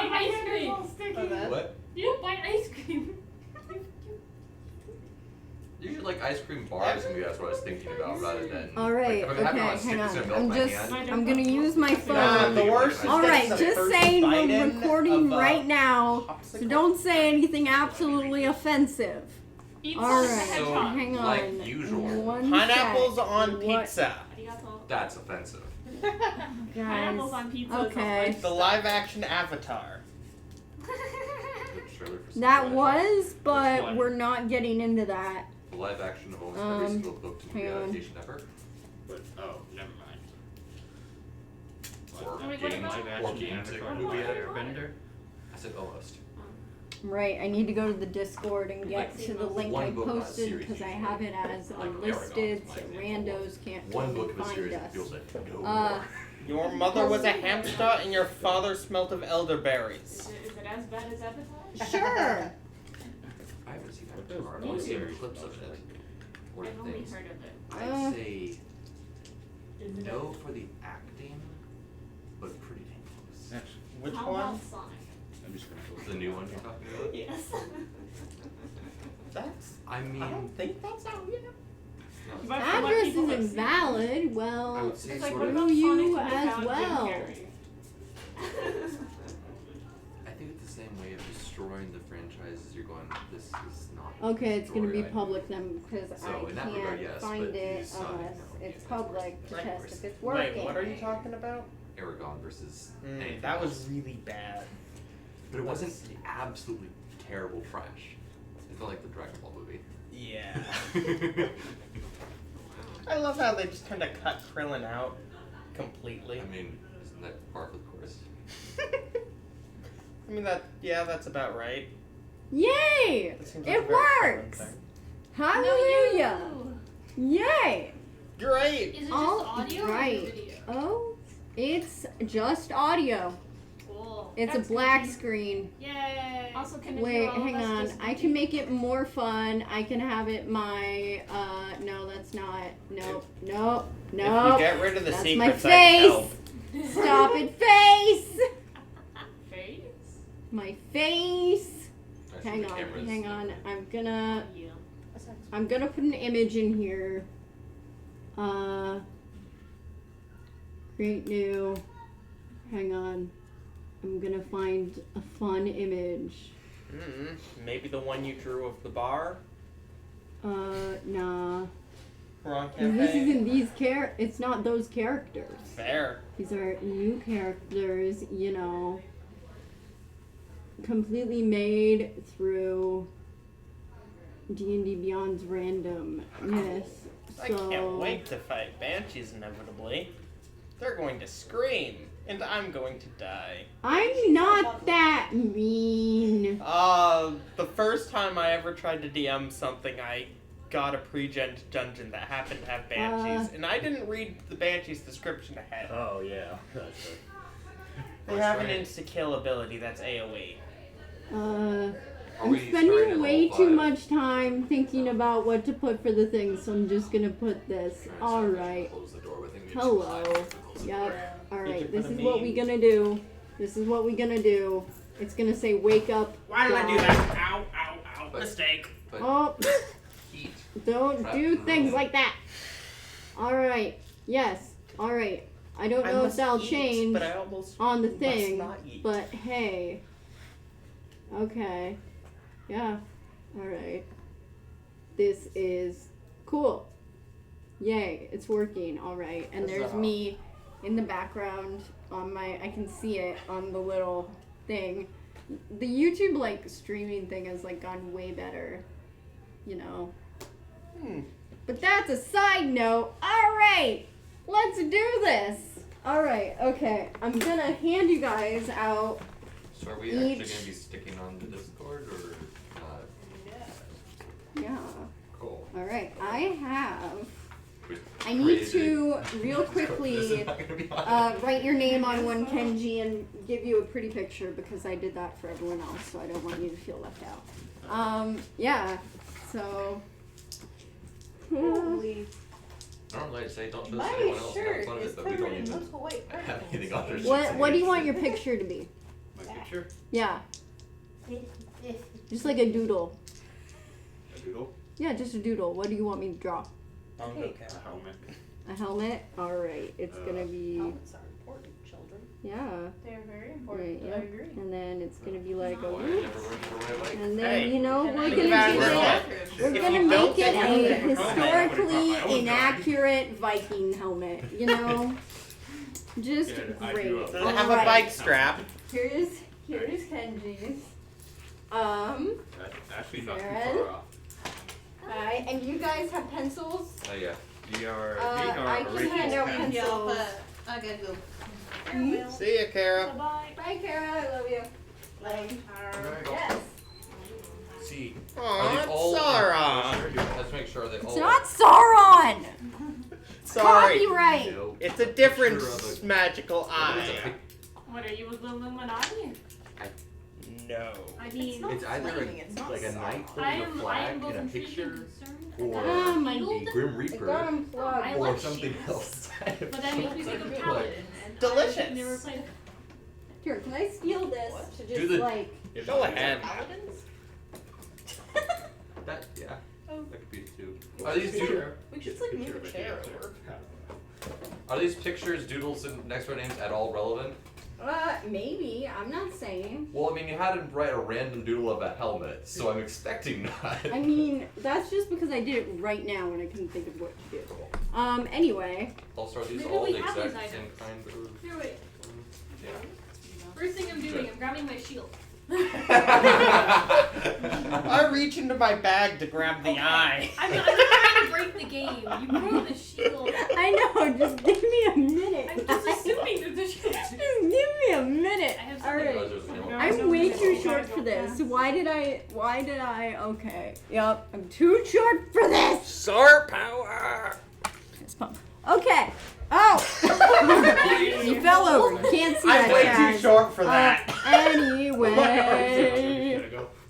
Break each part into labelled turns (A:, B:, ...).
A: bite ice cream.
B: What?
A: You don't bite ice cream.
B: You should like ice cream bars, and that's what I was thinking about, rather than.
C: Alright,
B: like,
C: okay, hang on. I'm gonna use my phone.
D: The worst.
C: Alright, just saying we're recording right now, so don't say anything absolutely offensive. Alright,
B: So,
C: hang on.
B: like usual.
C: One
D: Pineapples
C: sec.
D: on pizza.
B: That's offensive.
A: Pineapples on pizza.
C: Okay.
D: The live action Avatar.
C: That was, but we're not getting into that.
B: The live action of almost every single book to movie
C: hang on.
B: adaptation ever.
E: But, oh, never mind.
B: Or
A: Wait, what
B: game,
A: about-
E: Live
B: or
E: action
B: game
E: Avatar
B: movie
E: by
B: editor.
E: Airbender?
B: I said almost.
C: Right, I need to go to the Discord and get
B: Like,
C: to the link
B: one
C: I
B: book, not a
C: posted
B: series,
C: because I
B: usually.
C: have it as
B: Like
C: unlisted,
B: Aragon,
C: so
B: for example.
C: randos can't
B: One
C: come
B: book
C: and
B: of a
C: find
B: series
C: us.
B: that feels like no
C: Uh,
B: more.
D: Your mother was a hamster and your father smelt of elderberries.
A: Is it as bad as Avatar?
C: Sure.
B: I haven't seen
E: What
B: that
E: does
B: far. I've only seen
E: series
B: clips of it. Or
A: I've only
B: things.
A: heard of it.
B: I'd say
A: Is it
B: no for the acting, but pretty dang close.
E: Actually,
D: Which
A: How
D: one?
A: about Sonic?
E: I'm just gonna go
B: The new one you're talking about?
A: Yes.
D: That's.
B: I
D: I
B: mean,
D: don't think that's out yet.
B: no,
A: But from what
C: Address
A: people have
C: isn't
A: seen-
C: valid.
B: I
C: Well,
B: would say
A: It's like,
B: sort
A: what
B: of.
A: about
C: Screw
A: Sonic
C: you
A: without
C: as
A: Jim
C: well.
A: Carrey?
B: I think it's the same way of destroying the franchises. You're going, this is not.
C: okay, it's gonna be
B: story I know.
C: public then because
B: So,
C: I
B: in that
C: can't
B: regard, yes,
C: find
B: but
C: it
B: you saw it,
C: unless
B: no,
C: it's
B: yeah,
C: public to
D: Right.
C: test if it's working.
D: Wait, what are you talking about?
B: Aragon versus. anything
D: That was
B: else.
D: really bad.
B: But it wasn't absolutely terrible trash. It felt like the Dragon Ball movie.
D: Yeah. I love how they just kind of cut Krillin out completely.
B: I mean, isn't that par for the course?
D: I mean that's about right.
C: Yay!
D: That seems like
C: It
D: a very Krillin
C: works!
D: thing.
C: Hallelujah! Yay!
D: Great.
A: Is it just
C: All
A: audio
C: right.
A: or video?
C: Oh, it's just audio.
A: Cool.
C: It's
A: That's
C: a black
A: good.
C: screen.
A: Yay. Also, can it
C: Wait,
A: do all of
C: hang
A: us
C: on.
A: just
C: I can make it more fun. I can have it my, no, that's not. Nope, nope,
D: If you
C: nope.
D: get rid of the
C: That's
D: secrets,
C: my
D: I
C: face.
D: help.
C: Stop it, face!
A: Face?
C: My face.
B: Actually,
C: Hang
B: the
C: on,
B: camera's
C: hang on.
B: different.
A: Yeah.
C: I'm gonna put an image in here. Create new. Hang on. I'm gonna find a fun image.
D: Maybe the one you drew of the bar.
C: Nah.
D: Wrong
C: 'Cause
D: campaign.
C: this isn't these it's not those characters.
D: Fair.
C: These are new characters, you know. Completely made through D&D Beyond's randomness.
D: I can't wait to fight banshees inevitably. They're going to scream, and I'm going to die.
C: I'm not that mean.
D: The first time I ever tried to DM something, I got a pre-gen dungeon that happened to have banshees, and I didn't read the banshee's description ahead.
E: Oh, yeah. That's it.
D: They have an insta-kill ability that's AoE.
B: Are
C: I'm
B: we starting
C: spending
B: at
C: way
B: level
C: too
B: 5?
C: much time thinking about what to put for the thing, so I'm just gonna put this. Alright.
B: Close the door with him.
C: Hello.
B: Close the door.
C: Yep.
D: Did
C: Alright,
D: you
C: this
D: put
C: is
D: a
C: what
D: meme?
C: we gonna do. This is what we gonna do. It's gonna say wake up.
D: Why did I do
C: die."
D: that? Ow, ow, ow.
B: But-
D: Mistake.
B: But
C: Oh,
B: heat.
C: don't
B: Trap
C: do
B: in the
C: things
B: room.
C: like that. Alright. Yes. Alright. I don't
D: I
C: know if
D: must
C: that'll
D: eat,
C: change
D: but I almost
C: on the
D: must
C: thing,
D: not eat.
C: but hey. Okay. Yeah. Alright. This is cool. Yay, it's working. Alright. And there's
D: Huzzah.
C: me in the background on I can see it on the little thing. The YouTube like streaming thing has like gone way better, you know. But that's a side note. Alright, let's do this. Alright, okay. I'm gonna hand you guys out.
B: So are we actually
C: Each-
B: going to be sticking on the Discord or not?
C: Yeah.
B: Cool.
C: Alright, I have.
B: We
C: I need
B: created-
C: to real
B: This
C: quickly
B: is not gonna be on.
C: write your name on one Kenji and give you a pretty picture because I did that for everyone else, so I don't want you to feel left out. Yeah. So.
F: Holy.
B: Normally I'd say don't trust
F: My
B: anyone else and
F: shirt
B: have fun of
F: is
B: it, but we
F: covered
B: don't
F: in
B: even
F: little white
B: have
F: particles.
B: anything on our shirts
C: What do you want your picture to be?
E: My picture picture?
C: Yeah. Just like a doodle.
E: A doodle?
C: Yeah, just a doodle. What do you want me to draw?
D: Bongo
E: A
D: cat.
E: helmet.
C: A helmet? Alright, it's gonna be...
F: Helmets are important, children.
C: Yeah.
A: They're very
C: Right,
A: important.
C: yeah.
A: I agree.
C: And then it's gonna be like a
B: Boy, I
C: whoop.
B: never learned to ride a bike.
C: And then,
D: Hey,
C: you know,
A: can
C: we're
A: I
C: gonna
D: think about
C: do
D: it this
C: it.
D: way.
C: We're
D: If
C: gonna
D: you don't
C: make it
D: get
C: a
D: helmet,
C: historically
E: I would
C: inaccurate Viking helmet, you know? Just
E: Yeah, I
C: great.
E: grew up-
D: Does it have a
C: Alright.
D: bike strap?
C: Here's Kenji's.
E: That's actually not too
C: Aaron?
E: far off.
C: Hi, and you guys have pencils?
B: Oh yeah.
E: We are
C: I can
E: original
C: hand out
E: pen.
C: pencils.
F: I gotta go.
D: See ya, Kara.
A: Bye.
C: Bye, Kara. I love you. Yes.
E: See.
B: Are they
D: Aw,
B: all-
D: Sauron.
B: Let's make sure they
C: It's
B: all.
C: not Sauron.
D: Sorry.
C: Copyright.
B: No.
D: It's a different
B: Picture of
D: magical
B: a-
D: eye.
A: What are you with the Illuminati?
D: No.
A: I mean,
F: not
B: It's either
F: flaming, it's not
B: like a
F: soft.
B: knight
A: I
B: holding a
A: am
B: flag
A: both
B: in a
A: intrigued
B: picture,
A: and concerned.
B: or
C: My
B: a Grim
C: It
B: Reaper,
C: got unplugged.
A: I
B: or
A: like
B: something
A: shields.
B: else.
A: But that makes me think of
B: Like,
A: Paladin. And
D: Delicious.
A: I've never played
C: Here, can I steal this to
B: Do
C: just
B: the-
C: like...
D: Go ahead.
F: Paladins?
B: That yeah.
F: Oh.
B: That could be two. Are these doodles?
F: We should like move a chair over.
B: Are these pictures, doodles, and next door names at all relevant?
C: Maybe. I'm not saying.
B: Well, I mean, you had to write a random doodle of a helmet, so I'm expecting not.
C: I mean, that's just because I did it right now and I couldn't think of what to do. Anyway.
B: Also, are these
A: Maybe
B: all
A: we
B: the
A: have
B: exact
A: these
B: same
A: items.
B: kind of?
A: Here, wait.
B: Yeah.
A: First thing I'm doing,
B: Good.
A: I'm grabbing my shield.
D: I reach into my bag to grab the
A: Okay.
D: eye.
A: I'm not trying to break the game. You broke the shield.
C: I know, just give me a minute.
A: I'm just assuming that the shield.
C: Just give me a minute.
A: I have something.
C: Alright. I'm way too short for this. Why did I, okay. Yep, I'm too short for this.
D: Sword power.
C: Fist pump. Okay. Oh! You fell over. You can't see that,
D: I'm way
C: Chaz.
D: too short for that.
C: Anyway.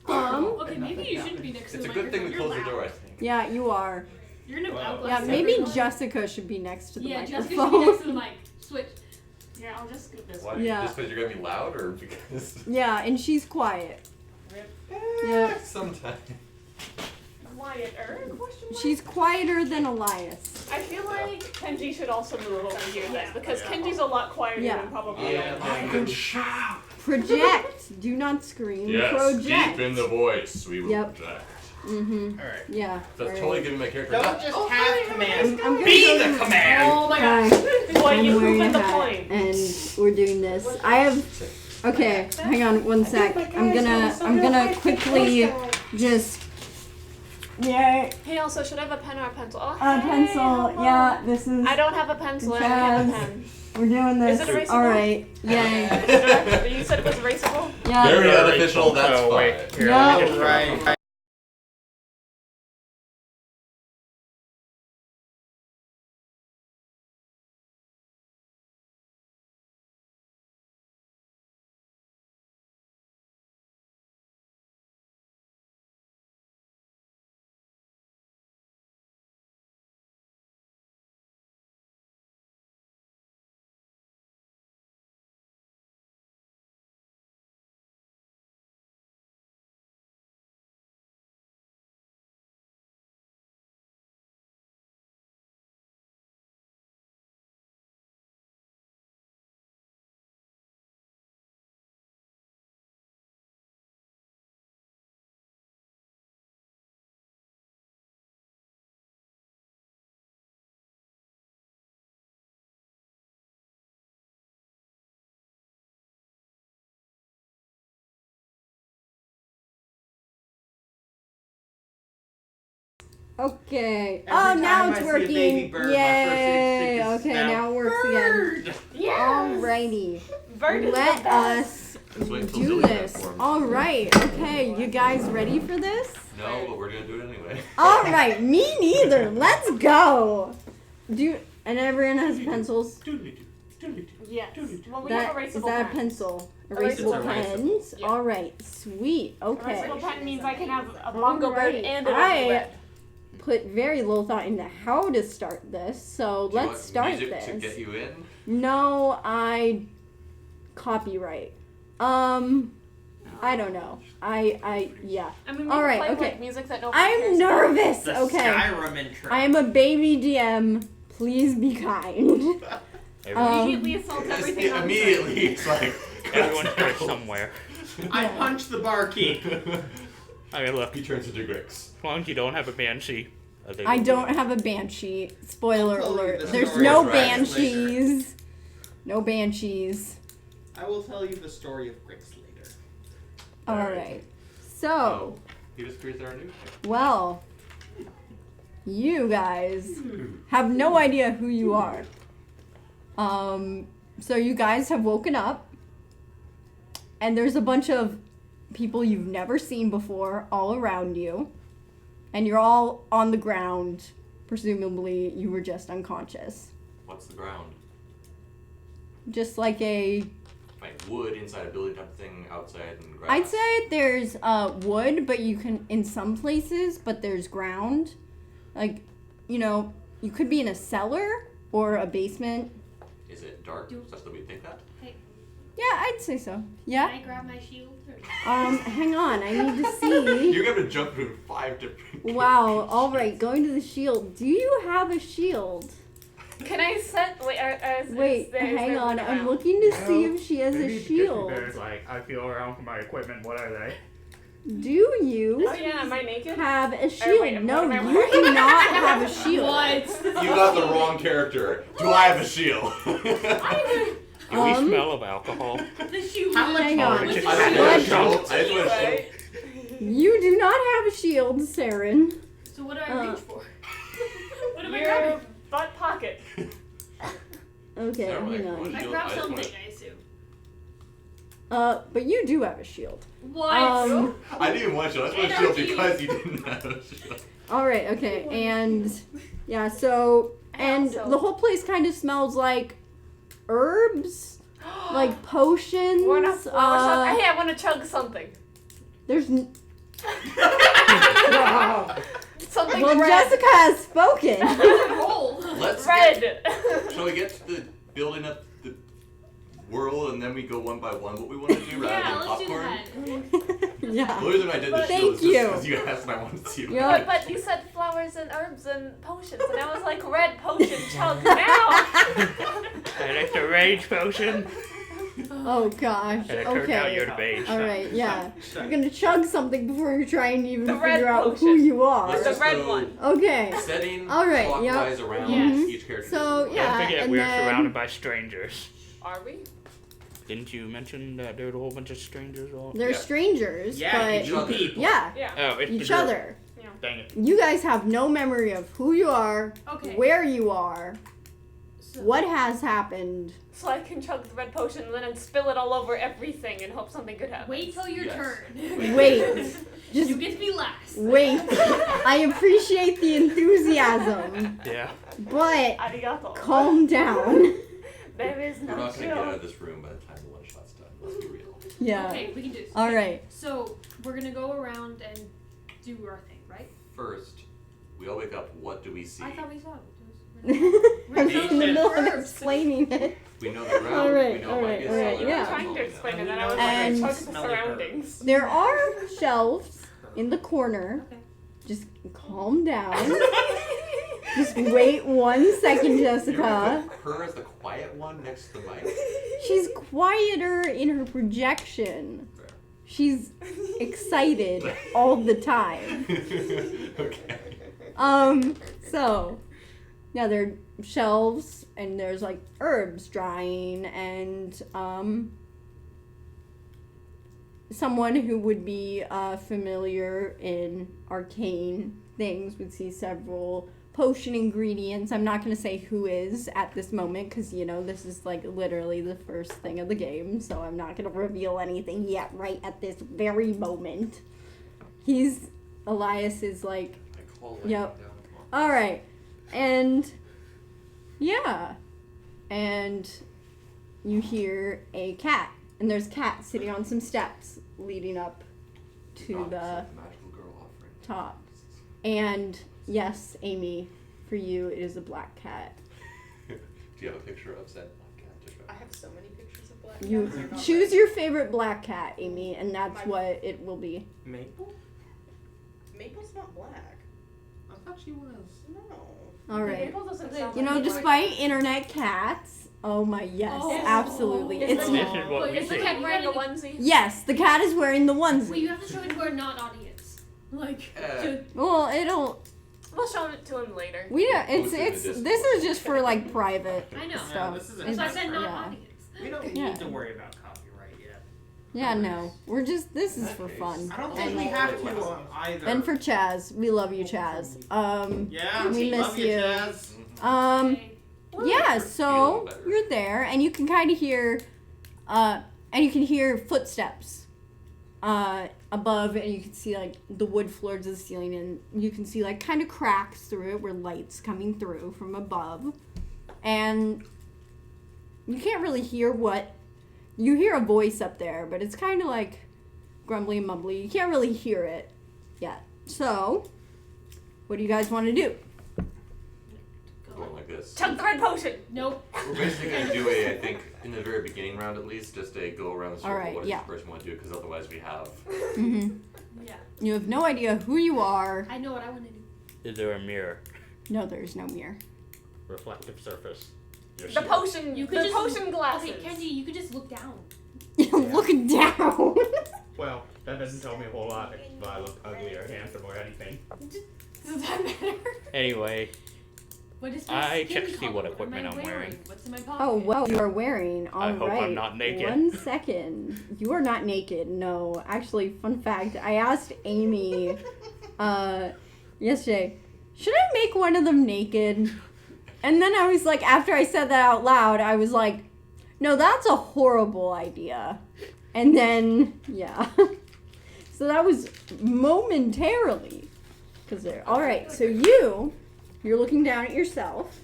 A: Okay, maybe you shouldn't be next to
B: It's
A: the
B: a good thing we
A: microphone.
B: closed the
A: You're
B: door, I
A: loud.
B: think.
C: Yeah, you are.
A: You're gonna
E: Wow.
A: outblast
C: Yeah, maybe
A: everyone.
C: Jessica should be next to the
A: Yeah, Jessica
C: microphone.
A: should be next to the mic. Switch. Here, I'll just scoot this
B: Why?
A: way.
C: Yeah.
B: Just because you're gonna be loud, or because?
C: Yeah, and she's quiet. Yeah.
B: Sometimes.
A: Quieter? Question mark?
C: She's quieter than Elias.
G: I feel like Kenji should also move over here then, because
E: Yeah.
G: Kenji's a lot quieter
C: Yeah.
G: than probably
B: Yeah.
E: I can shout.
C: Project. Do not scream. Project.
E: the voice we will
C: Yep.
E: project.
C: Mm-hmm.
D: Alright.
C: Yeah.
B: That's
C: alright.
B: totally giving my character.
D: Don't
B: Not,
D: just
G: Oh,
D: have
G: hi,
D: commands.
C: I'm gonna
D: Be
C: go
D: the
C: to-
D: command.
G: Oh my
C: Hi.
G: gosh. Boy,
C: I'm
G: you
C: wearing
G: poop
C: a
G: in the
C: hat,
G: plane.
C: and we're doing this. I have. Okay, hang on one sec. I'm gonna quickly just. Yeah.
G: Hey, also, should I have a pen or a pencil? Oh,
C: A
G: hey,
C: pencil.
G: hello.
C: Yeah, this is.
G: I don't have a pencil. I only have a
C: Chaz.
G: pen.
C: We're doing this.
G: Is it erasable?
C: All right. Yay.
G: You said it was erasable?
C: Yeah.
B: Very unofficial. That's
D: Oh, wait.
B: fine.
D: Here,
C: Yeah.
D: let me get right.
C: Okay.
D: Every
C: Oh, now
D: time
C: it's
D: I see a
C: working.
D: baby bird, my
C: Yay.
D: first instinct is
C: Okay,
D: now,
C: now it works again.
D: Bird.
C: Alrighty.
G: Bird is
C: Let
G: the best.
C: us
B: Just wait until
C: do
B: Zilly does
C: this.
B: it for me.
C: Alright. Okay, you guys ready for this?
B: No, but we're gonna do it anyway.
C: Alright, me neither. Let's go. And everyone has pencils.
G: Yes. Well, we
C: That
G: have
C: is
G: erasable
C: that a
G: pen.
C: pencil?
G: Erasable
C: Erasable
B: pen.
C: pens.
G: Yeah.
C: Alright, sweet. Okay.
G: Erasable pen means I can have a bongo bird
C: Alright,
G: and an
C: I
G: alphabet.
C: put very little thought into how to start this, so
B: Do you
C: let's
B: want
C: start
B: music
C: this.
B: to get you in?
C: No, I copyright. I don't know. Yeah.
G: I mean, we
C: All
G: can
C: right,
G: play
C: okay.
G: like music that nobody
C: I'm
G: cares
C: nervous.
D: The
C: Okay.
D: Skyrim intro.
C: I am a baby DM. Please be kind.
G: Immediately assault everything on
E: Immediately, it's like
H: Everyone starts somewhere.
D: I punched the barkeep.
H: I mean, look,
E: He turns into Grix.
H: as long as you don't have a banshee. think
C: I
H: it'll
C: don't
H: be-
C: have a banshee. Spoiler
D: I'll tell you
C: alert.
D: the
C: There's
D: story
C: no
D: of Grix later.
C: banshees. No banshees.
D: I will tell you the story of Grix later.
C: Alright. So,
B: He just created our new
C: well, you guys have no idea who you are. So you guys have woken up, and there's a bunch of people you've never seen before all around you, and you're all on the ground. Presumably, you were just unconscious.
B: What's the ground?
C: Just like a,
B: Like wood inside a building type of thing, outside and grass.
C: I'd say there's wood, but you can, in some places, but there's ground. Like, you know, you could be in a cellar or a basement.
B: Is it dark such that we think that?
C: Yeah, I'd say so. Yeah.
A: Can I grab my shield?
C: Hang on, I need to see.
B: You're gonna jump between 5 different.
C: Wow, alright, going to the shield. Do you have a shield?
G: Can I set? Wait,
C: Wait, hang on, I'm looking to see if she has a shield.
H: Bears, like, I feel around for my equipment. What are they?
C: Do you
G: Oh yeah, am I naked?
C: have a shield?
G: wait,
C: No,
G: what am I
C: you
G: wearing?
C: do not have a shield.
A: What?
E: You got the wrong character. Do I have a shield?
H: Do we smell of alcohol?
A: The shoe.
D: How much
C: Hang on.
D: more?
B: I just
C: What?
B: want a shield. I just want a shield.
G: Right?
C: You do not have a shield, Saren.
A: So what do I reach for? What am I
G: Your
A: grabbing?
G: butt pocket.
C: Okay,
B: Never mind.
C: hang on.
A: I
B: Shield,
A: grabbed
B: I just
A: something,
B: wanna-
A: I assume.
C: But you do have a shield.
A: What?
B: I didn't even want a shield. I just want a shield
A: Anarchy.
B: because you didn't have a shield.
C: Alright, okay, and yeah, so, and
G: also-
C: the whole place kind of smells like herbs, like potions.
G: We're not. Hey, I want to chug something.
C: There's.
G: Something
C: Well,
G: red.
C: Jessica has spoken.
A: Roll.
B: Let's
G: Red.
B: Get, shall we get to the building up the world and then we go one by one what we want to do rather
A: Yeah,
B: than
A: let's do
B: popcorn?
A: that.
C: Yeah.
B: The reason I did the
G: But-
B: shield is
C: Thank you.
B: because you asked and I wanted to see what
C: Yeah.
G: But you said flowers and herbs and potions, and I was like, red potion chug now.
H: And it's a rage potion.
C: Oh gosh.
H: And it turned out you're
C: Okay.
H: the beige.
C: All right. Yeah. You're gonna chug something before you're trying to even
G: The red
C: figure out who
G: potion.
C: you are.
B: Let's
G: The
B: just
G: red
B: go
G: one.
C: Okay.
B: setting
C: All right,
B: clockwise around
A: Yes.
B: each character.
C: So,
B: does
C: yeah.
H: Don't forget,
C: and
H: we're
C: then-
H: surrounded by strangers.
G: Are we?
H: Didn't you mention that there were a whole bunch of strangers all?
C: They're
B: Yeah.
C: strangers,
D: Yeah,
C: but
D: you people.
C: yeah,
G: Yeah.
H: Oh, it's
C: each
H: the girl.
C: other.
H: Dang it.
C: You guys have no memory of who you are,
A: Okay.
C: where you are,
A: So,
C: what has happened.
G: So I can chug the red potion and then spill it all over everything and hope something good happens.
A: Wait till your
B: Yes.
A: turn.
C: Wait. Just
A: You get to be last.
C: wait. I appreciate the enthusiasm,
H: Yeah.
C: but
G: Arigato.
C: calm down.
G: There is
B: We're
G: no
B: not gonna get out
G: chill.
B: of this room by the time the one shot's done. Let's be real.
C: Yeah.
A: Okay, we can do this.
C: All right.
A: So we're gonna go around and do our thing, right?
B: First, we all wake up. What do we see?
A: I thought we saw it.
C: I was in the middle of
A: Herbs.
C: explaining it.
B: We know the ground.
C: All right,
B: we know
C: all
B: what
C: right,
B: is
C: all right,
B: solid,
G: You
C: yeah.
G: were trying to explain it, and I was
C: And-
G: like, chug the
D: Smelly
G: surroundings.
C: There are shelves in the corner.
A: Okay.
C: Just calm down. Just wait 1 second,
B: You
C: Jessica.
B: put her as the quiet one next to the mic.
C: She's quieter in her projection. She's excited all the time.
B: Okay.
C: So, yeah, there are shelves and there's like herbs drying and, someone who would be, familiar in arcane things would see several potion ingredients. I'm not going to say who is at this moment because, you know, this is like literally the first thing of the game, so I'm not going to reveal anything yet right at this very moment. Elias is like,
B: I call
C: Yep.
B: down.
C: all right, and yeah, and you hear a cat, and there's a cat sitting on some steps leading up to
B: Not
C: the
B: some magical girl offering.
C: top. And yes, Amy, for you it is a black cat.
B: Do you have a picture of said black cat to show?
F: I have so many pictures of Black
C: You
F: cats are not
C: choose your favorite black cat, Amy, and that's what it will be.
D: Maple?
F: Maple's not black.
D: I thought she was.
F: No.
C: All right.
G: Maple doesn't sound
C: You know,
G: like
C: despite internet cats, oh my, yes,
A: Oh.
C: absolutely.
G: Is
C: It's
G: the-
H: This is what
A: Wait,
H: we
A: is the
H: see.
A: cat
G: wearing the
A: wearing
G: onesie.
C: yes, the cat is wearing the
A: Wait,
C: onesie.
A: you have to show it who are not audience. Like,
C: Well, it'll.
G: We'll show it to him later.
C: We don't. It's
E: Post it in the
C: it's.
E: Discord.
C: This is just for like private
A: I know.
C: stuff.
D: Yeah, this isn't
A: That's why I
C: It's-
A: said not
C: yeah.
A: audience.
D: We don't
C: Yeah.
D: need to worry about copyright yet.
C: Yeah, no, we're just. This
E: In
C: is
E: that
C: for
E: case,
C: fun.
D: I don't think we
C: And,
D: have to either.
C: and for Chaz, we love you, Chaz.
D: yeah,
C: we
D: love
C: miss
D: you,
C: you.
D: Chaz.
A: Okay.
C: Yeah,
B: Feeling
C: so
B: better.
C: you're there, and you can kind of hear, and you can hear footsteps, above, and you can see like the wood floors of the ceiling, and you can see like kind of cracks through it where light's coming through from above, and you can't really hear what. You hear a voice up there, but it's kind of like grumbly and mumbly. You can't really hear it yet. So, what do you guys want to do?
E: Going like this.
G: Chug the red potion.
A: Nope.
E: We're basically gonna do I think, in the very beginning round at least, just a go around the circle.
C: Alright,
E: What does
C: yeah.
E: this person want to do? Because otherwise we have.
C: Mm-hmm.
A: Yeah.
C: You have no idea who you are.
A: I know what I want to do.
H: Is there a mirror?
C: No, there's no mirror.
H: Reflective surface. Your
G: The
H: shield.
G: potion.
A: You could
G: the
A: just
G: potion glasses.
A: Okay, Kenji, you could just look down.
C: Look down.
D: Well, that doesn't tell me a whole lot if I look ugly or handsome or anything.
A: Does that matter?
H: Anyway,
A: What is
H: I
A: skin
H: check to see
A: color?
H: what
A: What am
H: equipment
A: I
H: I'm wearing.
A: What's in my pocket?
C: Oh, well, you are wearing. All
H: I hope I'm
C: right.
H: not naked.
C: 1 second. You are not naked. No. Actually, fun fact. I asked Amy yesterday, should I make one of them naked? And then I was like, after I said that out loud, I was like, no, that's a horrible idea. And then, yeah. So that was momentarily. Because they're, all right, so you're looking down at yourself.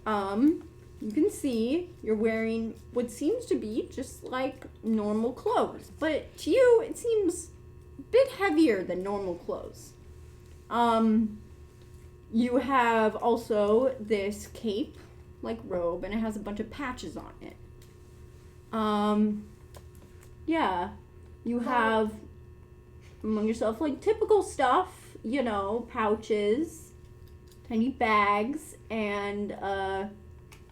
C: You can see you're wearing what seems to be just like normal clothes. But to you, it seems a bit heavier than normal clothes. You have also this cape, like robe, and it has a bunch of patches on it. Yeah, you have among yourself like typical stuff, you know, pouches, tiny bags, and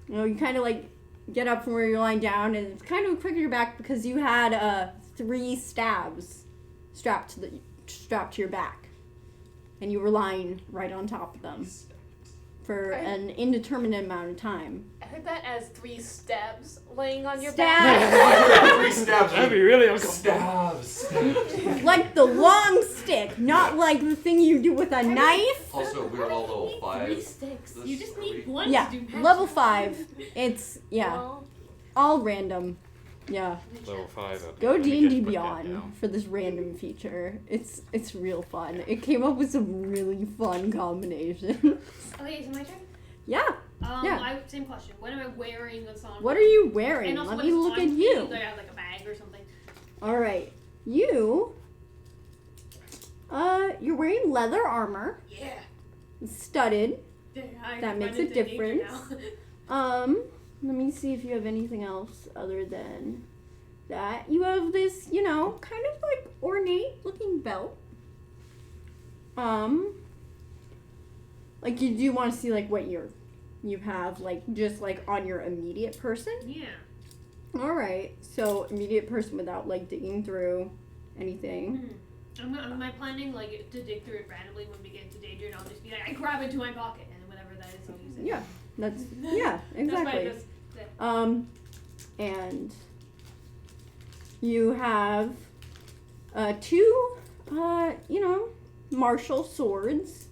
C: you know, you kind of like get up from where you're lying down, and it's kind of quick on your back because you had 3 stabs strapped to your back, and you were lying right on top of them for an indeterminate amount of time.
G: I heard that as 3 stabs laying on your
C: Stabs.
G: back.
E: 3 stabs.
H: That'd be really uncomfortable.
E: Stabs.
C: Like the long stick, not like the thing you do with a knife.
B: Also, we're all level
A: 3
B: 5.
A: sticks.
B: This-
A: You just
B: are
A: need
B: we-
A: one
C: Yeah,
A: to do magic.
C: level 5. It's, yeah,
G: Well,
C: all random. Yeah.
H: Level 5. Okay,
C: Go
H: let me
C: D&D
H: just put that
C: Beyond
H: down.
C: for this random feature. It's real fun. It came up with some really fun combinations.
A: Okay, so my turn.
C: Yeah. Yeah.
A: Same question. What am I wearing that's on?
C: What are you wearing?
A: And also,
C: Let
A: what
C: me
A: is
C: look
A: on
C: at
A: me?
C: you.
A: Do I have like a bag or something?
C: All right. You're wearing leather armor,
A: Yeah.
C: studded.
A: I
C: That makes
A: run
C: a
A: into danger
C: difference.
A: now.
C: Let me see if you have anything else other than that. You have this, you know, kind of like ornate looking belt. Like you do want to see like what you have like just like on your immediate person.
A: Yeah.
C: All right. So immediate person without like digging through anything.
A: Am I planning like to dig through it randomly when we get into danger, and I'll just be like, I grab into my pocket, and whatever that is, I'll use it.
C: Yeah. Yeah, exactly.
A: That's fine.
C: And you have 2 you know, martial swords.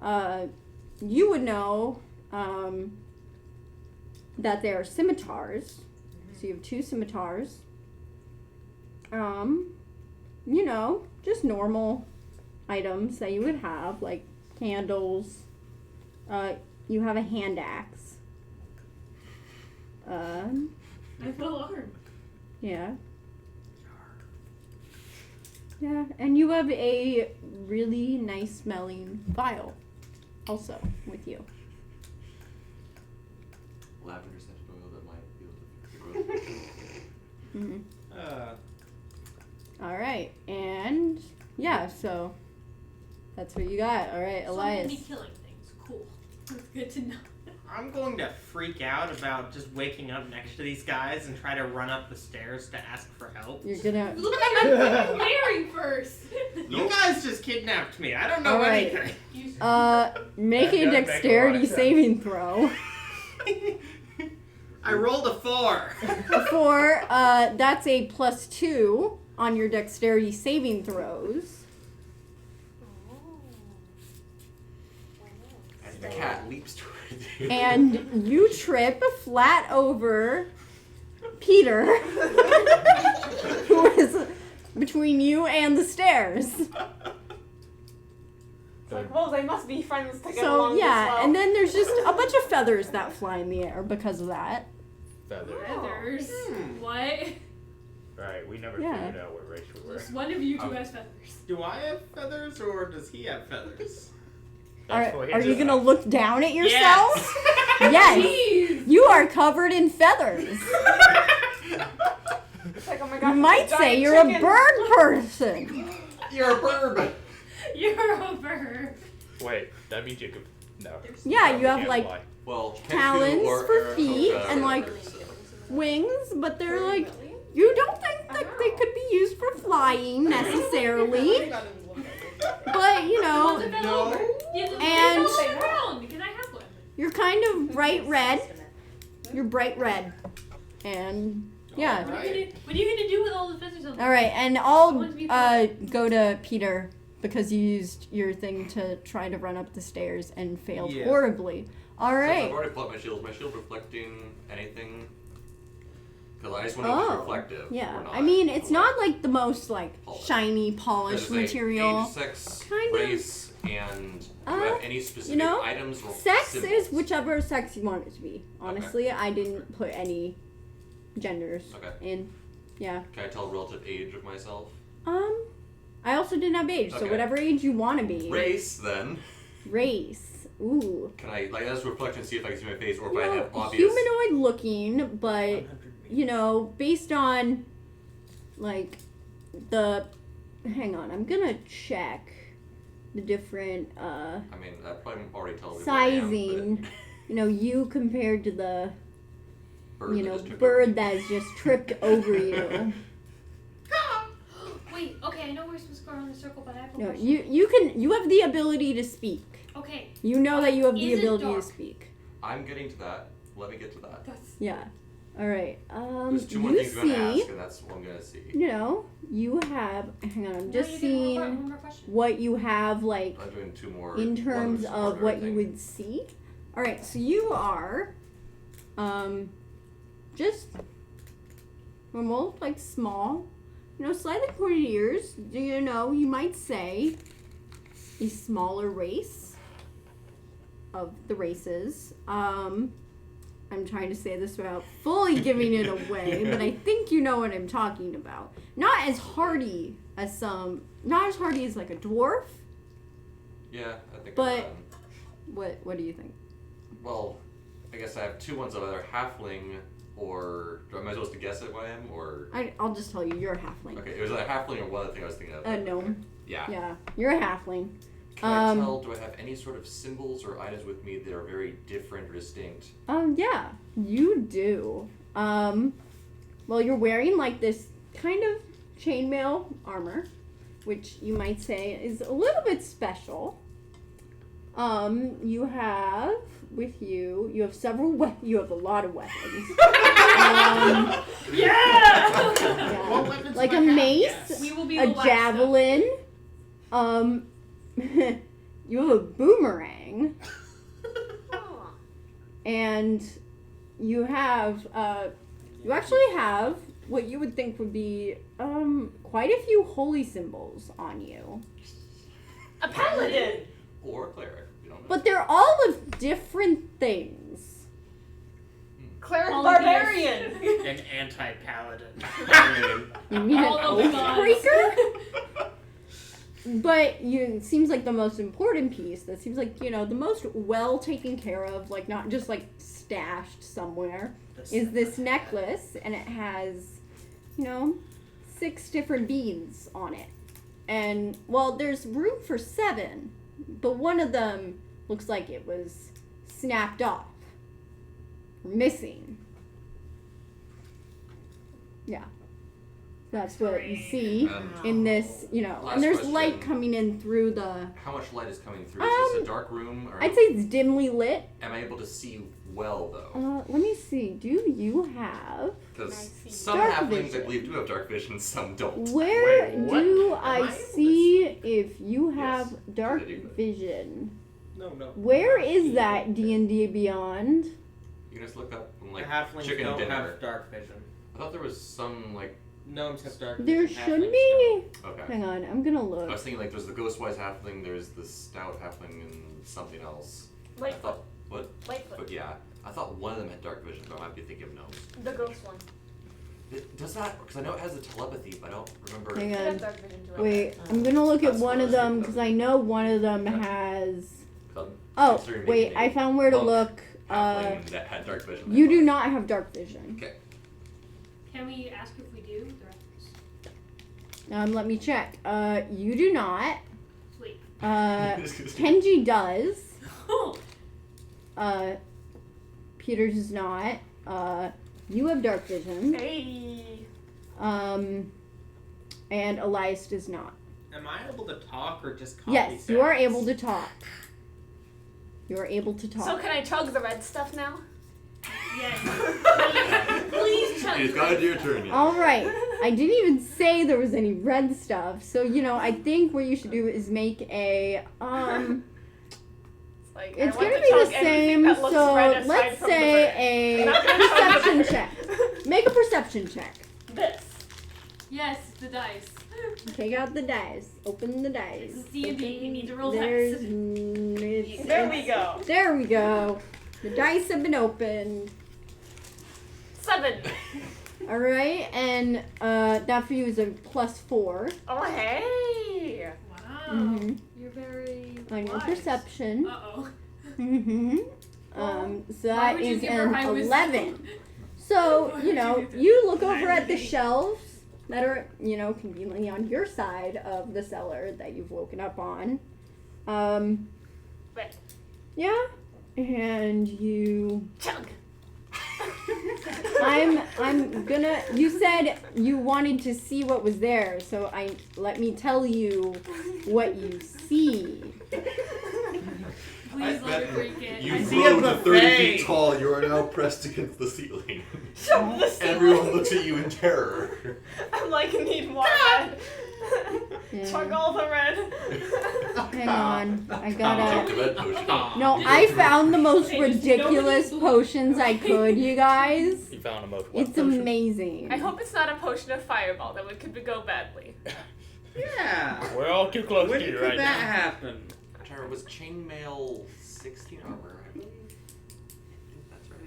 C: You would know that they are scimitars. So you have 2 scimitars. You know, just normal items that you would have, like candles. You have a hand axe.
A: I feel alarmed.
C: Yeah. Yeah, and you have a really nice smelling vial also with you.
B: Lavender scented oil that might be able to fix the growth.
C: Mhm.
D: Uh,
C: All right, and yeah, so that's what you got. All right,
A: So I'm
C: Elias.
A: gonna be killing things. Cool. That's good to know.
D: I'm going to freak out about just waking up next to these guys and try to run up the stairs to ask for help.
C: You're gonna.
A: Look at my fucking wearing first.
D: You guys just kidnapped me. I don't know
C: All right.
D: anything.
C: Make
I: That
C: a
I: does make a lot
C: dexterity
I: of sense.
C: saving throw.
D: I rolled a 4.
C: A 4. That's a +2 on your dexterity saving throws.
E: And the cat leaps towards you.
C: And you trip flat over Peter, who is between you and the stairs.
G: It's like, well, they must be friends to get
C: So
G: along this
C: yeah,
G: well.
C: and then there's just a bunch of feathers that fly in the air because of that.
I: Feather.
A: Feathers.
D: Hmm.
A: What?
I: Right, we never
C: Yeah.
I: figured out what race we were.
A: Just one of you two
D: Oh.
A: has feathers.
D: Do I have feathers or does he have feathers?
I: That's what he
C: Are you
I: just
C: gonna
I: asked.
C: look down at yourself?
D: Yes!
C: Yes.
A: Jeez.
C: You are covered in feathers.
G: It's like, oh my
C: You
G: gosh,
C: might
G: it's a
C: say
G: giant
C: you're a
G: chicken.
C: bird person.
B: You're a bird.
A: You're a bird.
I: Wait, that means you could. No.
C: Yeah, you have
I: can't
C: like
I: fly.
E: Well,
C: Talons for feet and, like,
E: so.
C: wings, but they're like, you don't think that they could be used for flying necessarily. But, you know,
A: One's a feather
D: no.
A: over. Yeah,
C: And-
A: the feather around, because I have one.
C: you're kind of bright red. You're bright red. And, yeah.
A: What are you gonna do with all the feathers on
C: All right, and I'll go to Peter because you used your thing to try to run up the stairs and failed
D: Yeah.
C: horribly. All
E: Since I've
C: right.
E: already plucked my shield. Is my shield reflecting anything? Because I just want to know if it's reflective
C: Yeah.
E: or not.
C: I mean, it's not like the most like
E: Polished.
C: shiny,
E: Does
C: polished
E: it say
C: material.
E: Age, sex,
C: Kind of.
E: race, and do you have any specific
C: know,
E: items or
C: Sex
E: symbols?
C: is whichever sex you want it to be. Honestly, I didn't put any genders
E: Okay.
C: in. Yeah.
E: Can I tell relative age of myself?
C: I also didn't have age, so
E: Okay.
C: whatever age you want to be.
E: Race, then.
C: Race. Ooh.
E: Can I, like, that's reflection, see if I can see my face, or if
C: You
E: I
C: know,
E: have obvious...
C: humanoid looking, but you know, based on like the. Hang on, I'm gonna check the different
E: I mean, I probably already tell who I am,
C: sizing. You know, you compared to the
E: but bird
C: you
E: that
C: know
E: just took
C: bird
E: over.
C: that has just tripped over you.
A: Wait, okay, I know we're supposed to go around the circle, but I have a
C: No,
A: question.
C: you have the ability to speak.
A: Okay,
C: You know that you have the
A: Is it
C: ability
A: dark?
C: to speak.
E: I'm getting to that. Let me get to that.
A: that's
C: Yeah. All right.
E: There's two more
C: You
E: things I'm gonna
C: see,
E: ask, and that's what I'm gonna see.
C: you know, you have. Hang on, I'm just
A: one
C: seeing
A: more question.
C: what you have like
E: I'm doing two more.
C: in terms
E: one's
C: of
E: harder,
C: what
E: I
C: you
E: think.
C: would see. All right, so you are, just normal, like small, you know, slightly pointed ears. Do you know? You might say a smaller race of the races. I'm trying to say this without fully giving it away, but I think you know what I'm talking about. Not as hardy as some, not as hardy as like a dwarf.
E: Yeah, I think.
C: But- What do you think?
E: Well, I guess I have two ones of either halfling or. Am I supposed to guess it what I am or?
C: I'll just tell you, you're a halfling.
E: Okay, it was either halfling or one other thing I was thinking of.
C: A gnome.
E: Yeah.
C: Yeah, you're a halfling.
E: Can I tell? Do I have any sort of symbols or items with me that are very different or distinct?
C: Yeah, you do. Well, you're wearing like this kind of chainmail armor, which you might say is a little bit special. You have with you, you have several you have a lot of weapons.
A: Yeah!
C: Yeah.
D: What weapons
C: Like
D: do
C: a
D: I have?
C: mace,
D: Yes.
A: We will be
C: a
A: the last
C: javelin, you have a boomerang, and you have, you actually have what you would think would be, quite a few holy symbols on you.
G: A paladin.
E: Or cleric? You don't know.
C: But they're all of different things.
G: Cleric
A: Polytheist.
G: barbarian.
D: An anti-paladin.
C: You need an
A: All of the
C: oath
A: gods.
C: breaker? But it seems like the most important piece, that seems like, you know, the most well taken care of, like not just like stashed somewhere, is this necklace, and it has 6 different beans on it. And, well, there's room for 7, but one of them looks like it was snapped off. Or missing. Yeah. That's what you see in this,
E: last
C: and there's light
E: question.
C: coming in through the...
E: How much light is coming through? Is this a dark room? Or
C: I'd say it's dimly lit.
E: am I able to see well, though?
C: Let me see. Do you have...
E: Because
G: Nice.
E: some
C: Dark
E: halflings,
C: vision.
E: I believe, do have dark vision, some don't.
C: Where
D: Wait, what?
C: do
D: Am
C: I
D: I able to
C: see if you have
E: Yes,
C: dark
E: I do.
C: vision?
D: No.
C: Where is that D&D Beyond?
E: You can just look up on,
D: The
E: like,
D: halflings
E: chicken
D: don't
E: dinner.
D: have dark vision.
E: I thought there was some, like,
D: Gnomes have dark vision.
C: There should
D: halflings
C: be.
E: okay.
C: Hang on, I'm gonna
E: I
C: look.
E: was thinking, like, there's the Ghostwise halfling, there's the Stout halfling, and something else. I
G: Lightfoot.
E: thought, what?
G: Lightfoot.
E: But yeah, I thought one of them had dark vision, but I might be thinking of gnomes.
G: The ghost one.
E: Does that? Because I know it has the telepathy, but I don't remember.
C: Hang
G: It has
C: on.
G: dark vision too.
C: Wait, I'm gonna look at
E: That's
C: one
E: what I
C: of
E: was
C: them
E: thinking
C: because
E: of.
C: I know one of them
E: Yeah.
C: has.
E: Um,
C: Oh,
E: considering
C: wait,
E: making
C: I
E: a
C: found where to
E: monk
C: look.
E: halfling that had dark vision.
C: You do not have dark vision.
E: Okay.
A: Can we ask if we do? The rest
C: Let me check. You do not.
A: Sweet.
C: Kenji does.
A: Oh,
C: Peter does not. You have dark vision.
G: Hey.
C: And Elias does not.
D: Am I able to talk or just copy
C: Yes, you are
D: sounds?
C: able to talk. You are able to talk.
G: So can I chug the red stuff now?
A: yes. Please chug.
E: It's gotta do your turn. Yeah.
C: All right. I didn't even say there was any red stuff. So, I think what you should do is make a
G: It's like,
C: it's
G: I want
C: going to
G: to
C: be
G: chug
C: the
G: anything
C: same.
G: that looks
C: So,
G: red aside
C: let's
G: from the
C: say
G: red.
C: a
G: And I'm gonna chug the
C: perception
G: red.
C: check. Make a perception check.
G: This.
A: Yes, the dice.
C: Take out the dice. Open the dice.
A: This is D&D. You need to roll
C: There's
A: dice.
G: There we go.
C: There we go. The dice have been opened.
G: 7.
C: All right, and that for you is a +4.
G: Oh hey.
A: Wow.
C: Mhm.
A: You're very
C: On your
A: wise.
C: perception.
A: Uh-oh.
C: Mm-hmm. So
A: Why
C: that
A: would you
C: is
A: give her
C: an
A: high wisdom?
C: 11. So,
A: Why would you do that?
C: you look over
A: Why
C: at the
A: would you?
C: shelves that are, conveniently on your side of the cellar that you've woken up on.
G: Red.
C: Yeah. And you
G: Chug.
C: I'm gonna you said you wanted to see what was there, so let me tell you what you see.
A: Please let her freak it.
E: You
A: I
D: see
A: see
D: a
E: grow to 30
D: buffet.
E: feet tall. You are now pressed against the ceiling.
G: Shove the ceiling.
E: Everyone looks at you in terror.
G: I'm like, need more red.
C: Yeah.
G: Chug all the red.
C: Hang on. I
E: Take
C: gotta
E: the red potion.
C: No, I found the most
A: Hey, does
C: ridiculous
A: nobody-
C: potions I could, you guys.
H: You found the most
C: It's amazing.
G: I hope it's not a potion of fireball. That would could go badly.
I: Yeah.
H: We're all too close
I: When
H: to you
I: could
H: right
I: that
H: now.
I: happen?
E: Tara, was chainmail 16 armor? I believe. I think that's right.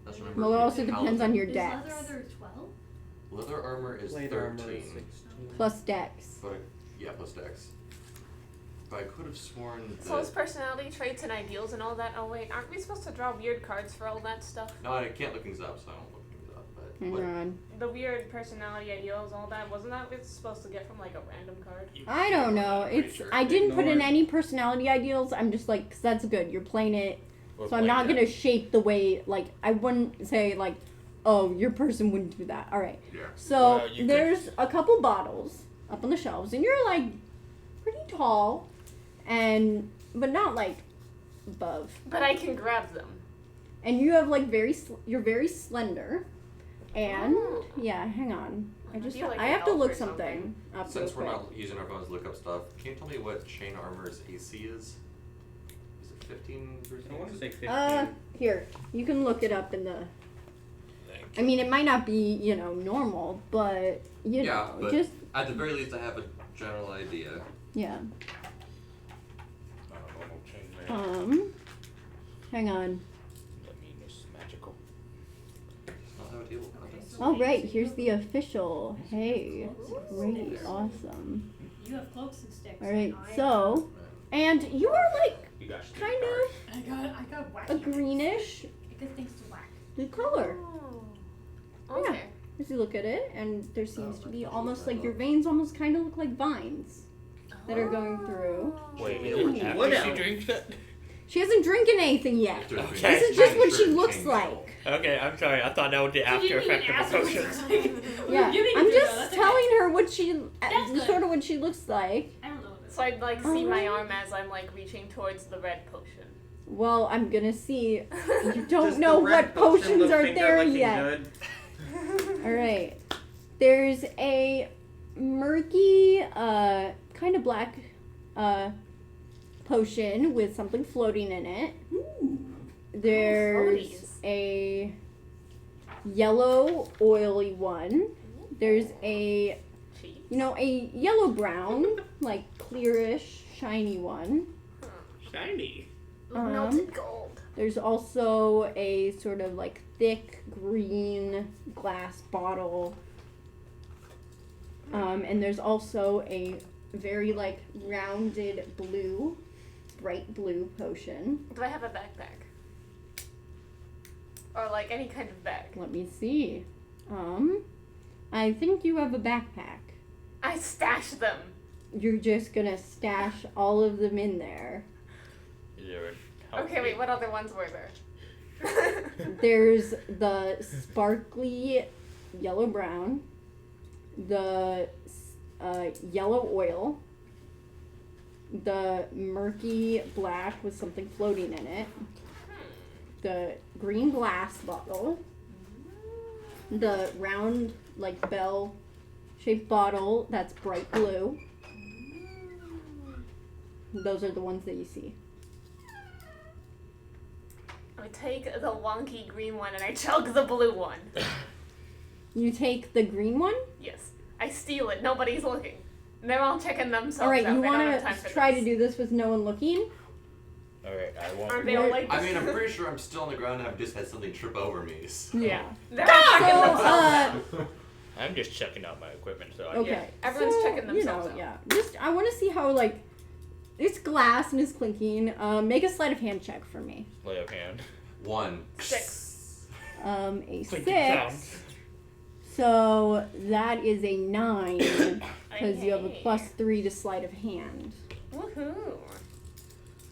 E: That's remember.
C: Well, it also
E: Paladin.
C: depends on your
A: Is
C: dex.
A: leather other 12?
E: Leather armor is
D: Plate
E: 13.
D: armor is 16.
C: Plus dex.
E: But yeah, plus dex. But I could have sworn that.
G: So is personality traits and ideals and all that. Oh wait, aren't we supposed to draw weird cards for all that stuff?
E: No, I can't look things up, so I don't look things up. But
C: Hang
E: what-
C: on.
G: The weird personality ideals, all that. Wasn't that what it's supposed to get from like a random card?
C: I don't know.
E: I'm pretty
C: It's
E: sure.
C: I didn't put in
I: Ignore it.
C: any personality ideals. I'm just like, 'cause that's good. You're playing it,
H: We're
C: so I'm
H: playing
C: not
H: that.
C: gonna shape the way. Like, I wouldn't say like, oh, your person wouldn't do that. All right.
E: Yeah.
C: So
H: Well, you could-
C: there's a couple bottles up on the shelves, and you're like pretty tall, but not like above.
G: But I can grab them.
C: And you have like you're very slender, and
G: Oh.
C: yeah, hang on. I
G: feel like
C: I
G: an
C: have to
G: elf
C: look
G: or
C: something up real
E: Since we're
C: quick.
E: not using our phones to look up stuff, can you tell me what chain armor's AC is? Is it 15 versus?
I: I want to say 15.
C: Here, you can look it up in the. I mean, it might not be normal, but you
E: Yeah,
C: know,
E: but-
C: just
E: At the very least, I have a general idea.
C: yeah.
H: Normal chainmail.
C: Hang on.
H: That mean it's magical.
E: I'll have a table.
C: Oh right, here's the official. Hey, great, awesome.
A: You have cloaks and sticks.
C: All right,
A: and I
C: so and you are like
I: You got stick
C: kind
I: cards.
A: I got wacky.
C: of a greenish
A: I got things to whack.
C: color.
G: Oh. Okay.
C: as you look at it, and there seems to be almost like your veins almost kind of look like vines that are going through.
H: Wait,
I: Ooh,
H: after
I: what
H: she
I: else?
H: drinks it?
C: She hasn't drinking anything yet.
H: Okay.
C: This is just what she looks like.
H: Okay, I'm sorry. I thought that was the after effect of the potion.
C: Yeah, I'm just telling her what she,
A: That's
C: sort of what she looks like.
A: I don't know what this
G: So I'd like see my arm as I'm like reaching towards the red potion.
C: Well, I'm gonna see. You don't
I: Does
C: know
I: the red
C: what potions
I: potion
C: are
I: look
C: there
I: finger-licking
C: yet.
I: good?
C: Alright. There's a murky, kind of black, potion with something floating in it. There's
G: Floaties.
C: a yellow, oily one. There's a,
G: Cheese.
C: a yellow-brown, like clearish, shiny one.
H: Shiny.
G: Melted gold.
C: There's also a sort of like thick green glass bottle. And there's also a very like rounded blue, bright blue potion.
G: Do I have a backpack? Or like any kind of bag?
C: Let me see. I think you have a backpack.
G: I stash them.
C: You're just gonna stash all of them in there.
H: Is there
G: Okay, wait, what other ones were there?
C: There's the sparkly yellow brown, the yellow oil, the murky black with something floating in it, the green glass bottle, the round like bell shaped bottle that's bright blue. Those are the ones that you see.
G: I take the wonky green one and I chug the blue one.
C: You take the green one?
G: Yes. I steal it. Nobody's looking. And they're all checking themselves
C: Alright,
G: out.
C: you
G: They don't have
C: want
G: time
C: to
G: for
C: try
G: this.
C: to do this with no one looking?
H: Alright, I
G: Aren't
H: won't.
G: they all like
E: I mean, I'm pretty sure I'm still on the ground and I've just had something trip over me. So.
G: Yeah. They're all checking
C: So,
G: themselves
H: I'm just checking out my equipment, so I
C: okay.
G: Yeah, everyone's checking themselves out.
C: Yeah. Just, I want to see how, like, it's glass and it's clinking. Make a sleight of hand check for me.
H: lay of hand.
E: 1.
G: 6.
C: A
H: Clinking
C: 6.
H: sounds.
C: So that is a 9 because you have a
G: Okay.
C: +3 to sleight of hand.
G: Woohoo.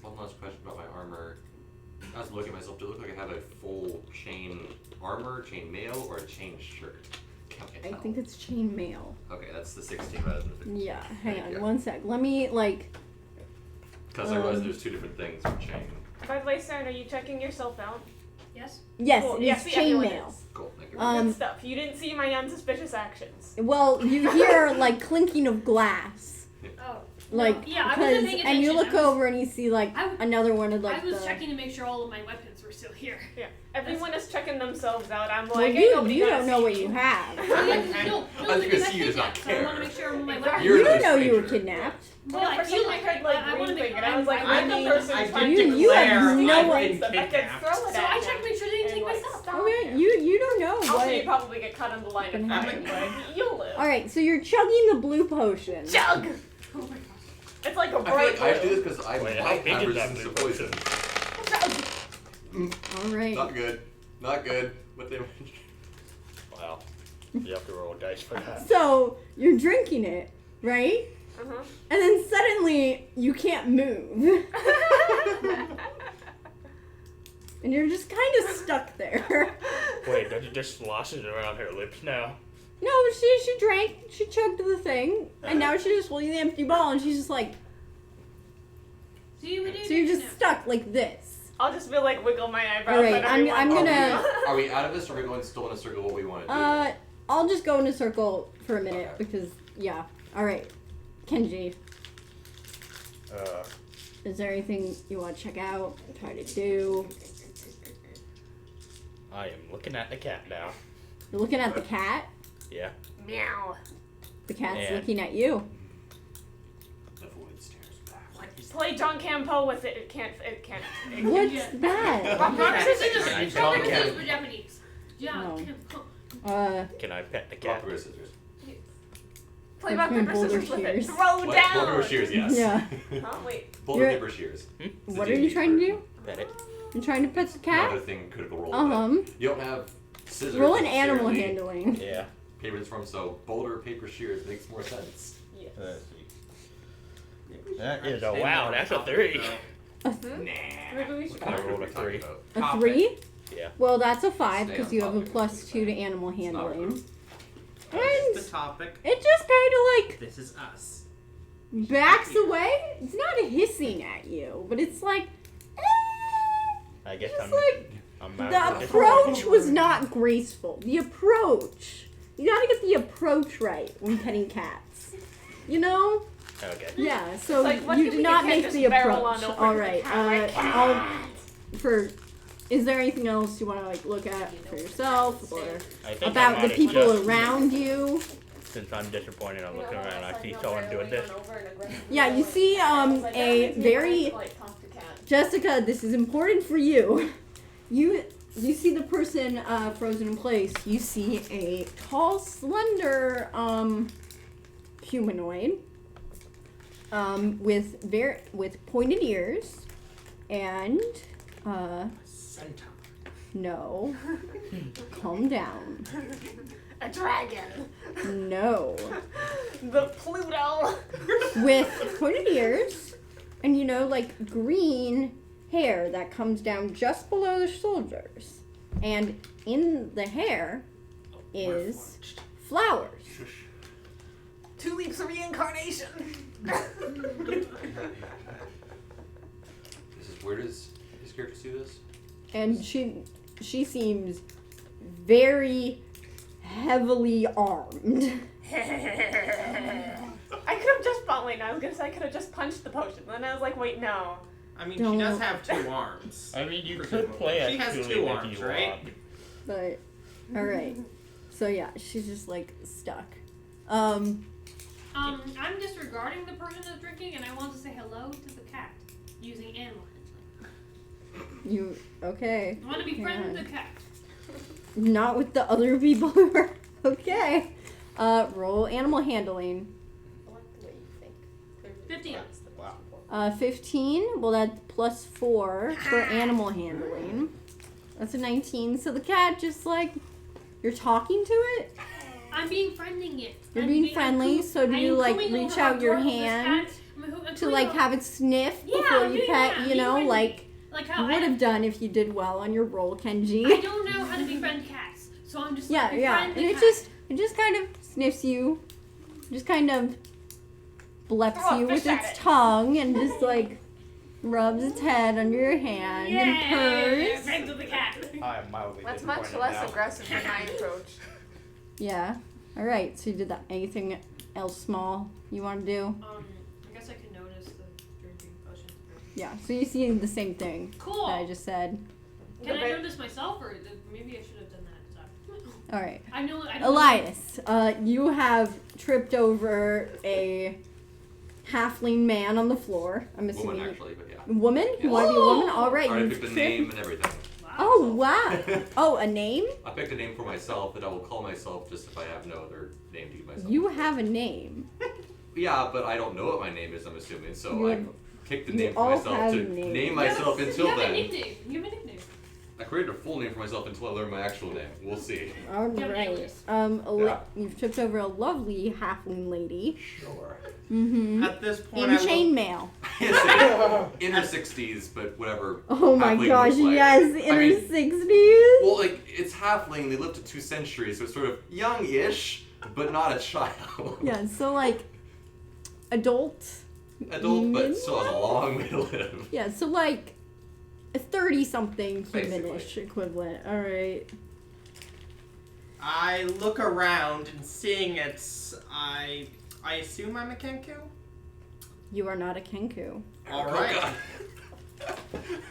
E: One last question about my armor. I was looking at myself. Do it look like I have a full chain armor, chain mail, or a chain shirt? Can't
C: I
E: tell.
C: think it's chain mail.
E: Okay, that's the 16 rather than the 15.
C: Yeah, hang on
E: Yeah.
C: one sec. Let me, like,
E: Because I realized there's two different things for chain.
G: By the way, Saren, are you checking yourself out?
A: Yes.
C: yes,
G: Cool.
C: it's
G: Yeah, see,
C: chain
G: everyone
C: mail.
G: is.
E: Cool, thank you.
G: Good stuff. You didn't see my unsuspicious actions.
C: Well, you hear, like, clinking of glass.
A: Oh.
C: Like,
A: yeah, I wasn't
C: because,
A: paying
C: and you
A: attention.
C: look
A: I was-
C: over and you see, like,
A: I w-
C: another one of, like,
A: I was
C: the...
A: checking to make sure all of my weapons were still here.
G: Yeah. Everyone is checking themselves out. I'm
C: Well,
G: like, ain't
C: you
G: nobody
C: don't
G: gonna
C: know
G: see
C: what
G: me.
C: you have.
A: No,
E: I was gonna see you does not
A: So I want to
E: care.
A: make sure all my
G: Exactly.
A: weapons.
E: You're
C: You
E: the
C: didn't know you were
E: stranger.
C: kidnapped.
A: Well, I
G: for
A: feel
G: some
A: like
G: I heard like
A: I want to
G: green
A: make.
G: thing, and I was like,
I: I
G: I'm
I: mean,
G: the person
I: I
G: trying
I: did
G: to
C: you have
G: declare
C: no
G: I've
C: one-
G: been so I could
I: kidnapped.
G: throw it
A: So
G: at
A: I
G: him
A: checked to make sure they didn't
G: and,
A: take my
G: like,
A: stuff.
G: stop
C: I mean,
G: him.
C: you don't know
G: Also,
C: what...
G: you probably get cut on the line of
C: Gonna
G: having, but you'll live.
C: Alright, so you're chugging the blue potion.
G: Chug!
A: Oh my god.
G: It's like a
E: I feel
G: bright
E: like I have to do
G: blue.
E: this because I
H: Wait, how
E: might
H: big
E: have
H: is that
E: resistance to
H: blue
E: poison.
H: potion?
C: Alright.
E: Not good. Not good. What damage?
H: Wow. You have to roll dice for that.
C: So, you're drinking it, right?
G: Uh-huh.
C: And then suddenly, you can't move. And you're just kind of stuck there.
H: Wait, does it just sloshes around her lips now?
C: No, she drank, she chugged the thing, and now she's just holding the empty ball, and she's just like,
A: See, we did.
C: so you're just stuck like this.
G: I'll just be like wiggle my eyebrows.
C: Alright,
G: at
C: I'm
G: everyone.
C: gonna-
E: Are we out of this or are we going still in a circle what we want to do?
C: I'll just go in a circle for a minute,
E: Okay.
C: because, yeah. Alright, Kenji, is there anything you want to check out, try to do?
H: I am looking at the cat now.
C: You're looking at the cat.
H: Yeah.
G: Meow.
C: The cat's
H: Yeah.
C: looking at you.
E: The void stares back. What is
G: Play John Campo with it. It can't.
C: What's
A: Yeah.
C: that?
A: Rock, paper, scissors.
H: Can I
A: Rock,
H: tell
A: paper,
H: the
A: scissors
H: cat?
A: for Japanese. Yeah.
C: Oh.
H: Can I pet the
E: Rock,
H: cat?
E: paper, scissors.
G: Play rock,
C: Between
G: paper,
C: boulder
G: scissors with it.
C: shears.
G: Throw
E: What?
G: down.
E: Boulder, paper, shears, yes.
C: Yeah.
G: Huh? Wait.
E: Boulder,
C: You're-
E: paper, shears.
C: What are you trying to do?
H: Pet it.
C: You trying to pet the
E: Another
C: cat?
E: thing, critical roll.
C: Uh-huh.
E: You don't have Scissors
C: Roll an animal
E: necessarily.
C: handling.
H: Yeah.
E: Paper is from, so boulder, paper, shears makes more sense.
G: Yes.
H: Let's see.
D: Maybe we
H: That
D: should
H: is a
D: stay
H: wow,
D: more
H: that's a
D: topic,
H: 3.
D: though.
G: Maybe we should.
H: I rolled a
E: What are we
H: 3.
E: talking
C: A
D: Topic.
C: 3?
H: Yeah.
C: Well, that's a 5
E: Stay
C: because
E: on
C: you have a
E: topic.
C: +2 to animal
E: It's not a
C: handling.
E: group.
C: And
D: This is the topic.
C: it just kind of like
D: This is us.
C: backs away. It's not hissing at you, but it's like,
H: I guess
C: just
H: I'm.
C: like
H: I'm
C: the
H: mad with
C: approach was not graceful. The approach. You gotta get the approach right when petting cats. You know?
H: Okay.
C: Yeah, so
G: It's like, what
C: you
G: if
C: did
G: we
C: not
G: can't
C: make
G: just
C: the
G: barrel
C: approach.
G: on over
C: All
G: to the
C: right.
G: cat,
C: Is there anything else you want to like look at for yourself or
H: I think
C: about
H: I
C: the
H: might
C: people
H: adjust,
C: around you?
H: Since I'm disappointed, I'm
G: You know,
H: looking around.
G: it's
H: I see
G: like
H: someone
G: not
H: doing
G: barely
H: this.
G: going over and aggressively
C: Yeah, you
G: going.
C: see
G: It's like, that
C: a
G: makes me
C: very
G: want to, like, talk to cat.
C: Jessica, this is important for you. You see the person frozen in place. You see a tall, slender humanoid with pointed ears and
D: Centaur.
C: no. Calm down.
G: A dragon.
C: No.
G: The Pluto.
C: With pointed ears and like green hair that comes down just below the shoulders. And in the hair is flowers.
G: Tulips of reincarnation.
E: Where does his character see this?
C: And she seems very heavily armed.
G: I could have just wait. I was gonna say I could have just punched the potion. Then I was like, wait, no.
D: I mean,
C: Don't-
D: she does have 2 arms.
H: I mean, you
D: Presumably.
H: could play
D: She
H: as
D: has
H: Julie
D: 2
H: if
D: arms,
H: you
D: right?
H: want.
C: But alright. So yeah, she's just like stuck.
A: I'm disregarding the person that's drinking, and I want to say hello to the cat using animal handling.
C: You okay.
A: I want to be friends with the cat.
C: Not with the other people who are okay. Roll animal handling.
F: I like the way you think. Clearly
A: 15.
F: that's the
H: Wow.
F: most important.
C: 15. Well, that's +4 for animal handling. That's a 19. So the cat just like you're talking to it.
A: I'm being friendly it.
C: You're
A: I'm
C: being friendly. So do
A: I
C: you
A: am
C: like
A: cooing
C: reach
A: over
C: out your
A: on top of this
C: hand
A: cat. I'm
C: to
A: cooing
C: like
A: over-
C: have it sniff
A: Yeah,
C: before
A: I'm
C: you
A: doing
C: pet?
A: that.
C: You know,
A: Being
C: like
A: how
C: you would
A: I
C: have done if you did well on your roll, Kenji.
A: I don't know how to befriend cats, so I'm just
C: Yeah,
A: like,
C: yeah.
A: befriend
C: And
A: the
C: it
A: cat.
C: just kind of sniffs you. Just kind of bleps
G: Throw a
C: you with
G: fish at
C: its
G: it.
C: tongue and just like rubs its head under your hand and purrs.
A: Friends with the cat.
H: I am mildly
G: That's
H: disappointed
G: much less
H: now.
G: aggressive than my approach.
C: Yeah. All right. So you did that. Anything else small you want to do?
A: I guess I can notice the drinking potion.
C: Yeah. So you see the same thing
A: Cool.
C: that I just said.
A: Can I notice myself, or maybe I should have done that?
C: All right.
A: I know. I don't
C: Elias, you have tripped over a halfling man on the floor. I'm assuming.
E: Woman, actually, but yeah.
C: Woman? You
E: Yes.
C: want to be a woman? All right.
E: I already
C: You've
E: picked a
C: tripped.
E: name and everything.
A: Wow.
C: Oh wow. Oh, a name?
E: I picked a name for myself that I will call myself just if I have no other name to give myself.
C: You have a name.
E: Yeah, but I don't know what my name is, I'm assuming, so
C: You
E: I
C: have-
E: picked the
C: you
E: name for
C: all
E: myself
C: have
E: to
C: names.
E: name
A: You
E: myself
A: have a,
E: until
A: you have
E: then.
A: A nickname. You have a nickname.
E: I created a full name for myself until I learned my actual name. We'll see.
C: All
A: You have an
C: right.
A: alias.
E: Yeah.
C: You've tripped over a lovely halfling lady.
E: Sure.
C: Mm-hmm.
D: At this point,
C: In
D: I will,
C: chainmail.
E: Inner 60s, but whatever.
C: Oh my
E: halfling
C: gosh,
E: looks like.
C: yes,
E: I
C: inner
E: mean,
C: 60s.
E: well, like, it's halfling, they lived to 2 centuries, so it's sort of young-ish, but not a child.
C: Yeah, so like adult.
E: Adult, but
C: human?
E: still has a long way to live.
C: Yeah, so like a 30-something
E: Basically.
C: humanish equivalent. All right.
D: I look around and seeing it's I assume I'm a Kenku.
C: You are not a Kenku.
D: All
E: Oh,
D: right.
E: God.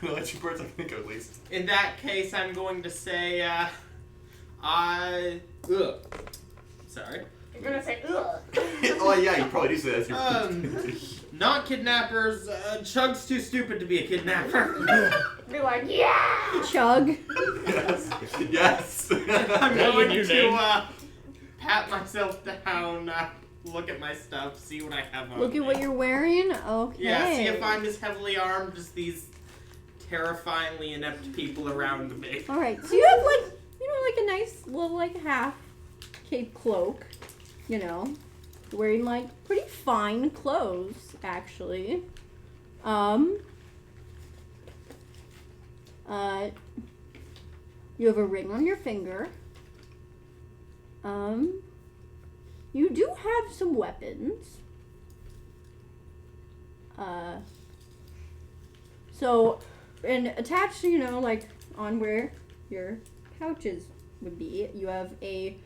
E: No, that's 2 birds I think at least.
D: In that case, I'm going to say sorry.
G: You're gonna say, ugh.
E: Oh yeah, you probably do say that's your
D: Not kidnappers. Chug's too stupid to be a kidnapper.
G: Be like, yeah.
C: Chug.
E: Yes. Yes.
D: I'm
H: That your
D: going
H: new
D: to
H: name?
D: pat myself down, look at my stuff, see what I have on
C: Look
D: me.
C: at what you're wearing. Okay.
D: Yeah, see if I'm as heavily armed as these terrifyingly inept people around me.
C: All right. So you have like a nice little like half cape cloak, you know, wearing like pretty fine clothes actually. You have a ring on your finger. You do have some weapons. So, and attached, you know, like on where your pouches would be, you have a,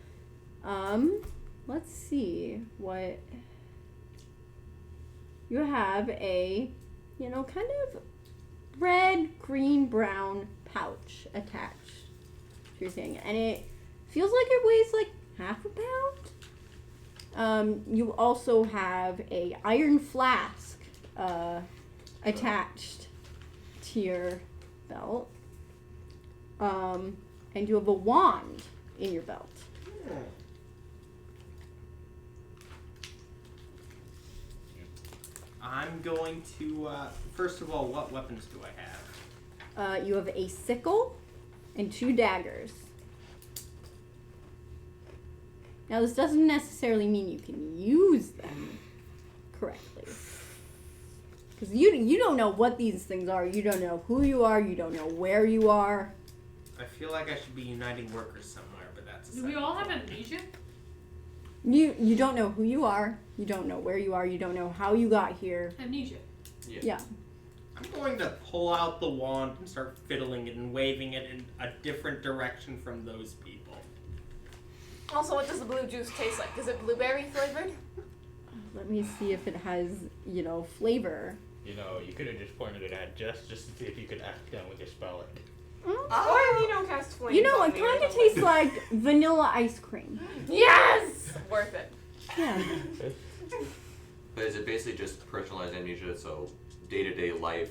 C: let's see what, you have a, you know, kind of red, green, brown pouch attached to your thing. And it feels like it weighs like half a pound. You also have a iron flask, attached to your belt. And you have a wand in your belt.
D: I'm going to, first of all, what weapons do I have?
C: You have a sickle and 2 daggers. Now, this doesn't necessarily mean you can use them correctly. Because you don't know what these things are. You don't know who you are. You don't know where you are.
D: I feel like I should be uniting workers somewhere, but that's a
A: Do we all have amnesia?
C: You don't know who you are. You don't know where you are. You don't know how you got here.
A: Amnesia.
C: Yeah.
D: I'm going to pull out the wand and start fiddling it and waving it in a different direction from those people.
G: Also, what does the blue juice taste like? Is it blueberry flavored?
C: Let me see if it has, you know, flavor.
H: You know, you could have just pointed it at just to see if you could accidentally spell it.
G: Or, you know, cast flame.
C: You know,
G: on
C: it
G: me or
C: kind of
G: something.
C: tastes like vanilla ice cream.
G: Yes! Worth it.
C: Yeah.
E: But is it basically just personalized amnesia, so day-to-day life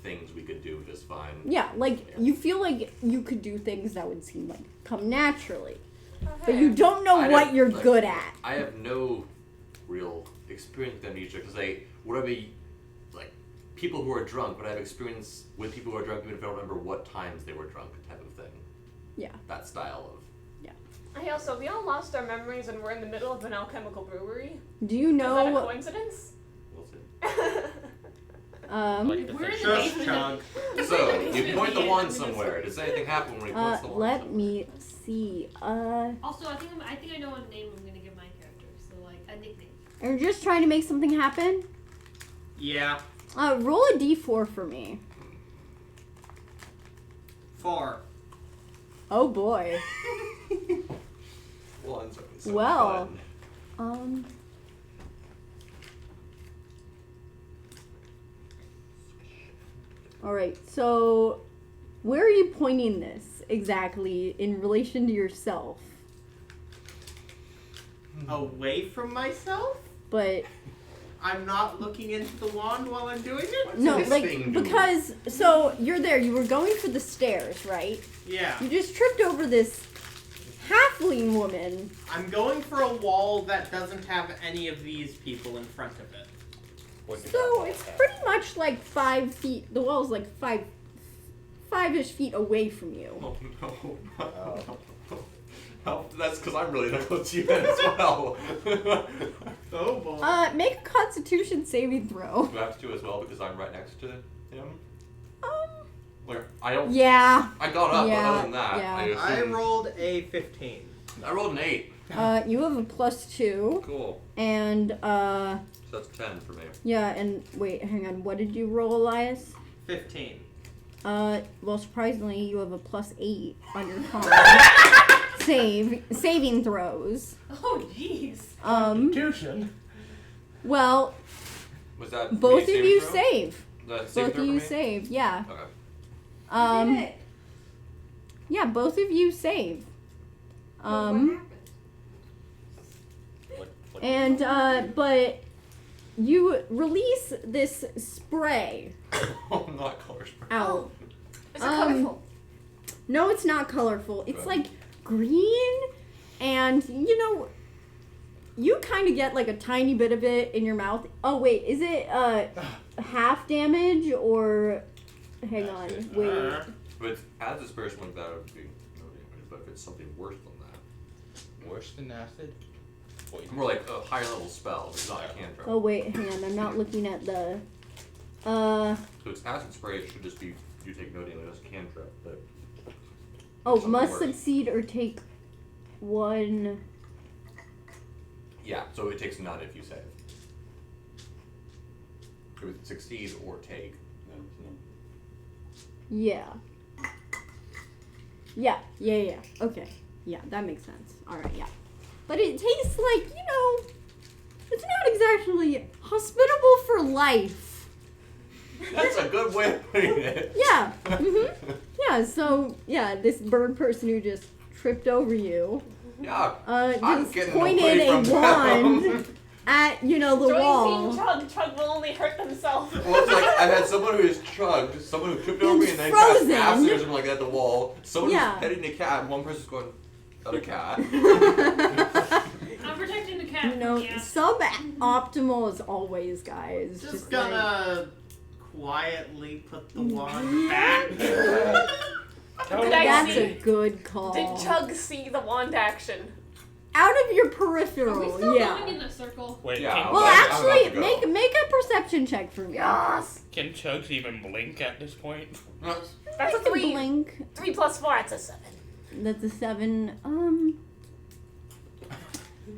E: things we could do just fine?
C: Yeah, like, you feel like you could do things that would seem like come naturally. But
G: Okay.
C: you don't know
E: I
C: what
E: don't-
C: you're
E: like,
C: good at.
E: I have no real experience with amnesia because people who are drunk, but I have experience with people who are drunk even if I don't remember what times they were drunk type of thing.
C: Yeah.
E: That style of.
G: Hey, also, we all lost our memories and we're in the middle of an alchemical brewery.
C: Do you
G: Is that a
C: know,
G: coincidence?
E: We'll see.
H: Like the
A: We're in
H: fish.
A: the
D: Just
A: basement.
D: chug.
E: So, you point the wand somewhere. Does anything happen when he points the wand
C: let
E: somewhere?
C: me see.
A: Also, I think I know what name I'm gonna give my character. So like a nickname.
C: Are you just trying to make something happen?
D: Yeah.
C: Roll a d4 for me.
D: 4.
C: Oh boy.
E: Wands are so
C: Well.
E: fun.
C: Alright, so where are you pointing this exactly in relation to yourself?
D: Away from myself?
C: But
D: I'm not looking into the wand while I'm doing it?
E: What's
C: no,
E: this
C: like,
E: thing do?
C: because, so you're there, you were going for the stairs, right?
D: Yeah.
C: You just tripped over this halfling woman.
D: I'm going for a wall that doesn't have any of these people in front of it.
H: What did
C: So
H: that
C: it's
H: have?
C: pretty much like 5 feet, the wall's like 5-ish feet away from you.
E: Oh no. Oh, that's because I'm really not close to you then as well.
D: Oh boy.
C: Make a constitution saving throw.
E: Do I have to do as well because I'm right next to him? Like, I don't.
C: Yeah.
E: I got up, but
C: Yeah,
E: other than that,
C: yeah.
D: I
E: assumed-
D: rolled a 15.
E: I rolled an 8.
C: You have a +2,
E: Cool.
C: and
E: So that's 10 for me.
C: yeah, and wait, hang on, what did you roll, Elias?
D: 15.
C: Well, surprisingly, you have a +8 on your con. saving throws.
A: Oh jeez.
H: Constitution.
C: Well,
E: Was that
C: both of
E: me
C: you
E: saving throw?
C: save.
E: The saving
C: Both of
E: throw
C: you
E: for me?
C: save, yeah.
E: Okay.
C: Yeah, both of you save.
A: What happened?
H: What
C: And but you release this spray
E: Oh, not color spray.
C: out.
G: Is it colorful?
C: No, it's not colorful. It's like green, and you know, you kind of get like a tiny bit of it in your mouth. Oh wait, is it half damage or? Hang on, wait.
E: But as dispersion like that would be no damage, but if it's something worse than that.
H: Worse than acid? Poison.
E: More like a higher level spell, but it's not a cantrip.
C: Oh wait, hang on. I'm not looking at the.
E: So it's acid spray. It should just be you take no damage as a cantrip, but.
C: Oh,
E: something
C: must
E: worse.
C: succeed or take one.
E: Yeah, so it takes none if you save. It would succeed or take.
C: Yeah. Yeah. Okay. Yeah, that makes sense. Alright, yeah. But it tastes like, it's not exactly hospitable for life.
E: That's a good way of putting it.
C: Yeah. Yeah, so, this bird person who just tripped over you,
E: Yeah. I'm
C: just
E: getting
C: pointed
E: away
C: a
E: from
C: wand
E: them.
C: at, the
G: Join
C: wall.
G: Team Chug will only hurt themselves.
E: Well, it's like I had someone who just chugged, someone who tripped over me and then
C: frozen.
E: cast acid or something like that at the wall, someone
C: Yeah.
E: who's petting a cat, and one person's going, other cat.
A: I'm protecting the cat. Yeah.
C: Suboptimal as always, guys.
I: Just
C: like-
I: gonna quietly put the wand back.
G: Did I
C: That's
G: see?
C: a good call.
G: Did Chug see the wand action?
C: Out of your
A: Are we
C: peripheral,
A: still
C: yeah.
A: going in a circle?
H: Wait,
E: Yeah,
H: can,
C: Well,
E: I'm about
C: actually,
E: to go.
C: make a perception check for me.
G: Yes.
H: can Chugs even blink at this point?
G: That's
C: I
G: a
C: can
G: 3.
C: blink.
G: 3 plus 4, that's a 7.
C: That's a 7.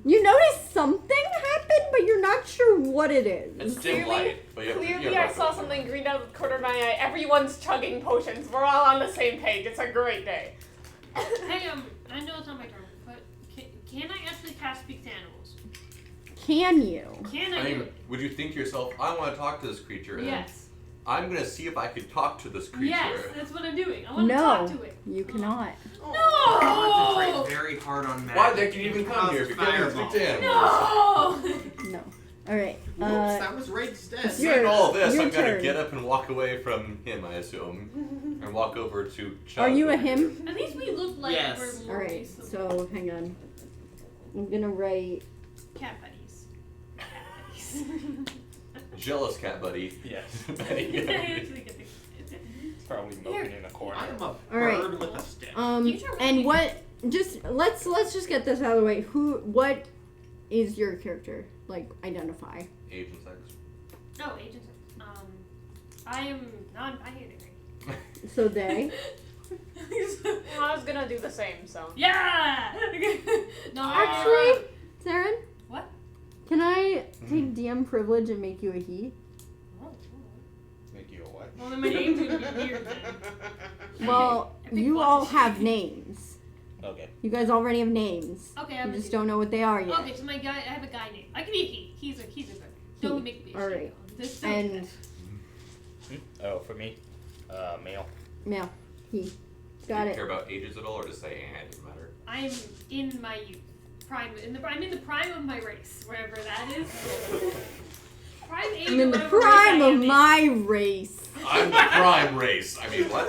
C: You notice something happened, but you're not sure what it
E: It's
C: is.
E: dim
G: Clearly-
E: light, but you have to,
G: Clearly, I saw something green out of the corner of my eye. Everyone's chugging potions. We're all on the same page. It's a great day.
A: Hey, I know it's not my turn, but can I actually cast Speak to Animals?
C: Can you?
A: Can
E: I
A: I do
E: mean,
A: it?
E: would you think to yourself, I want to talk to this creature, and
A: Yes.
E: I'm gonna see if I can talk to this creature.
A: Yes, that's what I'm doing. I want to
C: No,
A: talk to it.
C: you cannot.
A: No!
I: Concentrate very hard on magic.
E: Why did you even come here if you can't even speak to animals?
A: No!
C: No. Alright.
I: Whoops, that was Raid's death.
C: it's
E: Seeing all of this,
C: your
E: I'm gonna
C: turn.
E: get up and walk away from him, I assume, and walk over to Chug.
C: Are you a
E: over here.
C: him?
A: At least we look like
I: Yes.
A: we're more
C: Alright, so hang on. I'm gonna write.
A: cat buddies. Cat buddies.
E: Jealous cat buddy.
H: Yes.
E: Betty.
A: I actually get the
H: Probably milking in a corner.
I: I am a
C: Alright.
I: bird with a stick.
A: You sure
C: And
A: really-
C: what? Let's just get this out of the way. What is your character? Like, identify.
E: Agent sex.
A: Oh, agents. I am non-binary.
C: So they.
G: I was gonna do the same, so.
A: Yeah! No,
C: Actually, Saren,
A: What?
C: can I take DM privilege and make you a he?
A: Oh,
H: Make you a what?
A: well, then my name's gonna be weird then.
C: Well,
A: I think
C: you
A: what-
C: all have names.
H: Okay.
C: You guys already have names.
A: Okay,
C: You
A: I'm
C: just don't know what they are yet.
A: Okay, so my guy, I have a guy name. I can be a he. He's a good. Don't make me. a
C: Alright.
A: she. This is
C: And
H: Oh, for me? Male.
C: yeah, he.
E: Do
C: Got
E: you
C: it.
E: care about ages at all, or just say, it doesn't matter?
A: I'm in my youth. I'm in the prime of my race, wherever that is. Prime age
C: I'm in the
A: whatever race
C: prime
A: I
C: of
A: am
C: my race.
E: I'm the prime race. I mean, what?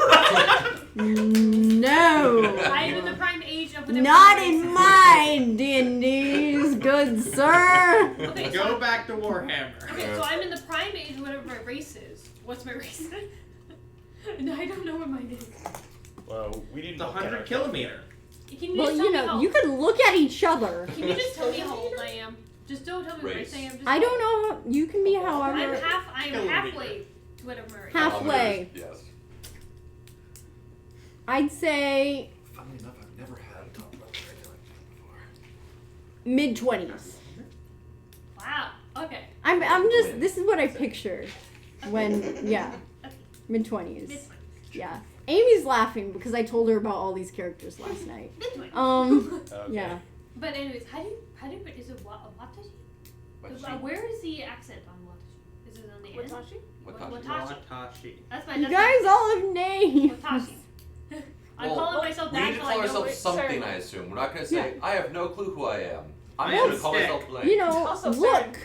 C: No.
A: I am in the prime age of whatever
C: Not
A: race
C: in
A: I
C: my D&Ds, good sir.
A: am. Okay,
I: Go
A: so,
I: back to Warhammer.
A: okay, so I'm in the prime age of whatever my race is. What's my race? No, I don't know what mine is.
H: Well, we didn't
I: The
H: look at
I: 100
H: ourselves.
I: kilometer.
A: Can you
C: Well,
A: just tell
C: you
A: me
C: know,
A: how?
C: you could look at each other.
A: Can you just tell me how old I am? Just don't tell me what race I am. Just
C: I don't know how, you can be
A: I'm
C: however,
A: I'm
I: Kilometer.
A: halfway to whatever my race.
C: Halfway.
E: Yes.
C: I'd say
E: Funnily enough, I've never had a top level regular before.
C: mid-20s.
A: Wow. Okay.
C: I'm just, this is what I pictured when, yeah,
A: Okay.
C: mid-20s.
A: Mid-twenties.
C: Yeah. Amy's laughing because I told her about all these characters last night.
A: Mid-twenties.
H: Okay.
C: Yeah.
A: But anyways, how do you is it Watashi?
E: Watashi.
A: Where is the accent on Watashi? Is it on the end?
G: Watashi?
E: Watashi.
I: Watashi.
A: That's my.
C: You
A: that's
C: guys
A: my,
C: all have names.
A: Watashi. I'm
E: Well,
A: calling myself
E: We
A: that
E: need to
A: until
E: call
A: I know
E: ourselves
A: it.
E: something,
G: Sure.
E: I assume. We're not going to say, I have no clue who I am. I'm
I: I
E: just
I: am
E: going to call
I: Stick.
E: myself blank.
C: You know,
G: Also,
C: look,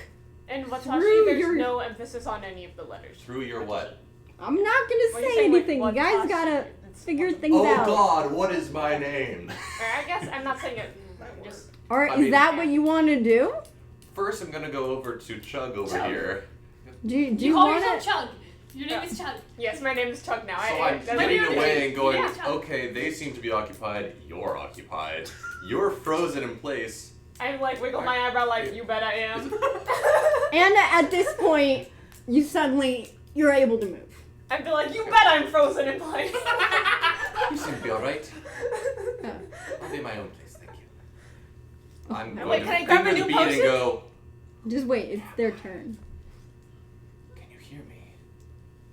G: In
C: Through
G: Watashi, there's
C: your-
G: no emphasis on any of the letters.
E: Through your what?
C: I'm not
G: Or
C: gonna
G: you
C: say
G: say, like,
C: anything. You guys
G: Watashi.
C: gotta
G: It's
C: figure
G: Watashi.
C: things
E: Oh
C: out.
E: God, what is my name?
G: Or I guess I'm not saying it. Just
C: Or
E: I
C: is
E: mean-
C: that what you want to do?
E: First, I'm going to go over to Chug over
G: Chug.
E: here.
C: Do
A: You
C: you
A: call
C: want
A: yourself
C: to?
A: Chug. Your name is Chug.
G: Yes, my name is Chuck now.
E: So I'm
G: that's
E: getting
A: name
E: away
A: is-
E: and going,
A: yeah, Chuck.
E: okay, they seem to be occupied, you're occupied. You're frozen in place.
G: I'm like wiggle my eyebrow like you bet I am.
C: And at this point, you're able to move.
G: I'd be like, you bet I'm frozen in place.
E: You seem to be alright.
C: Yeah.
E: I'll be in my own place, thank you. I'm
G: Wait,
E: going
G: can I
E: to
G: grab a
E: finger the
G: new
E: bead and
G: potion?
E: go,
C: Just wait, it's their turn.
E: can you hear me?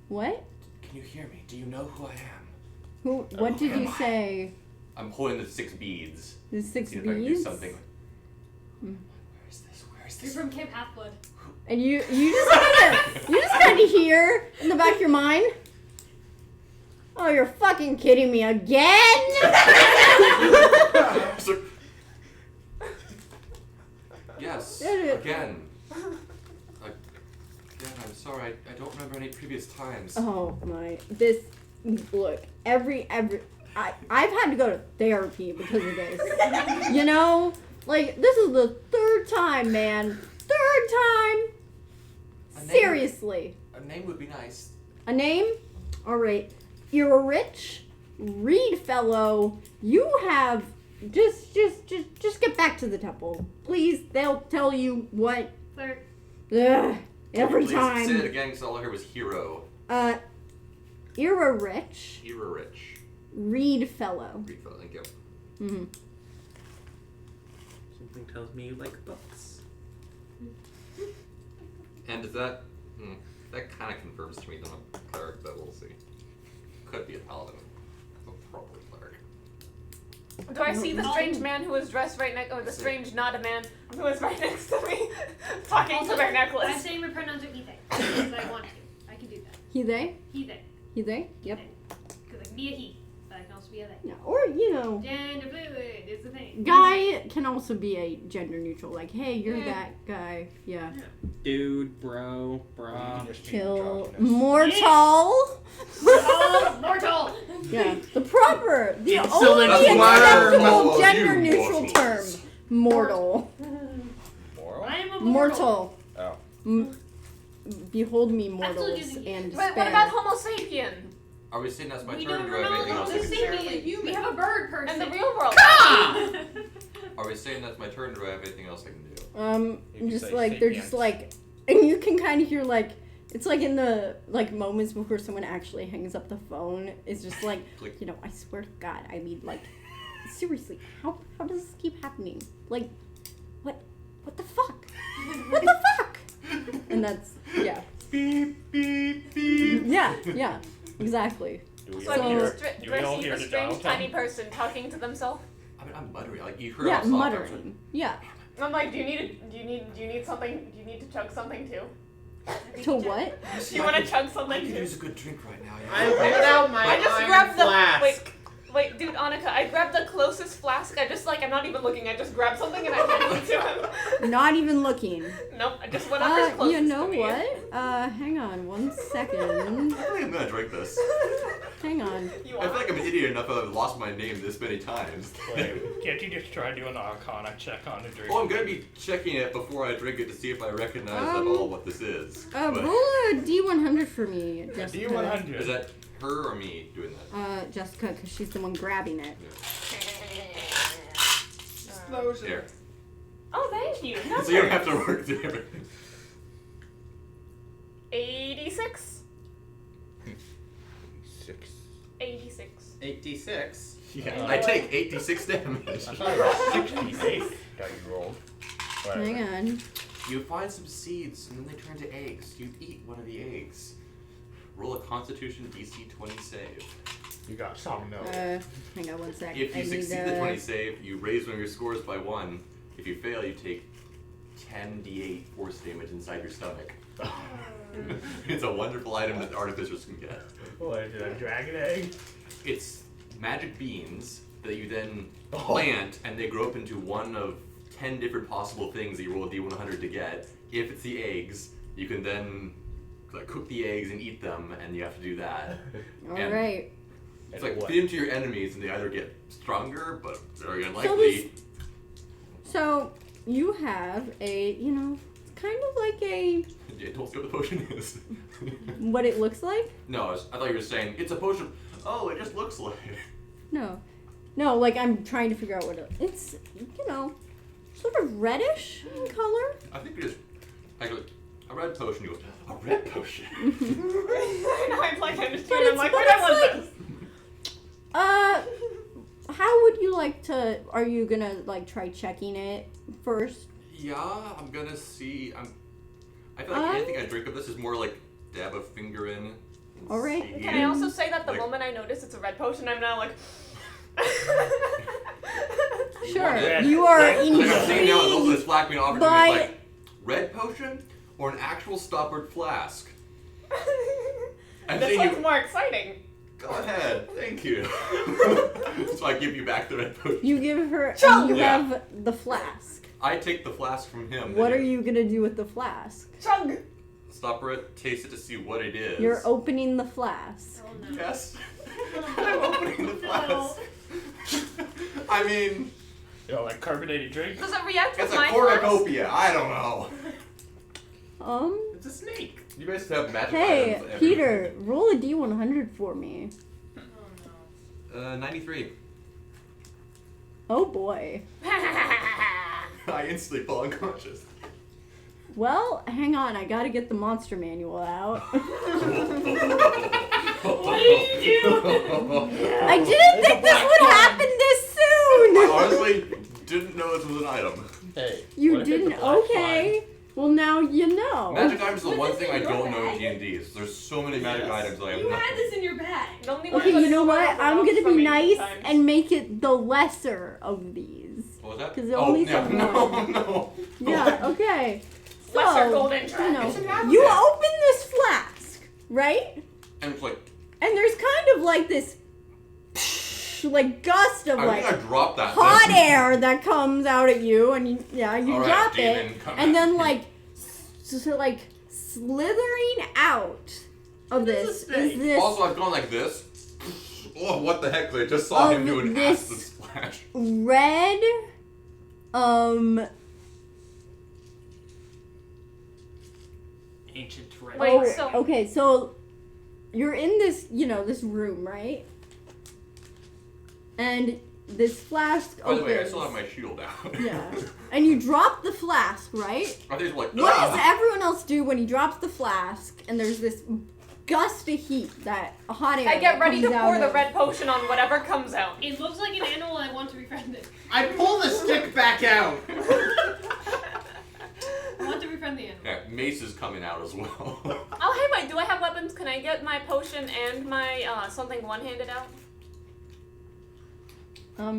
C: What?
E: Can you hear me? Do you know who I am?
C: What did
E: am
C: you
E: I?
C: say?
E: I'm holding the 6 beads.
C: The 6
E: See if I can do
C: beads?
E: something.
C: Hmm.
E: Where is this? Where is
A: You're
E: this?
A: from Camp Half-Blood.
C: And you just kind of hear in the back of your mind, oh, you're fucking kidding me again?
E: Sir- Yes, again. Again, I'm sorry. I don't remember any previous times.
C: Oh my, look, I've had to go to therapy because of this. You know, like, this is the 3rd time, man. 3rd time.
E: A name-
C: Seriously.
E: A name would be nice.
C: A name? Alright. You're a rich Reed fellow. You have just get back to the temple. Please, they'll tell you what.
A: Cleric.
C: Ugh, every
E: Please
C: time.
E: say it again because all I heard was hero.
C: You're a rich
E: Hero rich.
C: Reed fellow.
E: Read fellow, thank you.
C: Mm-hmm.
I: Something tells me you like books.
E: And is that... that kind of confirms to me that I'm a cleric, but we'll see. Could be a paladin. Probably cleric.
G: Do I see the strange man who is dressed right next, or the strange not a man who is right next to me, talking to their
A: I'm
G: necklace?
A: saying we pronounce it Ethan because I want to. I can do that.
C: He, they?
A: He, they.
C: He, they? Yep.
A: Because I can be a he, but I can also be a they.
C: Yeah, or, you know,
A: Gender fluid is the thing.
C: guy can also be a gender neutral. Like, hey, you're that guy. Yeah.
I: Dude, bro,
H: You
I: brah.
H: can just be
C: Kill
H: androgynous.
C: mortal.
A: Oh, mortal!
C: Yeah, the proper, the
I: Excellent
C: only
E: That's why I
C: acceptable
E: love
C: gender
E: you,
C: neutral term.
E: mortals.
C: Mortal.
H: Moral?
A: I am a
C: Mortal.
H: Oh.
C: Behold me,
A: still
C: mortals,
A: using it.
C: and
G: Wait,
C: despair.
G: what about Homo sapien?
E: Are we saying that's my
A: We
E: turn,
A: don't
E: or do I have anything
A: know
E: else I
A: the
E: can do?
A: sapien. We have a bird person.
G: In the real world.
E: Are we saying that's my turn, or do I have anything else I can do?
H: You can
C: just
H: say
C: like, they're just
H: sapiens.
C: like, and you can kind of hear like, it's like in the, like, moments before someone actually hangs up the phone, it's just like,
E: Click.
C: you know, I swear to God, I mean, like, seriously, how does this keep happening? Like, what the fuck? What the fuck? And that's, yeah.
E: Beep, beep, beep.
C: Yeah, exactly.
H: Do we
G: So
H: all
G: I can
H: hear,
G: just
H: do we all
G: see
H: hear
G: the
H: the
G: strange
H: dial
G: tiny
H: tone?
G: person talking to themselves.
E: I mean, I'm muttering. Like, you heard
C: Yeah,
E: how soft I was.
C: muttering. Yeah.
G: I'm like, do you need something? Do you need to chug something too?
C: To what?
G: Do you want to chug
E: I
G: something
E: could
G: too?
E: use a good drink right now.
I: I pulled out my
G: I just
I: iron
G: grabbed the
I: flask.
G: wait, dude, Annika, I grabbed the closest flask. I'm not even looking. I just grabbed something and I handed it to him.
C: Not even looking.
G: Nope, I just went up as close
C: You know
G: to me.
C: what? Hang on one second.
E: I don't think I'm gonna drink this.
C: Hang on.
G: You
E: I feel
G: want?
E: like I'm an idiot enough that I've lost my name this many times.
H: Wait, can't you just try doing an arcana check on the drink?
E: Oh, I'm gonna be checking it before I drink it to see if I recognize at all what this is. But
C: Roll a D100 for me,
H: A
C: Jessica.
H: D100.
E: is that her or me doing that?
C: Jessica, because she's the one grabbing it.
I: Explosion.
E: Here.
G: Oh, thank you.
E: So you don't have to work through everything.
G: 86.
H: 6.
G: 86.
I: 86.
H: Yeah.
E: I take 86 damage.
H: I thought it was 66 that you rolled. Whatever.
C: Hang on.
E: You find some seeds and then they turn to eggs. You eat one of the eggs. Roll a Constitution DC 20 save.
H: You got some milk.
C: Hang on one sec.
E: If
C: I
E: you
C: need
E: succeed the 20 save, you raise one of your scores by 1. If you fail, you take 10d8 force damage inside your stomach. It's a wonderful item that artificers can get.
H: What is it, a dragon egg?
E: It's magic beans that you then plant, and they grow up into one of 10 different possible things that you roll a d100 to get. If it's the eggs, you can then cook the eggs and eat them, and you have to do that. And
C: Alright.
E: It's like
H: what?
E: feed them to your enemies, and they either get stronger, but very unlikely.
C: So, you have a, you know, kind of like a
E: Okay, don't say what the potion is.
C: What it looks like?
E: No, I thought you were saying, it's a potion. Oh, it just looks like it.
C: No. No, like I'm trying to figure out what it's, you know, sort of reddish in color.
E: I think it is. I go, a red potion. You go, a red potion?
G: I know, I'm like, I understand.
C: But
G: I'm
C: it's-
G: like,
C: but
G: where do I
C: it's
G: want
C: like-
G: this?
C: How would you like to, are you gonna like try checking it first?
E: Yeah, I'm gonna see. I feel like anything I drink of this is more like dab a finger in. And
C: Alright.
E: see.
G: Can I also say that the
E: Like-
G: moment I notice it's a red potion, I'm now like.
C: Sure,
H: Yeah.
C: you are
E: Like I'm saying now, it's also
C: intrigued
E: this flack me offered
C: by-
E: to me, like, red potion or an actual stoppered flask? I'm
G: This
E: saying
G: one's
E: you.
G: more exciting.
E: Go ahead, thank you. So I give you back the red potion.
C: You give her,
G: Chug!
C: you
E: Yeah.
C: have the flask.
E: I take the flask from him.
C: What
E: then
C: are you gonna do with the flask?
G: Chug!
E: Stopper it, taste it to see what it is.
C: You're opening the flask.
A: Oh no.
E: Yes. I'm opening the flask. I mean,
H: You know, like carbonated drink.
G: Does it react with
E: it's a
G: my flask?
E: cornucopia. I don't know.
I: It's a snake.
E: You guys have magic
C: Hey,
E: items everywhere.
C: Peter, roll a D100 for me.
A: Oh no.
E: 93.
C: Oh boy.
E: I instantly fall unconscious.
C: Well, hang on, I gotta get the monster manual out.
A: What did you do?
C: I didn't think this would happen this
E: I
C: soon!
E: honestly didn't know this was an item.
H: Hey.
C: You
H: what if it's a
C: didn't?
H: black
C: Okay. Well, now you know.
E: Magic items is the
A: What's
E: one
A: this
E: thing
A: in
E: I
A: your
E: don't know in
A: bag?
E: D&D. There's so many magic
I: Yes.
E: items that I have
A: You
E: not.
A: had this in your bag.
G: The only one
C: Okay,
G: that's
C: you know what?
G: smaller
C: I'm
G: than
C: gonna
G: from
C: be
G: ancient
C: nice
G: times.
C: and make it the lesser of these.
E: What was that?
C: 'Cause it
E: oh,
C: only
E: yeah,
C: said
E: no,
C: one.
E: no.
C: Yeah, okay. So,
G: Lesser golden
C: you
G: dragon.
C: know,
I: It's an apple.
C: you open this flask, right?
E: And it's like,
C: And there's kind of like this like gust of
E: I
C: like
E: think I dropped that.
C: hot
E: thing.
C: air that comes out at you, and you
E: All right,
C: drop it,
E: demon, come
C: and
E: at
C: then
E: me.
C: like like slithering out of
I: It is
C: this
I: a
C: is
I: snake.
C: this
E: Also, I've gone like this. Oh, what the heck? I just saw him
C: Of
E: do an
C: this-
E: acid splash.
C: red
I: Ancient red.
G: Wait,
C: oh,
G: so-
C: okay, so you're in this, you know, this room, right? And this flask
E: By the
C: opens.
E: way, I still have my shield out.
C: Yeah. And you drop the flask, right?
E: I think it's like,
C: What does
E: "Ah."
C: everyone else do when he drops the flask and there's this gust of heat, that hot air?
G: I get
C: that
G: ready to
C: comes
G: pour
C: out
G: the
C: of-
G: red potion on whatever comes out.
A: It looks like an animal I want to befriend it.
I: I pull the stick back out.
A: I want to befriend the animal.
E: Yeah, mace is coming out as well.
G: Oh, hey, wait, do I have weapons? Can I get my potion and my something one-handed out?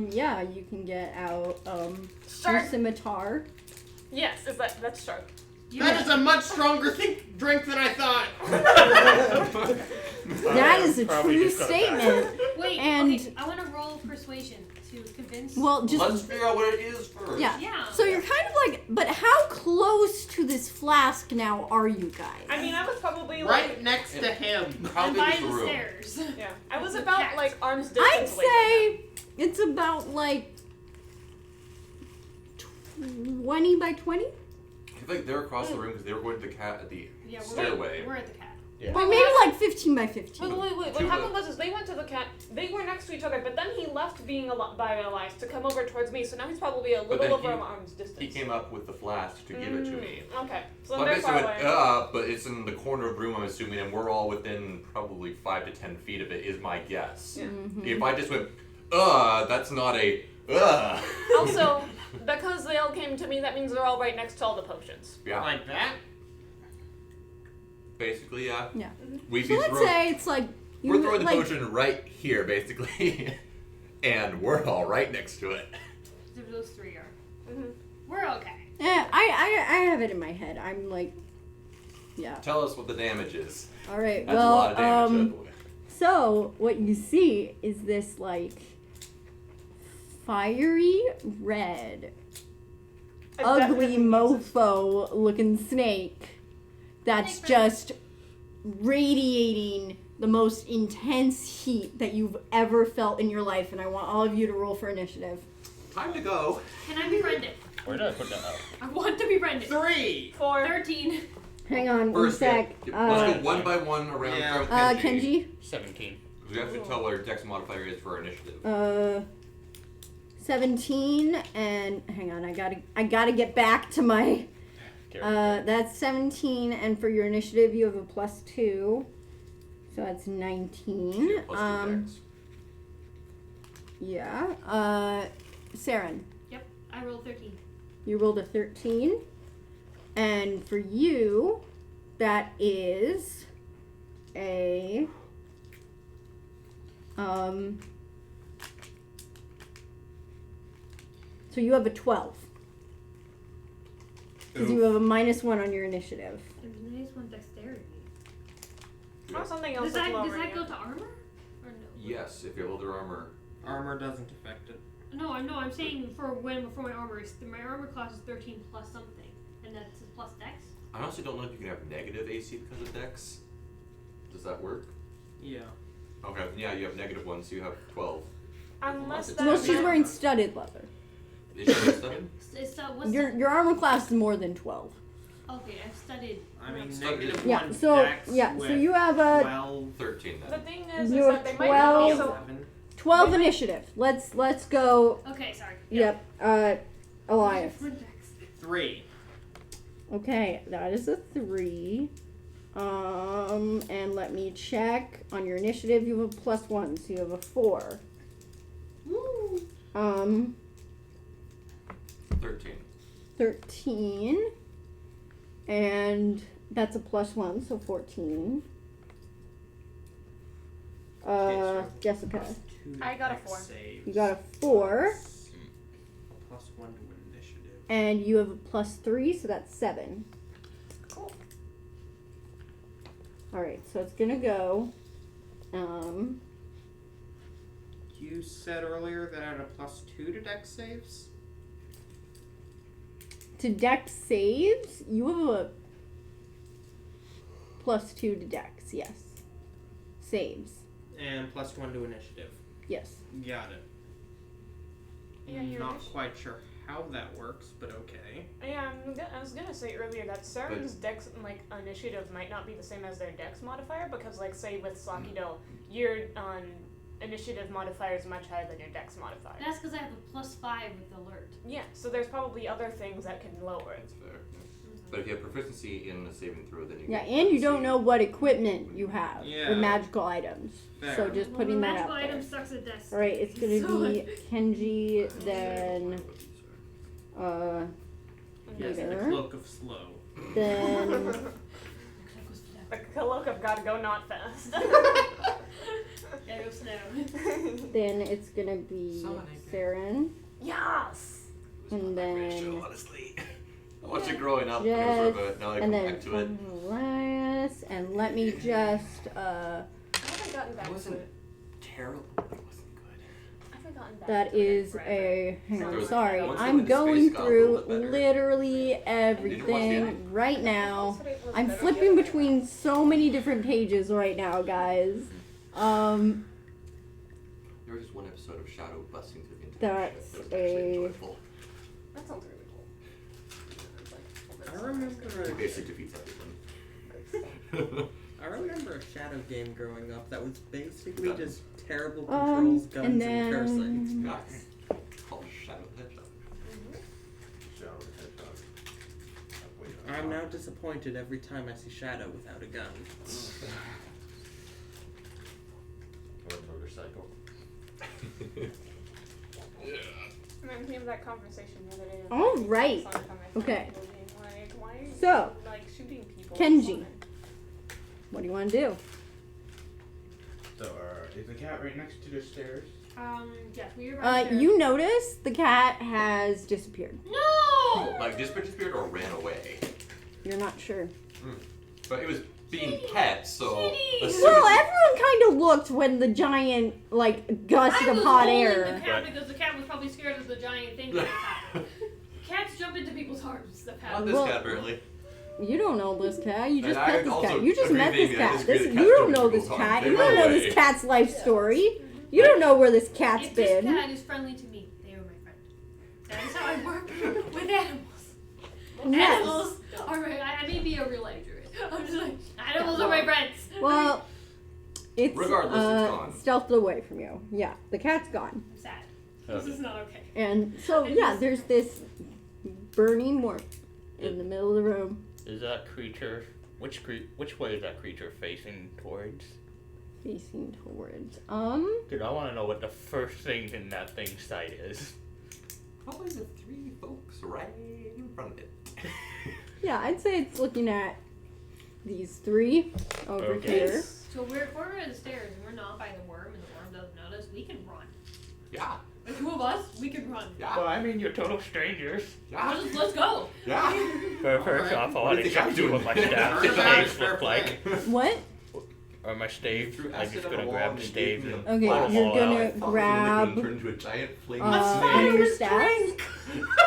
C: Yeah, you can get out, your
G: Shark.
C: scimitar.
G: Yes, that's shark.
I: That is a much stronger drink than I thought.
C: That is a
H: probably
C: true
H: just got that.
C: statement.
A: Wait,
C: And-
A: okay, I want to roll persuasion to convince.
C: Well, just
E: Let's figure out what it is first.
C: yeah.
A: Yeah.
C: So you're kind of like, but how close to this flask now are you guys?
G: I mean, I was probably like,
I: Right next to him.
E: How
A: I'm
E: big
A: by
E: is the
A: the
E: room?
A: stairs.
G: yeah, I was
A: The
G: about
A: cat.
G: like arm's distance
C: I'd
G: away from
C: say it's about like 20 by 20.
E: I feel like they're across the room because they were going to the cat at the
A: Yeah,
E: stairway.
A: we're at the cat.
H: Yeah.
C: Or maybe like 15 by 15.
G: Wait.
E: Two
G: What
E: of
G: happened was they went to the cat. They were next to each other, but then he left being by Elias to come over towards me. So now he's probably a
E: But
G: little
E: then
G: over
E: he-
G: arm's distance.
E: He came up with the flask to give it to me.
G: Okay, so
E: So I
G: they're
E: basically
G: far
E: went,
G: away.
E: but it's in the corner of the room, I'm assuming, and we're all within probably 5 to 10 feet of it, is my guess.
G: Yeah.
E: If I just went, that's not a,
G: Also, because they all came to me, that means they're all right next to all the potions.
E: Yeah,
I: Like that?
E: basically, yeah.
C: Yeah.
E: We'd
C: So
E: be
C: let's
E: throwing,
C: say it's like you
E: we're throwing the
C: like,
E: potion right here, basically, and we're all right next to it.
A: Those three are.
G: Mhm.
A: We're okay.
C: Yeah, I have it in my head. I'm like, yeah.
E: Tell us what the damage is.
C: All right.
E: That's a lot of
C: Well,
E: damage, that boy.
C: so what you see is this like fiery red,
G: I
C: ugly
G: definitely
C: mofo looking snake that's
A: Snake
C: just radiating the most intense heat that you've ever felt in your life, and I want all of you to roll for initiative.
E: Time to go.
A: Can I befriend it?
H: Where did I put that out?
A: I want to befriend it.
I: 3.
G: 4.
A: 13.
C: Hang on one
E: First,
C: sec.
E: let's go one by one around.
I: Yeah.
E: Start with
C: Kenji.
H: 17.
E: We have to tell what our dex modifier is for our initiative.
C: 17 and hang on, I gotta get back to my that's 17 and for your initiative you have a +2. So that's 19.
E: Yeah, plus 2 dex.
C: Yeah. Saren,
A: Yep, I rolled 13.
C: you rolled a 13. And for you, that is a so you have a 12. Because you have a -1 on your initiative.
A: There's a nice one dexterity.
G: Or something else
A: Does
G: that's
A: that
G: lowering
A: go
G: it.
A: to armor? Or no?
E: Yes, if you have older armor.
I: Armor doesn't affect it.
A: No, I'm saying for my armor my armor class is 13 plus something, and that's plus dex.
E: I honestly don't know if you can have negative AC because of dex. Does that work?
I: Yeah.
E: Okay, yeah, you have -1, so you have 12.
G: Unless
E: Well,
G: that
C: Well, she's
G: meant-
C: wearing studded leather.
E: Is she studying?
A: What's
C: Your armor class is more than 12.
A: okay, I've studied.
I: I mean,
E: Studied.
I: -1
C: Yeah, so
I: dex
C: yeah, so
I: with
C: you have a
I: 12.
E: 13
G: The
E: then.
G: thing is
C: You're
G: that they might
C: 12.
G: also
C: 12 initiative. Let's go.
A: Okay, sorry.
C: Yep. Elias.
A: Different dex.
I: 3.
C: Okay, that is a 3. And let me check on your initiative. You have a +1, so you have a 4.
A: Woo!
E: 13.
C: 13. And that's a +1, so 14. Jessica,
G: I got a 4.
C: you got a 4.
I: +1 to initiative.
C: And you have a +3, so that's 7.
G: Cool.
C: Alright, so it's gonna go.
I: You said earlier that I had a +2 to dex saves?
C: To dex saves, you have a +2 to dex, yes. Saves,
I: And +1 to initiative.
C: yes.
I: Got it.
G: Yeah, your
I: Not quite sure how that works, but okay.
G: Yeah, I was gonna say earlier that Saren's dex initiative might not be the same as their dex modifier because say with Sakido, your initiative modifier is much higher than your dex modifier.
A: That's because I have a +5 with alert.
G: Yeah, so there's probably other things that can lower it.
E: That's fair. But if you have proficiency in the saving throw, then you
C: Yeah,
E: get
C: and you don't
E: proficiency.
C: know what equipment you have
I: Yeah.
C: or magical items.
I: Fair.
C: So just putting that out
A: magical
C: there.
A: item sucks at dex.
C: Alright, it's gonna
A: So-
C: be Kenji, then
I: Yes, the
C: Peter,
I: cloak of slow.
C: then
G: The cloak of gotta go not fast.
A: Yeah, go snow.
C: then it's gonna be Saren,
G: Yes!
C: and then
E: honestly. I watched it growing up, and it was sort of now I
C: and
E: come
C: then
E: back to it.
C: Elias, and let me just
G: I haven't gotten back
E: It
G: to
E: wasn't
G: it.
E: terrible, but it wasn't good.
G: I haven't gotten back
C: that
G: to it in
C: is
G: forever.
C: a hang
E: There
C: on,
E: was-
C: sorry,
E: once they
C: I'm
E: went to space,
C: going
E: it got a
C: through
E: little bit better.
C: literally
E: watch the
C: everything
E: end?
C: right now.
G: That's what it was
C: I'm
G: better
C: flipping
G: the other way
C: between so many different pages right now, guys.
E: There was just one episode of Shadow busting through the entire
C: That's
E: ship. That was actually
C: a-
E: enjoyable.
G: around. That sounds really cool.
I: I remember
E: It
I: a,
E: basically defeats everyone.
I: I remember a shadow game growing up that was basically
E: Yeah.
I: just terrible controls, guns,
C: and
I: and cursing.
C: then
E: Nice. Called Shadow the Hedgehog.
B: Shadow the Hedgehog. Wait,
I: I'm now disappointed every time I see Shadow without a gun.
B: Or a motorcycle.
G: Reminds me of that conversation the other day.
C: All right.
G: Sometime I found
C: Okay.
G: people being like, why are you
C: So,
G: shooting people?
C: Kenji. What do you want to do?
H: So, is the cat right next to the stairs?
A: Yes, we were right there.
C: You notice the cat has disappeared.
A: No!
E: Like disappeared or ran away.
C: You're not sure.
E: But it was being pet, so
A: Kitty!
E: as soon
C: Well,
E: as
C: everyone kind of looked when the giant, gust
A: I
C: of
A: was
C: hot
A: holding
C: air.
A: the cat because the cat was probably scared of the giant thing that happened. Cats jump into people's hearts and stuff
E: not
A: happens.
E: this
C: Well,
E: cat apparently.
C: You don't know this cat. You just
E: And I
C: met this
E: also
C: cat. You just
E: agree
C: met
E: with
C: this
E: Amy, I
C: cat.
E: disagree
C: This,
E: that
C: you
E: cats
C: don't
E: don't
C: know
E: go
C: this
E: hard.
C: cat.
E: They
C: You
E: run
C: don't know
E: away.
C: this cat's life story. You don't know where this cat's
A: If this
C: been.
A: cat is friendly to me, they are my friend. That is how I work with animals.
C: Yes.
A: Animals Alright, I may be a real life druid. I'm just like, animals are my friends.
C: Well, it's
E: Regardless, it's gone.
C: stealthed away from you. Yeah, the cat's gone.
A: I'm sad. This is not okay.
C: And so, yeah, there's this burning warmth in the middle of the room.
H: Is that creature? Which way is that creature facing towards?
C: Facing towards.
H: Dude, I want to know what the first thing in that thing's sight is.
E: Probably the three folks right in front of it.
C: Yeah, I'd say it's looking at these three over
H: Okay.
C: here.
A: So if we're at the stairs and we're not by the worm and the worm doesn't notice, we can run.
E: Yeah.
A: The two of us, we can run.
E: Yeah.
H: Well, I mean, you're total strangers.
E: Yeah.
A: Let's go.
E: Yeah.
H: First off, I
E: What
H: want
E: do
H: to
E: you think I'm
H: check you what
E: doing?
H: my staff
I: Fair
H: staves
I: play.
H: look like.
C: What?
H: Or my staves.
E: Threw
H: I'm
E: acid
H: just
E: at
H: gonna
E: a
H: grab
E: wall
H: the
E: and
H: staves
E: gave me
H: and
E: a
C: Okay,
H: pull them
C: you're
H: all
C: gonna
H: out.
C: grab
E: Turn into a giant flame
C: one of your staffs.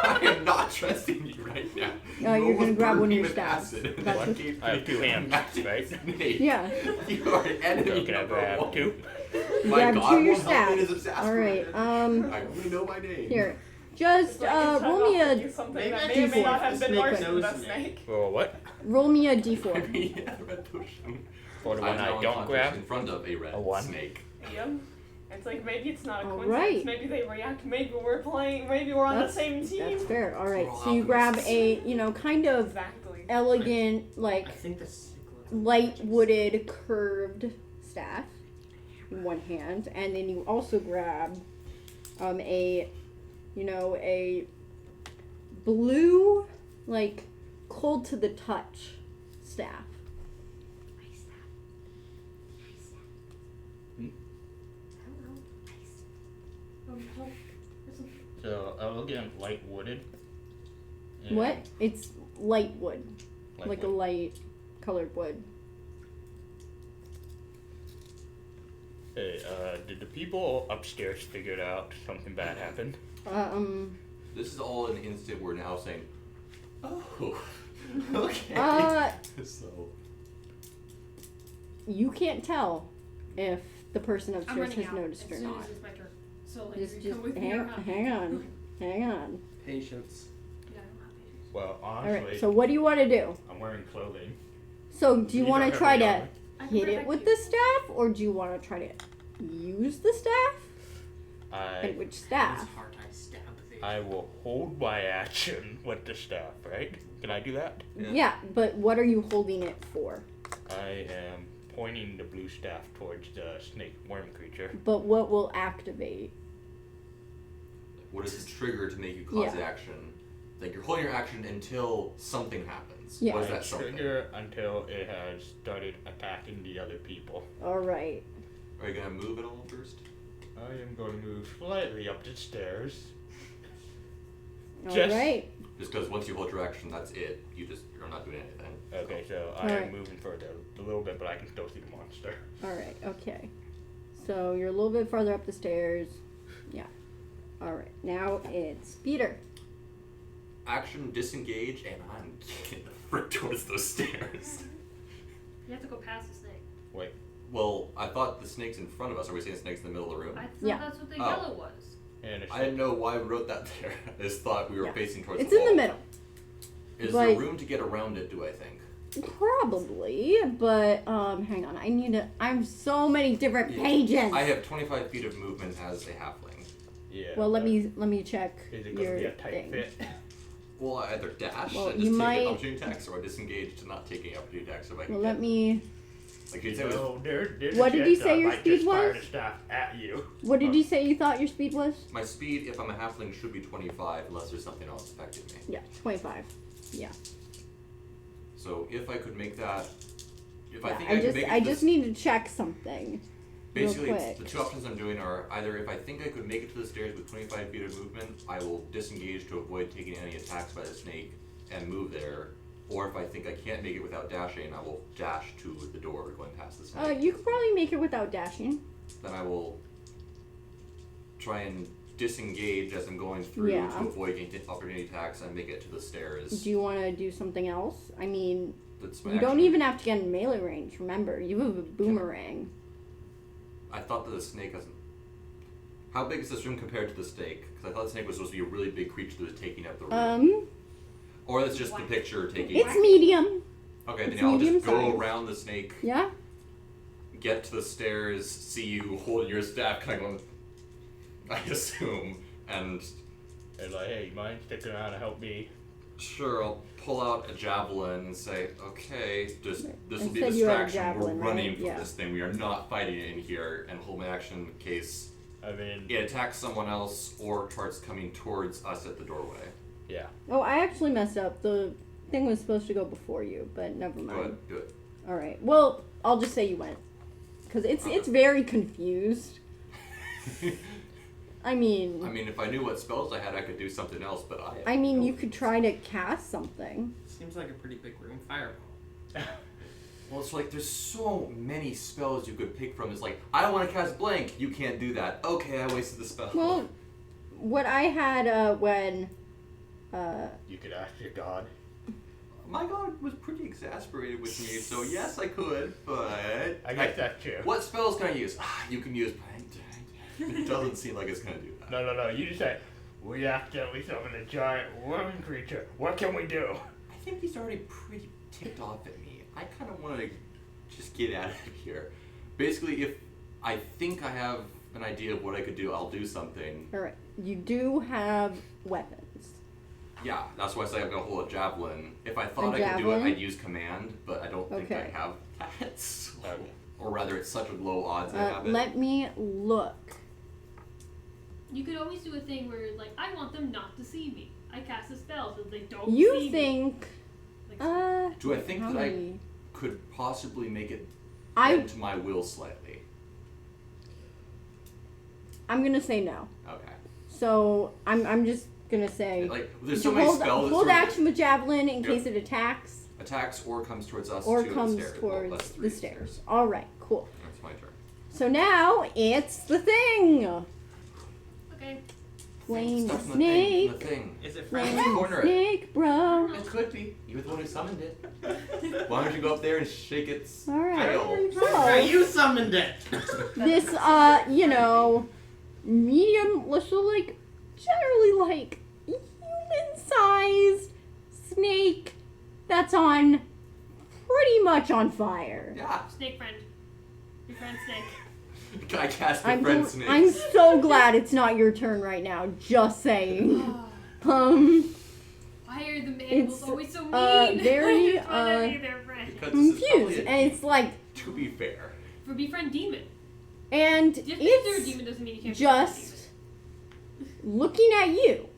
E: I am not trusting you right now.
C: You're gonna grab one of your
E: with
C: staffs.
E: acid.
C: That's
H: What?
C: what-
H: I have 2 hands,
E: Magic
H: right?
E: snake.
C: Yeah.
E: You are an enemy.
H: So can I
E: number
H: grab
E: one.
H: 2?
C: You
E: My
C: grab
E: God,
C: 2 of your
E: won't help me, it is
C: staffs.
E: exasperated.
C: Alright,
E: I only know my name.
C: here. Just roll me a
G: something
I: Maybe
G: that
I: I
G: may or may
C: D4.
G: not have
I: The
G: been
I: snake
G: worse than
I: knows
G: the
I: me.
G: snake.
H: For what?
C: roll me a d4.
E: Yeah, the red potion.
H: For the
E: I'm
H: one
E: now
H: I don't
E: unconscious
H: grab?
E: in front of a red
H: A 1.
E: snake.
G: Yep. It's like maybe it's not a
C: All
G: coincidence.
C: right.
G: Maybe they react. Maybe we're playing. Maybe we're on
C: That's-
G: the same team.
C: That's fair. Alright,
E: We're all
C: so you grab
E: alchemists.
C: a, kind of
G: Exactly.
C: elegant, like,
I: I think the snake looks
C: light wooded curved staff in one hand, and then you also grab a blue, like, cold to the touch staff.
H: So I'll look at light wooded. and-
C: What? It's light wood, like a
H: wood.
C: light colored wood.
H: Hey, did the people upstairs figure it out something bad happened?
E: This is all an instant we're now saying, oh, okay. So,
C: You can't tell if the person
A: I'm
C: upstairs
A: running
C: has
A: out
C: noticed
A: as
C: or
A: soon
C: not.
A: as it's my turn. So like,
C: Just
A: you come with me or not?
C: hang on.
I: patience.
A: Yeah, I don't have patience.
H: Well,
C: All
H: honestly,
C: right. So what do you want to do?
H: I'm wearing clothing.
C: So do you
H: These
C: want
H: are
C: to try
H: heavy
C: to
H: armor.
A: I can
C: hit it
A: protect
C: with
A: you.
C: the staff, or do you want to try to use the staff? And which
I: It's
C: staff?
I: hard I stab thee.
H: I will hold my action with the staff, right? Can I do that?
C: Yeah, but what are you holding it for?
H: I am pointing the blue staff towards the snake worm creature.
C: But what will activate?
E: what is the trigger to make you cause
C: Yeah.
E: the action? Like, you're holding your action until something happens.
C: Yeah.
E: What is
H: I
E: that something?
H: trigger until it has started attacking the other people.
C: All right.
E: Are you gonna move it a little first?
H: I am going to move slightly up the stairs.
C: All
H: Just-
C: right.
E: Just because once you hold your action, that's it. You're not doing anything.
H: Okay, so I
C: Alright.
H: am moving further a little bit, but I can still see the monster.
C: All right. Okay. So you're a little bit farther up the stairs. Yeah. All right. Now it's Peter.
E: Action, disengage, and I'm getting the frick towards those stairs.
A: You have to go past the snake.
H: Wait,
E: Well, I thought the snake's in front of us. Are we saying the snake's in the middle of the room?
A: I thought
C: Yeah.
A: that's what the
E: Oh.
A: yellow was.
H: and it's
E: I didn't know why we wrote that there. I just thought we were
C: Yeah.
E: facing towards
C: It's
E: the
C: in
E: wall.
C: the middle.
E: Is
C: But-
E: there room to get around it, do I think?
C: Probably, but hang on. I need to. I have so many different
E: Yeah.
C: pages.
E: I have 25 feet of movement as a halfling.
H: yeah.
C: Well, let
H: but
C: me check
H: Is it going
C: your
H: to be a tight
C: thing.
H: fit?
E: Well, I either dash
C: Well,
E: and
C: you
E: just
C: might-
E: take an opportunity attacks, or I disengage to not take any opportunity attacks if I can
C: Well,
E: get
C: let me.
E: Like you said, with
H: No, there's
C: What
H: a
C: did you
H: chance
C: say
H: I
C: your
H: might
C: speed
H: just fire
C: was?
H: the staff at you.
C: What did you say you thought your speed was?
E: my speed, if I'm a halfling, should be 25 unless there's something else affecting me.
C: Yeah, 25. Yeah.
E: So if I could make that, if I
C: Yeah,
E: think
C: I
E: I could
C: just
E: make it
C: I
E: to
C: just
E: the,
C: need to check something.
E: basically
C: real quick.
E: the two options I'm doing are either if I think I could make it to the stairs with 25 feet of movement, I will disengage to avoid taking any attacks by the snake and move there. Or if I think I can't make it without dashing, I will dash to the door going past the snake.
C: You could probably make it without dashing.
E: Then I will try and disengage as I'm going through
C: Yeah.
E: to avoid any opportunity attacks and make it to the stairs.
C: Do you want to do something else? I mean,
E: That's my
C: you don't
E: action.
C: even have to get in melee range. Remember, you have a boomerang.
E: I thought that the snake hasn't. How big is this room compared to the snake? Because I thought the snake was supposed to be a really big creature that was taking up the room. Or it's just the picture taking.
C: It's medium.
E: Okay, then
C: it's
E: I'll just
C: medium
E: go
C: size.
E: around the snake,
C: Yeah.
E: get to the stairs, see you holding your staff, kind of going, I assume, and
H: They're like, hey, you mind sticking around to help me?
E: sure, I'll pull out a javelin and say, okay, just this will be a
C: Instead you had a
E: distraction. We're
C: javelin,
E: running
C: right?
E: for
C: Yeah.
E: this thing. We are not fighting it in here, and hold my action in case
H: I mean,
E: it attacks someone else or starts coming towards us at the doorway.
H: yeah.
C: Oh, I actually messed up. The thing was supposed to go before you, but never
E: Go
C: mind.
E: ahead, do it.
C: All right. Well, I'll just say you went, because it's very confused. I mean,
E: if I knew what spells I had, I could do something else, but
C: I mean, you could try to cast something.
I: Seems like a pretty big room. Fireball.
E: Well, it's like there's so many spells you could pick from. It's like, I want to cast blank. You can't do that. Okay, I wasted the spell.
C: Well, what I had when
H: You could ask your god.
E: My god was pretty exasperated with me, so yes, I could, but
H: I guess that's true.
E: What spells can I use? You can use. It doesn't seem like it's gonna do that.
H: No. You just say, we accidentally summoned a giant worm creature. What can we do?
E: I think he's already pretty ticked off at me. I kind of want to just get out of here. Basically, if I think I have an idea of what I could do, I'll do something.
C: all right, you do have weapons.
E: Yeah, that's why I say I'm gonna hold a javelin. If I thought
C: A
E: I could do it,
C: javelin?
E: I'd use command, but I don't think
C: Okay.
E: I have that. So,
H: Okay.
E: or rather, it's such a low odds I have it.
C: Let me look.
A: You could always do a thing where, like, I want them not to see me. I cast a spell so they don't see
C: You
A: me.
C: think?
A: Like,
E: Do I think
C: how
E: that I
C: many?
E: could possibly make it
C: I
E: bend to my will slightly?
C: I'm gonna say no.
E: Okay.
C: So I'm just gonna say
E: Like, there's
C: you
E: so many
C: hold,
E: spells that
C: hold
E: sort of
C: action with javelin in
E: Yep.
C: case it attacks
E: attacks or comes towards us
C: or
E: to
C: comes
E: the stairs.
C: towards
E: Well, that's three
C: the stairs. All right, cool.
E: That's my turn.
C: So now it's the thing.
A: okay.
C: Flame
E: Stuff in the
C: snake.
E: thing.
I: Is it
C: Flame
I: friendly?
E: Corner it.
C: snake, bro.
E: It could be. You were the one who summoned it. Why don't you go up there and shake its
C: All right.
E: tail?
C: So
I: You summoned it.
C: this medium, let's say like generally like human-sized snake that's on pretty much on fire.
E: Yeah.
A: Snake friend. Your friend Snake.
E: I cast the friend snake.
C: I'm so glad it's not your turn right now. Just saying.
A: Why are the animals
C: It's,
A: always so mean?
C: very,
A: I just wanna be their friend.
E: Because this is probably
C: Confused,
E: a-
C: and it's like,
E: to be fair.
A: For befriend demon.
C: and
A: Just because they're a
C: it's
A: demon doesn't mean you can't
C: just looking at you.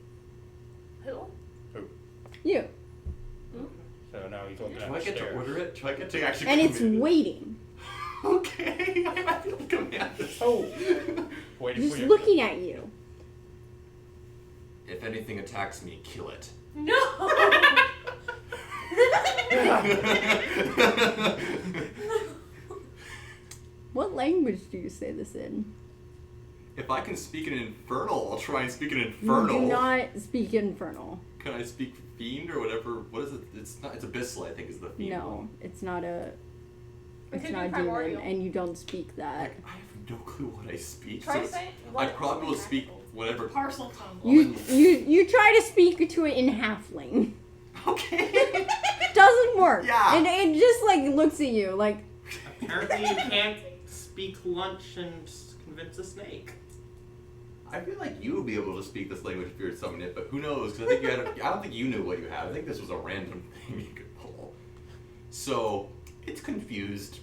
G: Who?
C: You.
H: So now he's looking
E: Do
H: at
E: I
H: the
E: get to
H: stairs.
E: order it? Do I get to actually
C: And it's
E: command it?
C: waiting.
E: Okay, I might be able to command this.
H: Oh. Waiting
C: Just
H: for your
C: looking at you.
E: If anything attacks me, kill it.
A: No!
C: What language do you say this in?
E: If I can speak in Infernal, I'll try and speak in
C: You
E: Infernal.
C: do not speak Infernal.
E: Can I speak Fiend or whatever? What is it? It's not. It's Abyssal, I think, is the Fiend
C: No,
E: one.
C: it's not a.
G: We
C: It's
G: could
C: not
G: do
C: a demon,
G: primordial.
C: and you don't speak that.
E: Like, I have no clue what I speak.
G: Try
E: so it's-
G: saying.
E: I probably will speak
G: magical.
E: whatever.
A: Parcel tongue.
C: You try to speak to it in halfling.
E: Okay.
C: Doesn't work.
E: Yeah.
C: And it just like looks at you like,
I: Apparently you can't speak lunch and convince a snake.
E: I feel like you would be able to speak this language if you were summoning it, but who knows? Because I think you had. I don't think you knew what you had. I think this was a random thing you could pull. So it's confused.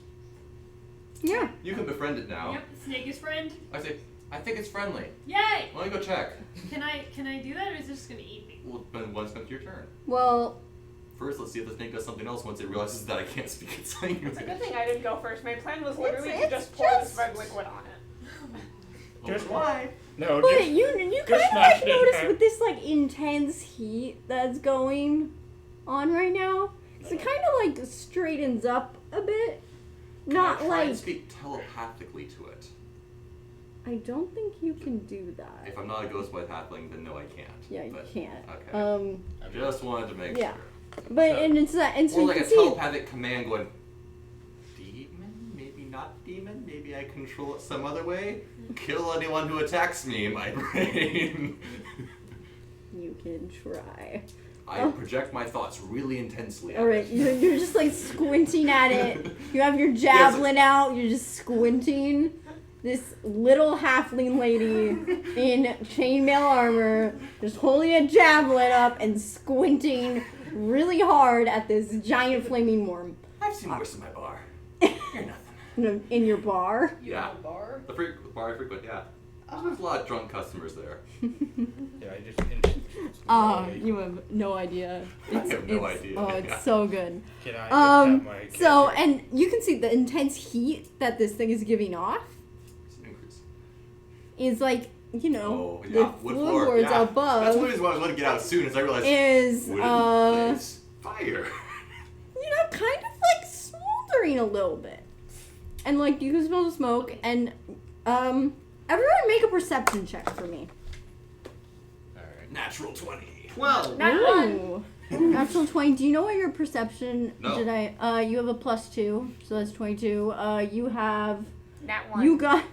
C: yeah.
E: You can befriend it now.
A: Yep, Snake is friend.
E: I say, I think it's friendly.
A: Yay!
E: Let me go check.
A: Can I do that, or is it just gonna eat me?
E: Well, then once comes your turn.
C: Well,
E: First, let's see if the snake does something else once it realizes that I can't speak its language.
G: It's a good thing I didn't go first. My plan was literally
C: It's
G: to just pour this red liquid on it.
H: Just
E: why?
H: No,
C: but
H: just
C: you
H: just
C: kind of
H: smash
C: like
H: it,
C: notice
H: huh?
C: with this like intense heat that's going on right now. So it kind of like straightens up a bit. Not
E: Can I try and
C: like
E: speak telepathically to it.
C: I don't think you can do that.
E: If I'm not a ghost white halfling, then no, I can't.
C: Yeah, you
E: But,
C: can't.
E: Okay. I just wanted to make
C: yeah.
E: sure.
C: But and it's that and so
E: Or
C: you
E: like
C: can
E: a
C: see
E: telepathic command going, demon? Maybe not demon? Maybe I control it some other way? Kill anyone who attacks me in my brain.
C: you can try.
E: I project my thoughts really intensely.
C: All right, you're just like squinting at it. You have your javelin out. You're just squinting. This little halfling lady in chainmail armor, just holding a javelin up and squinting really hard at this giant flaming worm.
E: I've seen worse in my bar. You're nothing.
C: In your bar.
E: Yeah.
F: Bar?
E: The bar I frequent, yeah. There's a lot of drunk customers there.
H: Yeah, I just.
C: You have no idea.
E: I have no idea.
C: Oh, it's
E: Yeah.
C: so good.
H: Can I just have my
C: So,
H: character-
C: and you can see the intense heat that this thing is giving off
E: It's an increase.
C: is like, you know,
E: Oh, yeah.
C: the
E: Wood floor.
C: floorboards
E: Yeah.
C: above
E: That's one reason why I was going to get out as soon as I realized
C: is,
E: wooden place, fire.
C: you know, kind of like smoldering a little bit. And like you can smell the smoke and everyone make a perception check for me.
H: Alright.
E: Natural 20.
I: 12.
G: Not one.
C: Ooh. Natural 20. Do you know what your perception
E: No.
C: did you have a +2, so that's 22. You have
G: Not one.
C: you got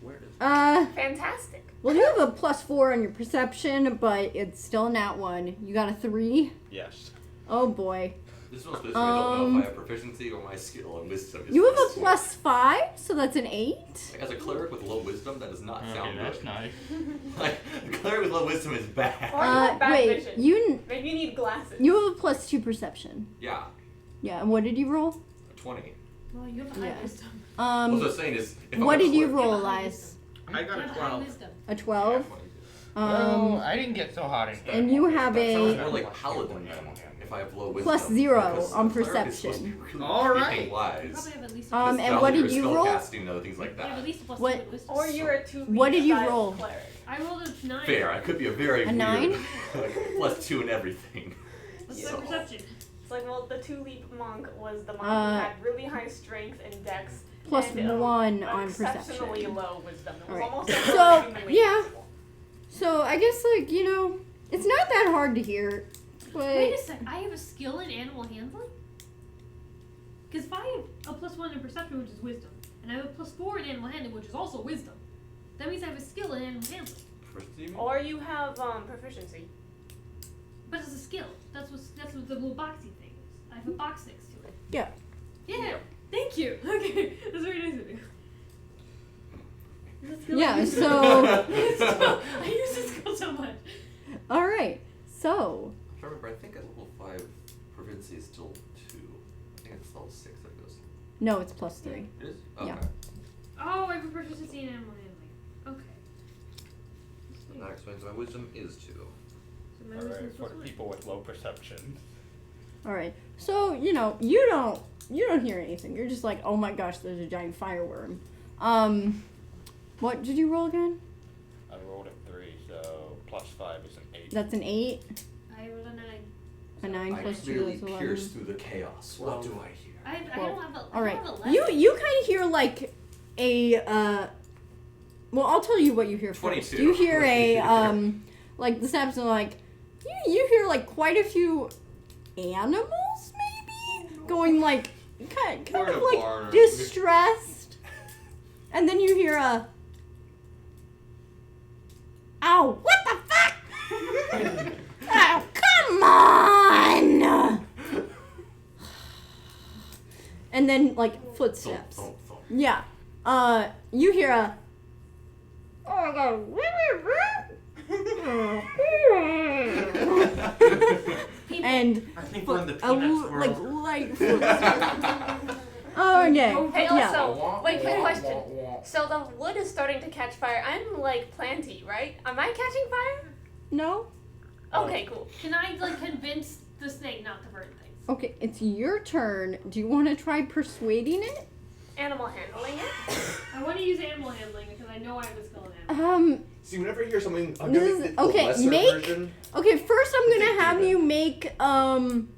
I: Where does
G: Fantastic.
C: well you have a +4 on your perception, but it's still a nat 1. You got a 3.
H: Yes.
C: Oh boy.
E: This one's specific. I don't know if I have proficiency or my skill and wisdom. Is
C: You have a
E: +2.
C: +5, so that's an 8.
E: Like, as a cleric with low wisdom, that does not
H: Okay,
E: sound
H: that's
E: good.
H: nice.
E: Like, a cleric with low wisdom is bad.
G: Or you have bad
C: wait,
G: vision. Maybe you need glasses.
C: you have a +2 perception.
E: Yeah,
C: Yeah, and what did you roll?
E: a 20.
A: Well, you have a high
C: Yeah.
A: wisdom.
E: What I was saying is, if
C: What
E: I'm a
C: did you
E: cleric-
C: roll,
A: You have a high
C: Elias?
A: wisdom.
I: I got
A: You
I: a
A: have high
I: 12.
A: wisdom.
C: A 12.
H: Well, I didn't get so hot in
C: and you have
E: That sounds
C: a
E: more like paladin then, if I have low wisdom.
C: +0
E: because
C: on
E: a cleric is supposed to be
C: perception.
E: really
I: All
E: freaking
I: right.
A: You
E: wise.
A: probably have at least
C: And
E: Spells
C: what
E: or
C: did you
E: spell
C: roll?
E: casting and other things like
A: You have
E: that.
A: at least a +2
C: What-
A: in wisdom.
G: Or you're a 2
C: What did you
G: style
C: roll?
G: cleric.
A: I rolled a 9.
E: Fair, I could be a very
C: A
E: weird,
C: 9?
E: like, +2 in everything.
A: What's
E: So-
A: my perception?
G: It's like, well, the 2-leap monk was the monk who
C: Uh,
G: had really high strength and dex.
C: +1
G: and,
C: on
G: exceptionally
C: perception.
G: low wisdom. It was
C: Alright.
G: almost
C: So,
G: extremely
C: yeah.
G: possible.
C: So I guess like, you know, it's not that hard to hear. But
A: Wait a sec. I have a skill in animal handling? Because if I have a +1 in perception, which is wisdom, and I have a +4 in animal handling, which is also wisdom, that means I have a skill in animal handling.
E: First, do you mean?
G: Or you have proficiency.
A: But it's a skill. That's what the little boxy thing is. I have a box next to it.
C: Yeah.
A: Yeah. Thank you. Okay. That's very nice of you. Is that skill
C: Yeah,
A: I use?
C: so-
A: I use this skill so much.
C: all right. So
E: I remember, I think at level 5, proficiency is still 2. I think it's level 6 that it goes.
C: no, it's +3.
E: It is?
C: Yeah.
E: Okay.
A: Oh, I have a proficiency in animal handling. Okay.
B: And that explains why wisdom is 2.
A: So my
H: Alright,
A: wisdom's
H: for the
A: +1.
H: people with low perception.
C: All right. So, you know, you don't hear anything. You're just like, "Oh my gosh, there's a giant fireworm." What did you roll again?
H: I rolled a 3, so +5 is an 8.
C: That's an 8.
A: I rolled a 9.
C: A 9
E: I
C: plus 2
E: clearly
C: is 11.
E: pierce through the chaos. What do I hear?
A: I
C: Well,
A: don't have a.
C: All right.
A: I don't have a
C: You
A: left.
C: kind of hear like a well, I'll tell you what you hear first.
E: 22.
C: You hear a like the steps are like you hear like quite a few animals maybe going like kind
E: We're in
C: of
E: a
C: like
E: barn.
C: distressed. And then you hear a ow, what the fuck? Oh, come on! And then like footsteps.
E: Thump, thump,
C: Yeah. You hear a and
I: I think we're in the
C: a
I: peanuts
C: like
I: world.
C: light footsteps. Oh, okay.
G: Hey,
C: Yeah.
G: also, wait, quick question. So the wood is starting to catch fire. I'm like planty, right? Am I catching fire?
C: No?
G: Okay, cool.
A: Can I like convince the snake not to burn things?
C: Okay, it's your turn. Do you want to try persuading it?
G: Animal handling it.
A: I want to use animal handling because I know I have a skill in animal.
B: See, whenever I hear something, I'm
C: This
B: gonna
C: is-
B: make the
C: okay,
B: lesser
C: make-
B: version.
C: Okay, first I'm gonna
B: Think
C: have
B: demon.
C: you make an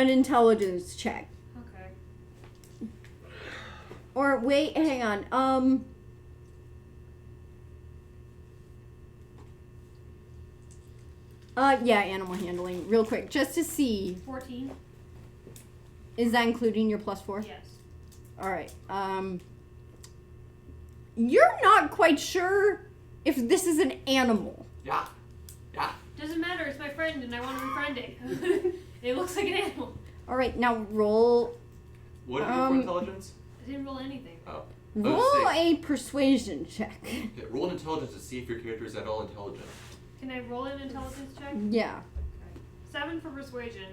C: intelligence check.
A: Okay.
C: Or wait, hang on. Yeah, animal handling, real quick, just to see.
A: 14.
C: Is that including your +4?
A: Yes.
C: All right. You're not quite sure if this is an animal.
E: Yeah. Yeah.
A: Doesn't matter, it's my friend and I want to befriend it. It looks like an animal.
C: Alright, now roll
E: What did you roll for intelligence?
A: I didn't roll anything.
E: Oh.
C: roll a persuasion check.
E: Yeah, roll an intelligence to see if your character is at all intelligent.
A: Can I roll an intelligence check?
C: Yeah.
A: 7 for persuasion.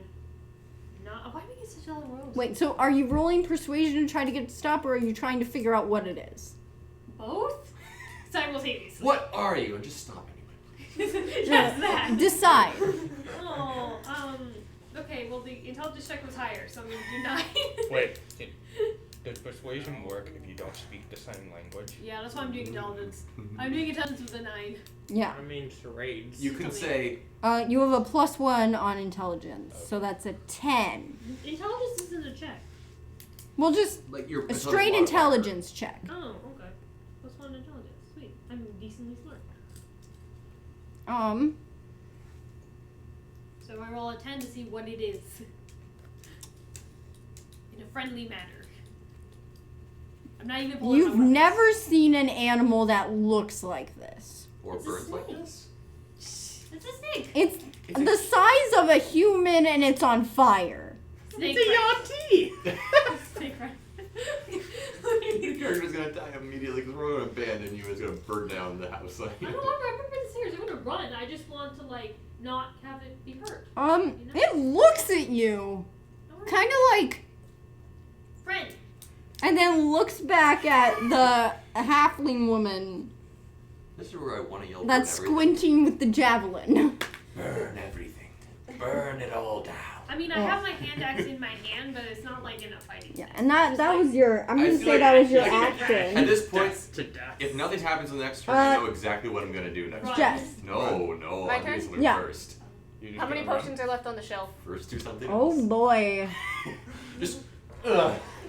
A: Not. Why do we get such low rolls?
C: Wait, so are you rolling persuasion to try to get it to stop, or are you trying to figure out what it is?
A: Both? Simultaneously.
E: What are you? And just stop anyway.
A: Yes, that.
C: Decide.
A: Oh, okay, well the intelligence check was higher, so I'm gonna do 9.
H: Wait, does persuasion work if you don't speak the same language?
A: Yeah, that's why I'm doing intelligence. I'm doing intelligence with a 9.
C: Yeah.
I: I mean, charades.
E: You can say,
C: You have a +1 on intelligence, so that's a 10.
A: Intelligence isn't a check.
C: Well, just
E: like, your
C: a straight intelligence check.
A: Oh, okay. +1 intelligence. Sweet. I'm decently smart. So I roll a 10 to see what it is. In a friendly manner. I'm not even pulling
C: You've
A: my weapons.
C: never seen an animal that looks like this.
E: or
A: It's a
E: birds like
A: snake.
E: this.
A: It's a snake.
C: It's the size of a human and it's on fire.
A: Snake
I: It's a
A: friend.
I: Yonti!
A: Snake friend.
E: Your character's gonna die immediately because we're gonna abandon you and it's gonna burn down the house. Like,
A: I don't want to remember the stairs. I want to run. I just want to not have it be hurt.
C: It looks at you, kind of like,
A: Friend.
C: and then looks back at the halfling woman
E: this is where I want to yell.
C: that's
E: burn everything.
C: squinting with the javelin.
E: Burn everything. Burn it all down.
A: I mean, I have my hand axe in my hand, but it's not like in a fighting.
C: Yeah,
A: sense.
C: and that was your. I'm
E: I
C: gonna
E: feel
C: say
E: like
C: that was your
E: At
C: action.
E: this point,
I: To death.
E: if nothing happens in the next turn, I
C: Uh,
E: know exactly what I'm gonna do next.
A: Run.
E: turn.
C: Jess.
E: No,
G: My
E: I'm doing
G: turn?
E: something
C: Yeah.
E: first.
H: You just
G: How many
H: gonna run?
G: potions are left on the shelf?
E: First, do something
C: Oh
E: else.
C: boy.
E: Just.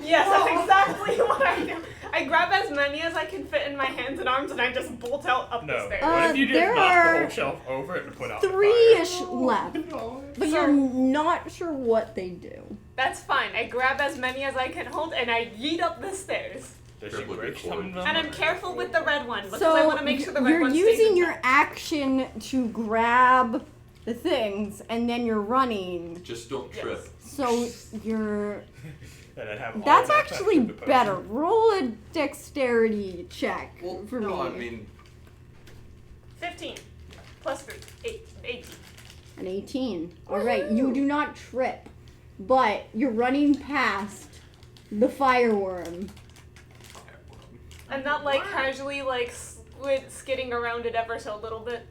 G: Yes, that's exactly what I do. I grab as many as I can fit in my hands and arms, and I just bolt out up the
H: No.
G: stairs.
H: What if you just
C: there
H: knock the
C: are
H: whole shelf over and put out the fire?
C: 3-ish left, but
G: So-
C: you're not sure what they do.
G: That's fine. I grab as many as I can hold, and I yeet up the stairs.
H: Does she
E: Triple
H: break
E: record.
H: some of them?
G: And I'm careful with the red one because
C: So
G: I want to make sure the red
C: you're
G: one stays
C: using
G: in
C: your
G: there.
C: action to grab the things, and then you're running.
E: Just don't
G: Yes.
E: trip.
C: So you're.
H: And I'd have all
C: That's
H: that
C: actually
H: extra potion.
C: better. Roll a dexterity check
E: Well,
C: for
E: no,
C: me.
E: I mean,
G: 15 plus 3, 18.
C: An 18. Alright, you do not trip, but you're running past the fireworm.
G: I'm not like casually skidding around it ever so little bit.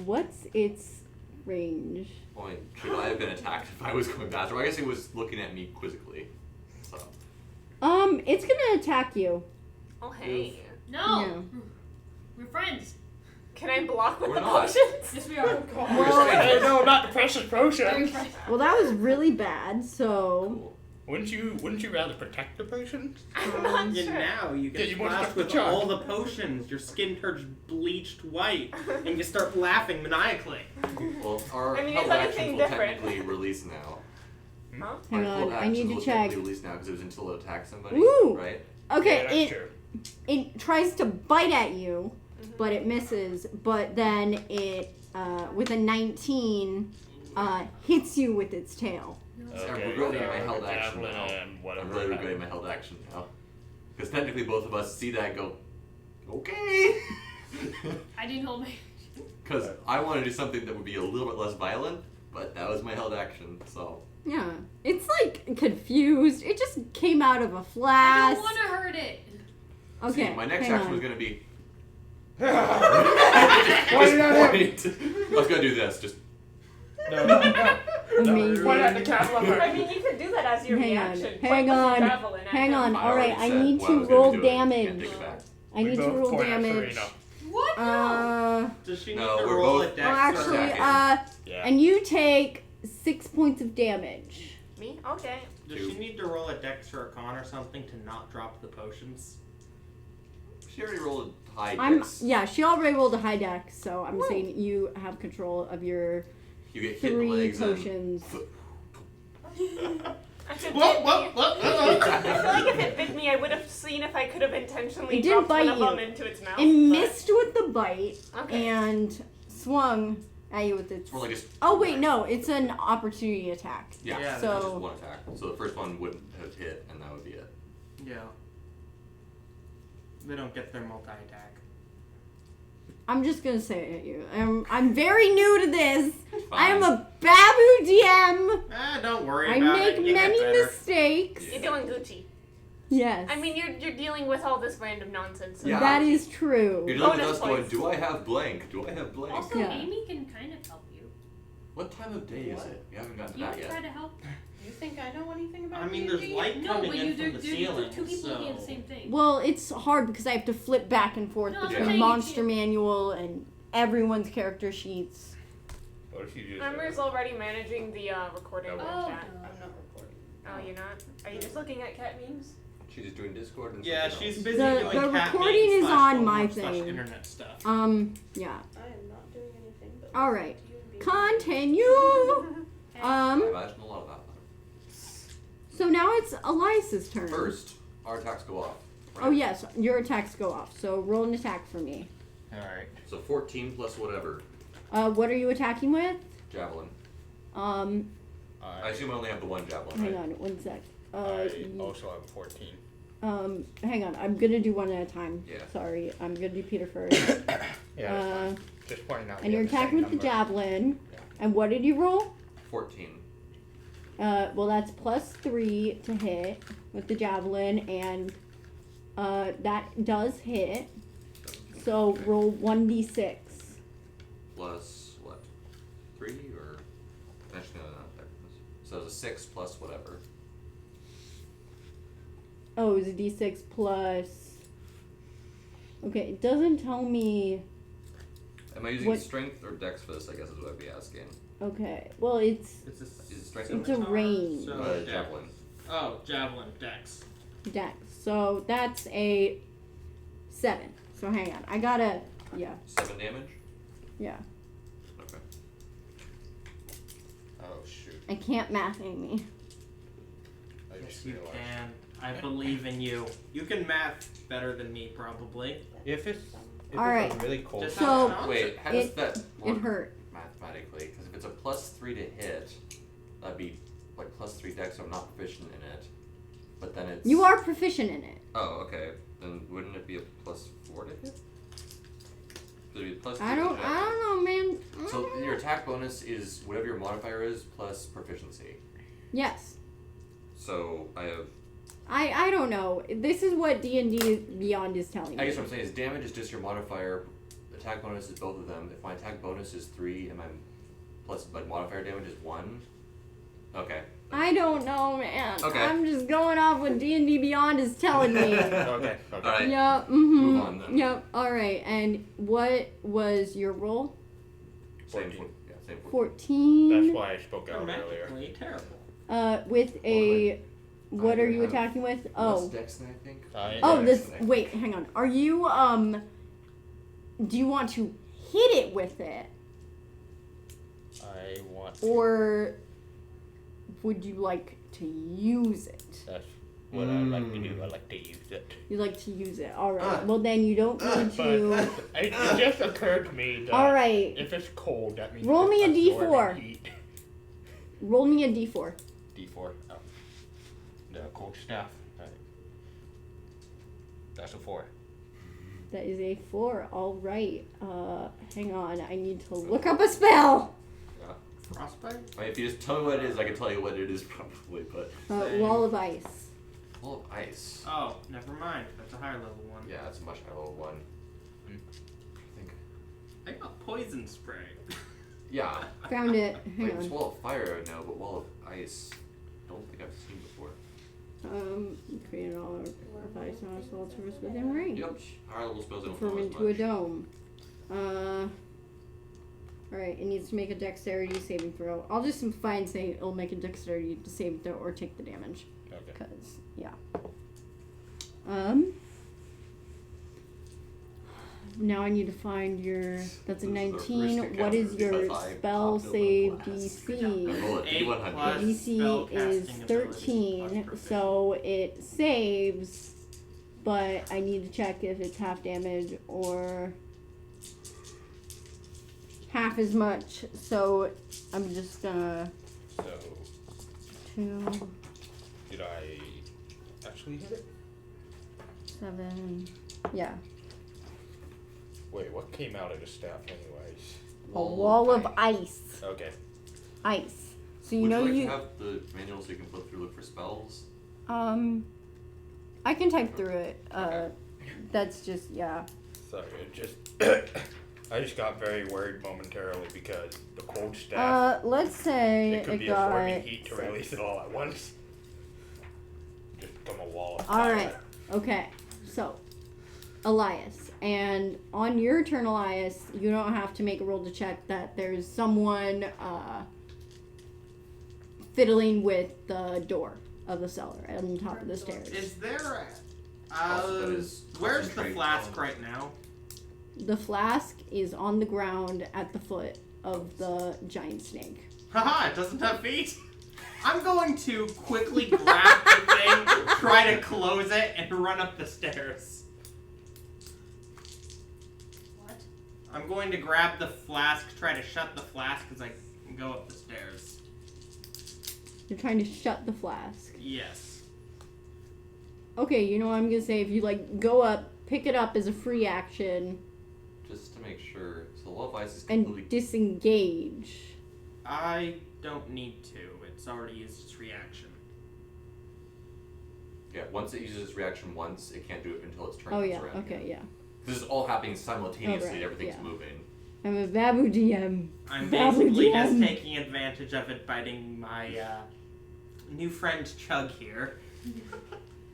C: What's its range?
E: point, should I have been attacked if I was going faster? I guess it was looking at me quizzically. So.
C: It's gonna attack you.
G: Oh hey.
A: No.
C: Yeah.
A: We're friends.
G: Can I block with
E: We're
G: the
E: not.
G: potions?
A: Yes, we are.
H: I don't know about the precious
A: Very
H: potions.
A: friends.
C: Well, that was really bad, so.
E: Cool.
H: Wouldn't you rather protect the potions?
G: I'm not
I: Yeah,
G: sure.
I: now you
H: Yeah,
I: get
H: you want
I: splashed
H: stuff to
I: with
H: chug.
I: all the potions. Your skin turns bleached white, and you start laughing maniacally.
E: Well, our
G: I mean,
E: held
G: is
E: actions
G: anything
E: will
G: different?
E: technically release now.
G: Huh?
C: Hang
E: Our held
C: on, I need
E: actions
C: to
E: will
C: check.
E: technically release now because it was until it attacks somebody,
C: Ooh.
E: right?
C: Okay,
H: Yeah, that's true.
C: it tries to bite at you, but it misses. But then it, with a 19, hits you with its tail.
E: I'm
H: Okay,
E: regretting
H: so
E: my held action
H: javelin
E: now.
H: and
E: I'm
H: whatever
E: really regretting my held action now. Because technically both of us see that and go, okay.
A: I didn't hold my.
E: Because I want to do something that would be a little bit less violent, but that was my held action, so.
C: Yeah, it's like confused. It just came out of a
A: I
C: flask.
A: don't want to hurt it.
C: Okay,
E: See, my next
C: hang
E: action
C: on.
E: was going to be.
H: Why did I have-
E: I was going to do this, just.
H: No.
C: Amazing.
H: Why not the cavalry?
G: I mean, you could do that as your
C: Hang on,
G: reaction.
C: hang
G: Point with
C: on,
G: your javelin at
C: hang
G: him.
C: on.
E: I
C: All right,
E: already
C: I
E: said
C: need
E: what I
C: to
E: was gonna
C: roll
E: be doing. Can't
C: damage.
E: take it back.
C: I need to roll
H: point at
C: damage.
H: Serena.
A: What?
I: Does she need
E: No,
I: to
E: we're
I: roll a
E: both-
I: dex?
C: Well,
I: or-
C: actually,
E: attacking.
H: Yeah.
C: and you take 6 points of damage.
G: Me? Okay.
I: Does she need to roll a dex or a con or something to not drop the potions?
E: She already rolled a high
C: I'm
E: dex.
C: yeah. She already rolled a high dex, so I'm saying you have control of your
E: You get hit in the
C: 3
E: legs
C: potions.
G: If it
I: What?
G: bit
I: What?
G: me- I feel like if it bit me, I would have seen if I could have intentionally
C: It didn't
G: dropped one
C: bite
G: of them
C: you.
G: into its mouth.
C: It
G: but-
C: missed with the bite,
G: Okay.
C: and swung at you with its.
E: It's more like
C: Oh wait, no, it's an opportunity attack.
E: Yeah,
D: Yeah,
E: it's
C: so-
E: just one attack. So the first one wouldn't have hit, and that would be it.
I: Yeah. They don't get their multi-attack.
C: I'm just gonna say it at you. I'm very new to this. I am
E: Fine.
C: a Babu DM.
I: Don't worry
C: I
I: about
C: make
I: it. You
C: many
I: get better.
C: mistakes.
E: Yeah.
G: You're doing Gucci.
C: Yes.
G: I mean, you're dealing with all this random nonsense. So
E: Yeah.
C: That is true.
E: You're dealing with
G: Bonus
E: us going,
G: points.
E: do I have blank? Do I have blank?
A: Also,
C: Yeah.
A: Amy can kind of help you.
E: What time of day is it? We haven't gotten to
A: You
E: that
A: can
E: yet.
A: try to help.
F: You think I know anything about
I: I mean,
F: D&D?
I: there's light
A: No,
I: coming
A: but
I: in
A: you
I: from the ceiling,
A: two people
I: so...
A: looking at the same thing.
C: Well, it's hard because I have to flip back and forth
A: No, I'm
C: between
E: saying
A: you
C: monster
A: can't-
C: manual and everyone's character sheets.
H: What if you just?
G: Armor's already managing the recording
H: Oh,
G: room
A: Oh,
G: chat.
F: I'm not recording.
G: Oh, you're not? Are you just looking at cat memes?
E: She's just doing Discord and
I: Yeah,
E: something
I: she's
E: else.
I: busy
C: The
I: doing cat
C: recording
I: memes
C: is
I: slash
C: on my
I: Voldemort slash
C: thing.
I: internet stuff.
C: Yeah.
F: I am not doing anything but
C: All right.
F: D&D.
C: Continue.
E: I imagine a lot of that.
C: So now it's Elias's turn.
E: First, our attacks go off. Right?
C: Oh yes, your attacks go off. So roll an attack for me.
H: All right.
E: So 14 plus whatever.
C: What are you attacking with?
E: Javelin.
C: Um,
E: I assume I only have the one javelin,
C: hang
E: right?
C: on one sec.
H: I also have 14.
C: Hang on. I'm gonna do one at a time.
E: Yeah.
C: Sorry, I'm gonna do Peter first.
H: Yeah, that's fine. Just pointing out.
C: And
H: we
C: you're
H: have the same
C: attacking with the
H: number.
C: javelin.
E: Yeah.
C: And what did you roll?
E: 14.
C: Well, that's +3 to hit with the javelin, and that does hit. So
E: Okay.
C: roll 1d6.
E: Plus what? 3 or? Actually, no, not there. So it's a 6 plus whatever.
C: Oh, it's a d6 plus. Okay, it doesn't tell me.
E: Am I using
C: What-
E: strength or dex for this? I guess is what I'd be asking.
C: Okay, well, it's
I: It's a
E: Is it strength?
C: It's a range.
I: So
E: Uh,
I: dex.
E: javelin.
I: Oh, javelin, dex.
C: dex. So that's a 7. So hang on, I gotta. Yeah,
E: 7 damage?
C: yeah.
E: Okay.
H: Oh shoot!
C: I can't math, Amy.
H: I
I: Yes,
H: just
I: you
H: realized.
I: can. I believe in you. You can math better than me, probably.
H: If it's
C: All right.
H: a really cold.
I: Just
C: So-
I: have to
E: Wait, how does
C: It-
E: that
C: It
E: work
C: hurt.
E: mathematically? Because if it's a +3 to hit, that'd be like +3 dex, so I'm not proficient in it. But then it's.
C: You are proficient in it.
E: Oh, okay. Then wouldn't it be a +4 to hit? It'd be +2
C: I
E: to
C: don't
E: hit.
C: know, man.
E: So your attack bonus is whatever your modifier is plus proficiency.
C: Yes.
E: So I have.
C: I don't know. This is what D&D Beyond is telling me.
E: I guess what I'm saying is damage is just your modifier. Attack bonus is both of them. If my attack bonus is 3 and my plus my modifier damage is 1. Okay.
C: I don't know, man.
E: Okay.
C: I'm just going off what D&D Beyond is telling me.
H: Okay. Okay.
E: Alright.
C: Yep.
E: Move on then.
C: Yep. All right. And what was your roll?
E: Same.
H: 14.
E: Yeah, same.
C: 14.
H: That's why I spoke out earlier.
I: Grammatically terrible.
C: With a. What
E: I
C: are you
E: have
C: attacking with?
E: Less
C: Oh.
E: dex than I think.
C: Oh,
H: Yeah.
C: this. Wait, hang on. Are you Do you want to hit it with it,
H: I want.
C: or would you like to use it?
H: That's what I like to do. I like to use it.
C: You like to use it. All right. Well, then you don't need
H: But
C: to.
H: it just occurred to me that
C: All right.
H: if it's cold, that means
C: Roll
H: it's
C: me a
H: absorbing
C: D4.
H: heat.
C: Roll me a d4.
H: D4. Oh. The cold staff. Right. That's a 4.
C: That is a 4. All right. Hang on. I need to look up a spell.
E: Yeah.
I: Frostbite?
E: I mean, if you just tell me what it is, I can tell you what it is probably. But
I: Same.
C: Wall of ice.
E: full of ice.
I: Oh, never mind. That's a higher level one.
E: Yeah, it's a much higher level one.
H: Hmm.
E: I think.
I: I got poison spray.
E: Yeah.
C: Found it. Hang
E: Like, it's
C: on.
E: wall of fire I know, but wall of ice. Don't think I've seen before.
C: Create all of ice on a small surface within range.
E: Yep. Higher level spells don't
C: Form
E: form as
C: into a
E: much.
C: dome. Alright, it needs to make a dexterity saving throw. I'll just simplify and say it'll make a dexterity saving throw or take the damage.
H: Okay.
C: Cause, yeah. Now I need to find your. That's a
E: This is the
C: 19.
E: aristocrat
C: What is your
E: because I
C: spell
E: popped open
C: save
E: blast.
C: DC?
E: Roll it,
I: 8
E: D100.
I: plus
C: DC is
I: spellcasting ability
C: 13,
I: plus proficiency.
C: so it saves, but I need to check if it's half damage or. half as much. So I'm just gonna
H: So,
C: 2,
H: did I actually hit it?
C: 7. Yeah.
H: Wait, what came out of the staff anyways?
C: A wall of ice.
H: Okay.
C: Ice. So you
E: Would
C: know
E: you like to have the manual so you can flip through look for spells?
C: I can type through it. That's just yeah.
H: Sorry, it just I just got very worried momentarily because the cold staff.
C: Let's say
H: it could be
C: got
H: absorbing heat to
C: 6.
H: release it all at once. Just become a wall of
C: All
H: fire.
C: right. Okay. So, Elias, and on your turn, Elias, you don't have to make a roll to check that there's someone fiddling with the door of the cellar on top of the stairs.
I: Is there
E: Also, that is
I: where's the
E: concentrate
I: flask
E: on-
I: right now?
C: The flask is on the ground at the foot of the giant snake.
I: Haha, it doesn't have feet. I'm going to quickly grab the thing, try to close it, and run up the stairs.
A: What?
I: I'm going to grab the flask, try to shut the flask as I go up the stairs.
C: You're trying to shut the flask.
I: Yes.
C: Okay, you know what I'm gonna say? If you like go up, pick it up as a free action,
E: Just to make sure. So the wall of ice is completely.
C: and disengage.
I: I don't need to. It's already used its reaction.
E: Yeah, once it uses its reaction once, it can't do it until its turn
C: Oh
E: comes
C: yeah,
E: around
C: okay,
E: again.
C: yeah.
E: This is all happening simultaneously.
C: Oh, right,
E: Everything's
C: yeah.
E: moving.
C: I'm a Babu DM.
I: I'm
C: Babu
I: basically just
C: DM.
I: taking advantage of it, biting my new friend Chug here.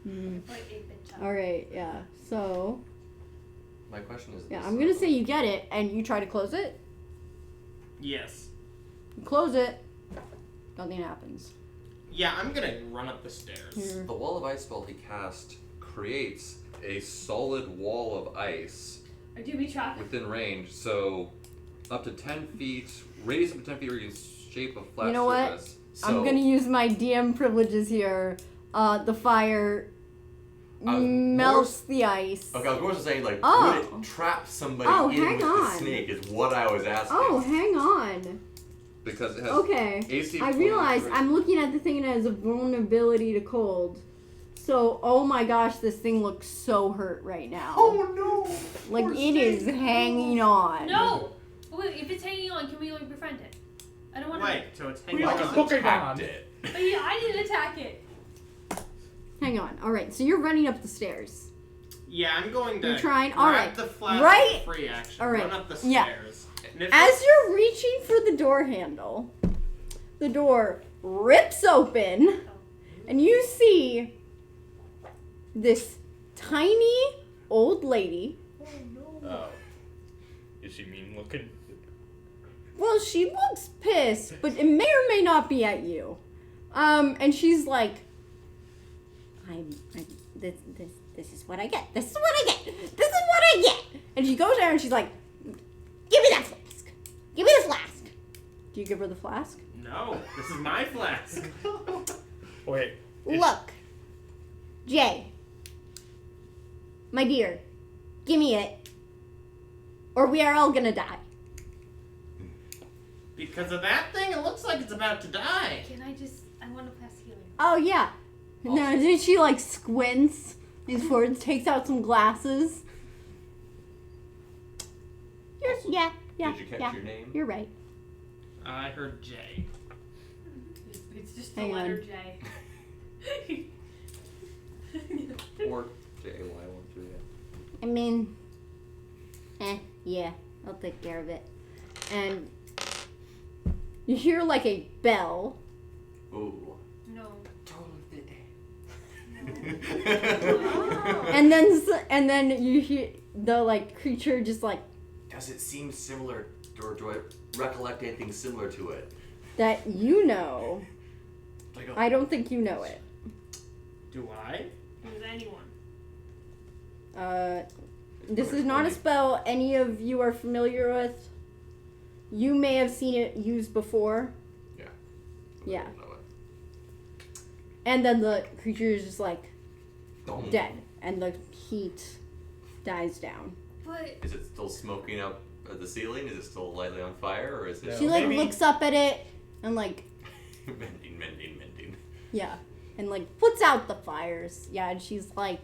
A: Like 8-bit child.
C: Alright, yeah. So,
E: My question is.
C: yeah,
E: this,
C: I'm gonna say you get it, and you try to close it.
I: Yes.
C: You close it, nothing happens.
I: Yeah, I'm gonna run up the stairs.
C: Here.
E: The wall of ice spell he cast creates a solid wall of ice
A: Or do we try?
E: within range, so up to 10 feet, radius up to 10 feet where you can shape a flat
C: You know what?
E: surface. So,
C: I'm gonna use my DM privileges here. The fire melts the ice.
E: Okay, I was going to say, like,
C: Oh.
E: would it trap somebody
C: Oh,
E: in
C: hang
E: with the
C: on.
E: snake is what I was asking.
C: Oh, hang on.
E: Because it has
C: Okay.
E: AC
C: I realize
E: 23.
C: I'm looking at the thing and it has a vulnerability to cold. So, oh my gosh, this thing looks so hurt right now.
I: Oh no!
C: Like,
I: Poor
C: it is
I: snake.
C: hanging on.
A: No! Oh, wait, if it's hanging on, can we like befriend it? I don't want to.
I: Wait, so it's
H: We
I: hanging
H: like
I: on.
H: a Pokemon.
E: Tapped it.
A: But yeah, I didn't attack it.
C: Hang on. Alright, so you're running up the stairs.
I: Yeah, I'm going to
C: You're trying-
I: grab
C: alright.
I: the flask
C: Right-
I: with free action,
C: alright.
I: run up the
C: Yeah.
I: stairs. And if
C: As you're reaching for the door handle, the door rips open, and you see this tiny old lady.
H: Oh. Is she mean looking?
C: Well, she looks pissed, but it may or may not be at you. And she's like, this is what I get. This is what I get. This is what I get. And she goes there and she's like, give me that flask. Give me the flask. Do you give her the flask?
I: No, this is my flask.
H: Wait. is-
C: Look, Jay, my dear, give me it, or we are all gonna die.
I: Because of that thing, it looks like it's about to die.
A: Can I just? I want to pass healing.
C: Oh yeah. No, then she like squints before it takes out some glasses. Yeah.
E: Did you catch your name?
C: You're right.
I: I heard J.
A: It's just the
C: Hang on.
A: letter J.
E: Or JY13, yeah.
C: I mean, yeah, I'll take care of it. And you hear like a bell.
E: Ooh.
A: No.
C: And then you hear the like creature just like
E: Does it seem similar, or do I recollect anything similar to it?
C: that you know.
E: Like
C: I don't think you know it.
I: Do I?
A: Does anyone?
C: This is not a spell any of you are familiar with. You may have seen it used before.
E: Yeah.
C: Yeah.
E: I don't know it.
C: And then the creature is just like
E: Don't.
C: dead, and the heat dies down.
A: But
E: Is it still smoking up at the ceiling? Is it still lightly on fire, or is it?
H: No.
C: She like
H: maybe-
C: looks up at it and like
E: mending.
C: yeah, and like puts out the fires. Yeah, and she's like,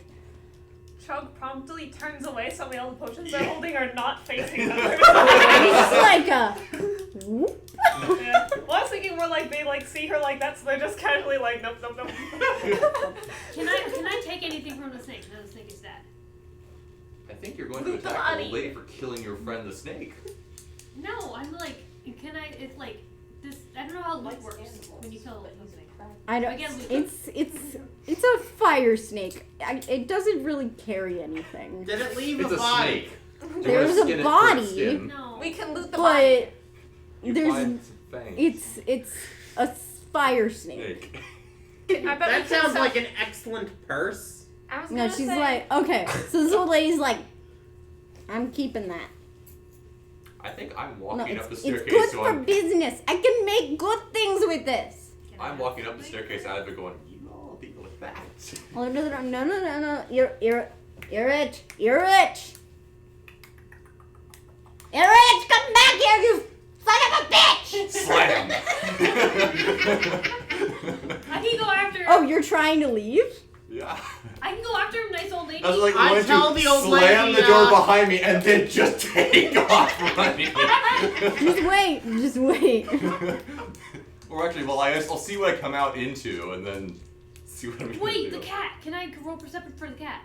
G: Chug promptly turns away so all the potions they're holding are not facing them.
C: it's like a whoop.
G: Yeah. Well, I was thinking more like they like see her like that, so they're just casually like, nope.
A: Can I take anything from the snake? No, the snake is dead.
E: I think you're going to
G: Loot the
E: attack the
G: body.
E: old lady for killing your friend the snake.
A: No, I'm like, can I? It's like this. I don't know how loot works when you kill a snake.
C: I don't.
A: Again,
C: It's a fire snake. It doesn't really carry anything.
I: Did it leave
E: It's
I: a
E: a
I: body?
E: snake. Do you
C: There's
E: wanna
C: a
E: skin it for
C: body.
E: its skin?
A: No.
G: We can loot the body.
C: But
E: You
C: there's
E: find some fangs.
C: it's a fire snake.
E: Snake.
G: I bet we
I: That
G: can
I: sounds
G: sell-
I: like an excellent purse.
G: I was
C: No,
G: gonna
C: she's
G: say,
C: like, okay. So this old lady's like, I'm keeping that.
E: I think I'm
C: No,
E: walking up the
C: it's
E: staircase,
C: good
E: so
C: for
E: I'm
C: business. I can make good things with this.
A: Can I
E: I'm
A: have
E: walking up the
A: something?
E: staircase out of it going, you all deal with that.
C: Oh no! You're rich. You're rich. Come back here, you son of a bitch!
E: Slam!
A: I can go after.
C: Oh, you're trying to leave?
E: Yeah.
A: I can go after him, nice old lady.
E: I was like,
I: I
E: going
I: tell
E: to
I: the old
E: slam
I: lady,
E: the door behind me and then just take off running.
C: Just wait.
E: Or actually, well, I'll see what I come out into and then see what I'm gonna
A: Wait,
E: do.
A: the cat. Can I roll perception for the cat?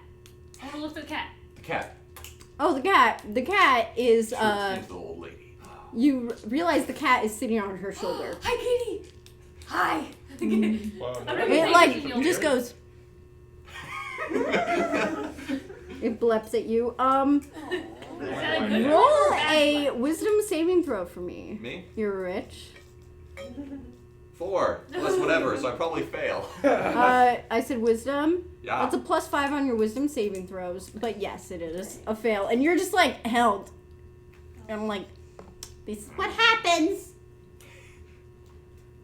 A: I want to look for the cat.
E: The cat.
C: Oh, the cat. The cat is,
E: Shoots into the old lady.
C: you realize the cat is sitting on her shoulder.
A: Hi, Kitty. Hi.
H: Well,
A: I'm
C: And
A: gonna
C: it, like,
A: take it.
C: just goes, it bleps at you.
A: Is that a good
C: Roll
A: or bad
C: a
A: one?
C: wisdom saving throw for me.
E: Me?
C: You're rich.
E: 4. Plus whatever, so I probably fail.
C: I said wisdom.
E: Yeah.
C: That's a +5 on your wisdom saving throws, but yes, it is a fail. And you're just like held. And I'm like, this is what happens.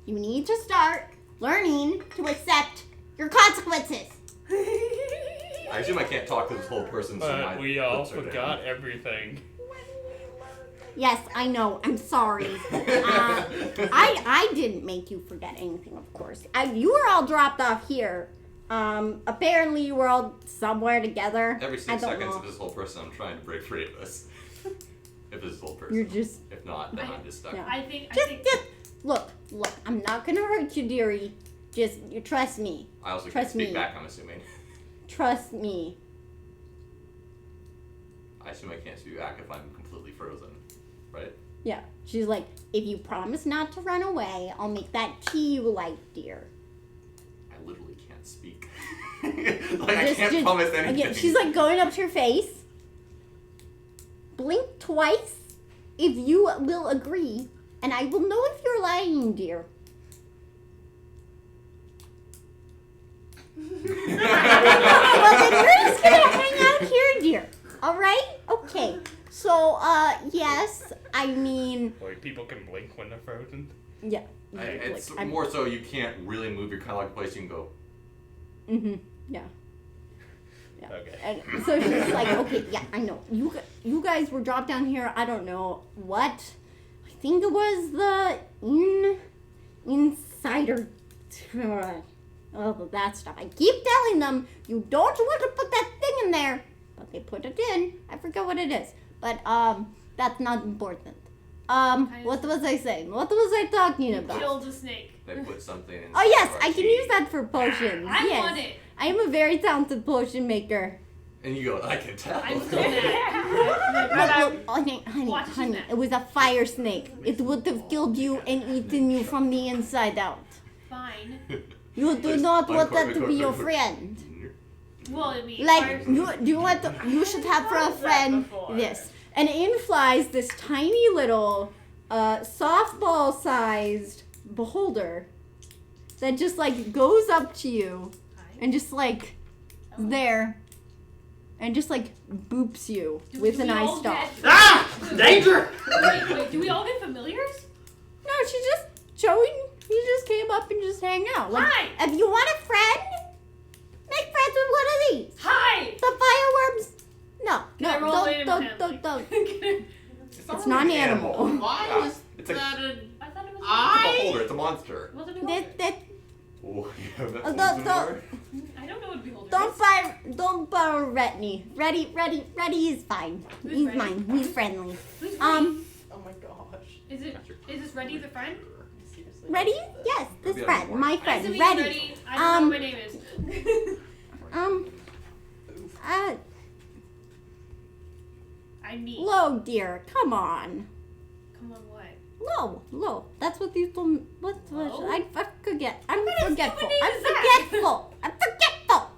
C: You need to start learning to accept your consequences.
E: I assume I can't talk to this whole person, so my
H: but we all
E: lips are down.
H: forgot everything.
C: Yes, I know. I'm sorry. I didn't make you forget anything, of course. You were all dropped off here. Apparently you were all somewhere together.
E: Every
C: I
E: 6
C: don't
E: seconds,
C: know.
E: if this whole person, I'm trying to break free of this. If this whole person.
C: You're just
E: If not, then I'm just stuck.
C: Yeah.
A: I think.
C: just look. I'm not gonna hurt you, dearie. Just you trust me.
E: I also can't
C: Trust
E: speak
C: me.
E: back, I'm assuming.
C: Trust me.
E: I assume I can't speak back if I'm completely frozen, right?
C: Yeah. She's like, if you promise not to run away, I'll make that tea you like, dear.
E: I literally can't speak. Like, I
C: Just-
E: can't
C: just-
E: promise anything.
C: Again, she's like going up to your face. Blink twice if you will agree, and I will know if you're lying, dear. Well, then we're just gonna hang out here, dear. All right? Okay. So, yes. I mean,
H: Like, people can blink when they're frozen.
C: yeah.
E: It's more so you can't really move. You're kind of like a place you can go.
C: Mm-hmm. Yeah.
H: Okay.
C: And so she's like, okay, yeah, I know. You guys were dropped down here. I don't know what. I think it was the insider. Oh, that stuff. I keep telling them you don't want to put that thing in there, but they put it in. I forget what it is, but that's not important. What was I saying? What was I talking about?
A: Killed a snake.
E: They put something in.
C: Oh yes, I can use that for potions.
A: I
C: yes.
A: want it.
C: I am a very talented potion maker.
E: And you go, I can tell.
A: I'm so mad.
C: Look, honey,
A: Watch this now.
C: it was a fire snake. It would have killed you and eaten you from the inside out.
A: Fine.
C: You do
E: Like,
C: not want that to
E: unquote,
C: be your
E: unquote.
C: friend.
A: Well, I mean,
C: Like, you should have for a friend
G: before.
C: this. And in flies this tiny little softball-sized beholder that just like goes up to you and just like is there and just like boops you with an ice dot.
I: Ah! Danger!
A: Wait, do we all get familiars?
C: No, she's just showing. He just came up and just hang out. Like,
A: Hi.
C: if you want a friend, make friends with one of these.
A: Hi.
C: The fireworms. No,
A: Can I
C: no,
A: roll
C: don't,
A: Lady
C: don't,
A: Family?
C: don't, don't.
E: It's not
C: It's not an animal.
I: Why
E: Ah,
I: was
E: it's a-
I: that a...
A: I thought it was.
E: It's a
I: I...
E: beholder. It's a monster.
A: What's a beholder?
C: That,
E: Oh, yeah, that's
C: don't-
E: one
C: don't-
E: more.
A: I don't know what a beholder
C: don't borrow Retney. Reddy is fine.
A: Who's
C: He's
A: Reddy?
C: mine. He's friendly.
A: is. Who's
F: Oh my gosh.
A: Is it? Is this Reddy the friend?
F: Seriously.
C: Reddy?
F: what is this?
C: Yes, this
E: Maybe
C: friend,
E: I'm
C: my
A: Nice to
C: friend,
A: meet you,
C: Reddy.
A: Reddy. I don't know what my name is. I need.
C: Lo, dear, come on.
A: Come on, what?
C: Lo. That's what you told me. What?
A: Lo?
C: I forget. I'm
A: What kind of
C: forgetful.
A: stupid name
C: I'm
A: is that?
C: forgetful. I'm forgetful.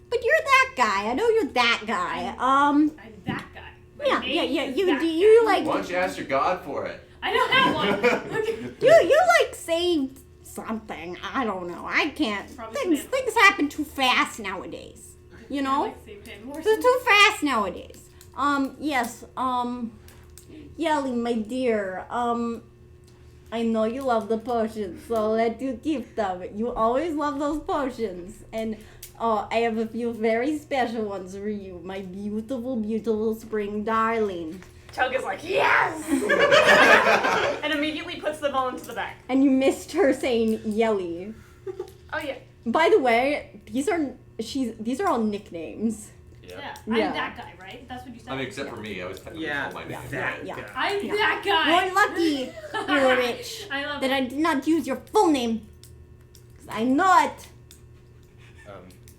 C: But you're that guy. I know you're that guy.
A: I'm that guy. My
C: Yeah.
A: name is
C: You
A: that
C: do
A: guy.
C: you like?
E: Why don't you ask your god for it?
A: I don't have one. Okay.
C: You like saved something? I don't know. I can't.
A: Probably
C: Things happen too fast nowadays. You know.
A: Like saved animals.
C: They're too fast nowadays. Yes, Yelly, my dear, I know you love the potions, so I'll let you keep them. You always love those potions. And, I have a few very special ones for you, my beautiful, beautiful spring darling.
G: Chug is like, yes! And immediately puts them all into the bag.
C: And you missed her saying Yelly.
G: Oh, yeah.
C: By the way, these are all nicknames.
A: Yeah.
C: Yeah.
A: I'm that guy, right? That's what you said.
E: I mean, except for me, I was technically
I: Yeah,
E: called my name.
I: that
C: Yeah.
I: guy.
A: I'm
C: Yeah.
A: that guy.
C: You're lucky you were rich.
A: I love
C: That
A: it.
C: I did not use your full name. 'Cause I know it.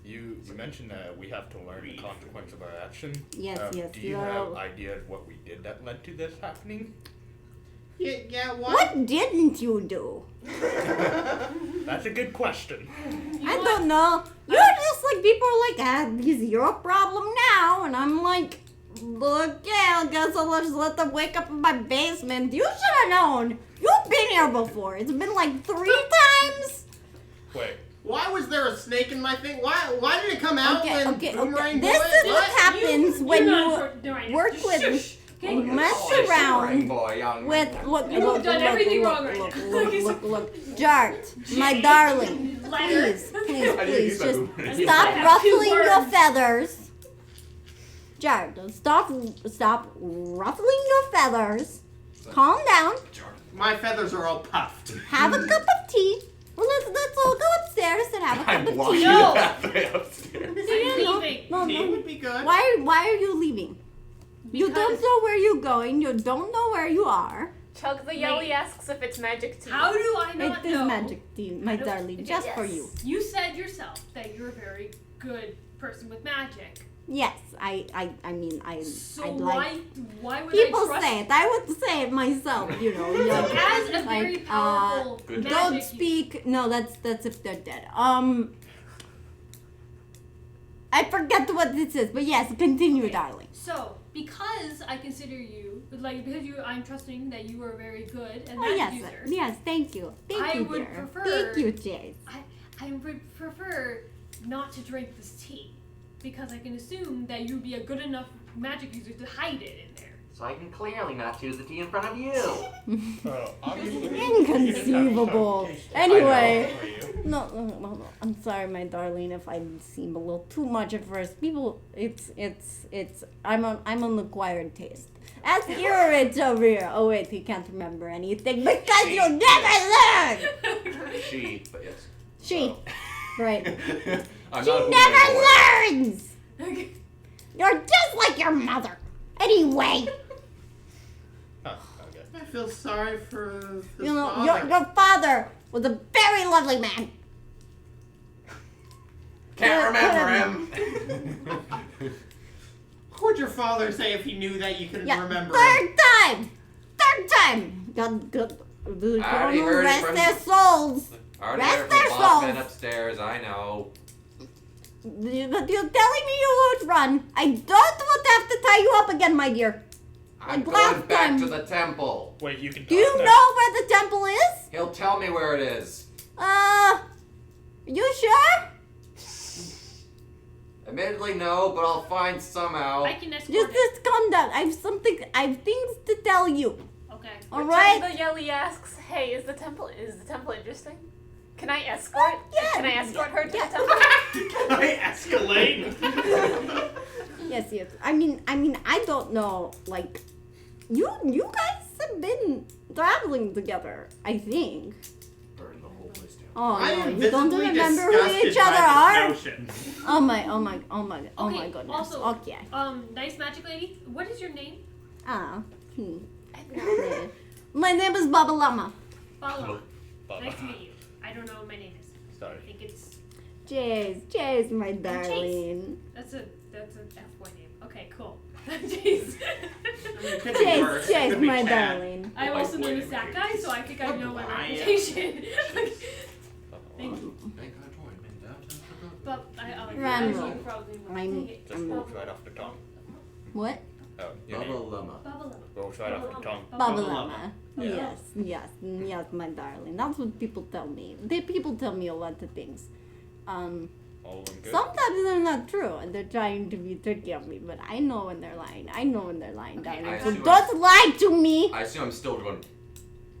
H: You mentioned that we have to learn the consequence of our action.
C: Yes, yes,
H: Do you
C: you
H: have
C: are-
H: idea of what we did that led to this happening?
I: Yeah, what?
C: What didn't you do?
H: That's a good question.
C: I don't know. You're just like, people are like, this is your problem now. And I'm like, okay, I guess I'll just let them wake up in my basement. You should have known. You've been here before. It's been like 3 times.
H: Wait.
I: Why was there a snake in my thing? Why did it come out when
C: Okay.
I: Boomerang
C: This
I: blew
C: is
I: it?
C: what happens when you work
A: Just
C: with
A: shush. Okay?
C: and mess
E: Oh,
C: around
E: boy, young
C: with
E: man.
C: look.
A: You've done everything wrong right now.
C: Look. Jart, my darling,
A: Lighter.
C: please,
E: I didn't use
C: just
E: my boomerang.
C: stop
A: I have 2
C: ruffling your
A: words.
C: feathers. Jart, stop ruffling your feathers. Calm down.
I: My feathers are all puffed.
C: Have a cup of tea. Well, let's all go upstairs and have a
E: I'm
C: cup of
E: blocking
C: tea.
A: No.
E: the pathway upstairs.
A: I'm
C: No,
A: leaving.
C: no,
I: Tea
C: no.
I: would be good.
C: Why are you leaving? You don't
A: Because-
C: know where you're going. You don't know where you are.
G: Chug the Yelly asks if it's magic tea.
A: How do I not
C: It is
A: know?
C: magic tea, my
A: I don't-
C: darling, just for
G: Yes.
C: you.
A: You said yourself that you're a very good person with magic.
C: Yes, I mean,
A: So
C: I'd
A: why
C: like.
A: why would
C: People
A: I trust
C: say it. I would say it myself. You know.
A: So
C: Yeah.
A: as a very
C: Like,
A: powerful
E: Good
A: magic
C: Don't speak. No, that's if they're dead. I forget what this is, but yes, continue, darling.
A: So, because I consider you, I'm trusting that you are very good and
C: Oh
A: magic
C: yes,
A: user.
C: yes. Thank you. Thank
A: I
C: you,
A: would
C: dear.
A: prefer-
C: Thank you, Chase.
A: I would prefer not to drink this tea because I can assume that you'd be a good enough magic user to hide it in there.
B: So I can clearly not choose the tea in front of you.
H: Obviously.
C: Inconceivable.
H: I know,
C: Anyway.
H: for you.
C: No, I'm sorry, my darling, if I seem a little too much at first. People, I'm an acquired taste. Ask Irrich over here. Oh wait, he can't remember anything because you never learn.
E: She, but yes.
C: She, right?
E: I'm
C: She
E: not a
C: never
E: boomerang boy.
C: learns. You're just like your mother. Anyway,
H: Huh, okay.
I: I feel sorry for his
C: you know
I: father.
C: your father was a very lovely man.
E: Can't remember
C: Whatever.
E: him.
I: What would your father say if he knew that you couldn't
C: Yeah,
I: remember him?
C: third time. God,
E: I already heard it
C: rest
E: from-
C: their souls.
E: I already
C: Rest
E: heard
C: their
E: from boss man
C: souls.
E: upstairs. I know.
C: But you're telling me you won't run. I don't want to have to tie you up again, my dear.
E: I'm
C: Like last
E: going back
C: time.
E: to the temple.
H: Wait, you can
C: Do you
H: talk now.
C: know where the temple is?
E: He'll tell me where it is.
C: You sure?
E: Admittedly, no, but I'll find somehow.
A: I can escort it.
C: Just calm down. I have things to tell you.
A: Okay.
C: All
G: Chug
C: right?
G: the Yelly asks, hey, is the temple interesting? Can I escort?
C: Yeah.
G: Can I escort her to
C: Yeah.
G: the temple?
I: Can I escalate?
C: Yes. I mean, I don't know, like, You guys have been traveling together, I think.
E: Burn the whole place down.
C: Oh
I: I
C: no,
I: am
C: you don't
I: visibly
C: remember who
I: disgusted
C: each other
I: by
C: are?
I: this notion.
C: Oh my
A: Okay,
C: goodness.
A: also-
C: Okay.
A: Nice magic lady. What is your name?
C: My name is Baba Llama.
A: Bala.
H: Baba.
A: Nice to meet you. I don't know what my name is.
H: Sorry.
A: I think it's
C: Chase, my darling.
A: that's a F boy name. Okay, cool. Jeez.
I: It could be worse. It
C: Chase,
I: could be
C: my
I: Chad.
C: darling.
A: I'm
E: Like
A: also known
E: boy
A: as that guy, so I think I know my
I: Brian.
A: reputation. Thank you.
E: Thank God, join. Man, downtown Chicago.
A: But I
C: Randall.
A: you probably would
C: I'm-
A: take it.
H: Just rolls right off the tongue.
C: What?
H: Oh, your
E: Baba
H: name
E: Llama.
A: Baba Llama.
H: rolls right off the tongue.
C: Baba
I: Llama.
C: Llama.
H: Yeah.
C: Yes, my darling. That's what people tell me. People tell me a lot of things.
H: All of them good.
C: Sometimes they're not true, and they're trying to be tricky on me. But I know when they're lying.
A: Okay,
C: darling.
E: I
C: So
E: assume
C: don't lie to me.
E: I assume I'm still going.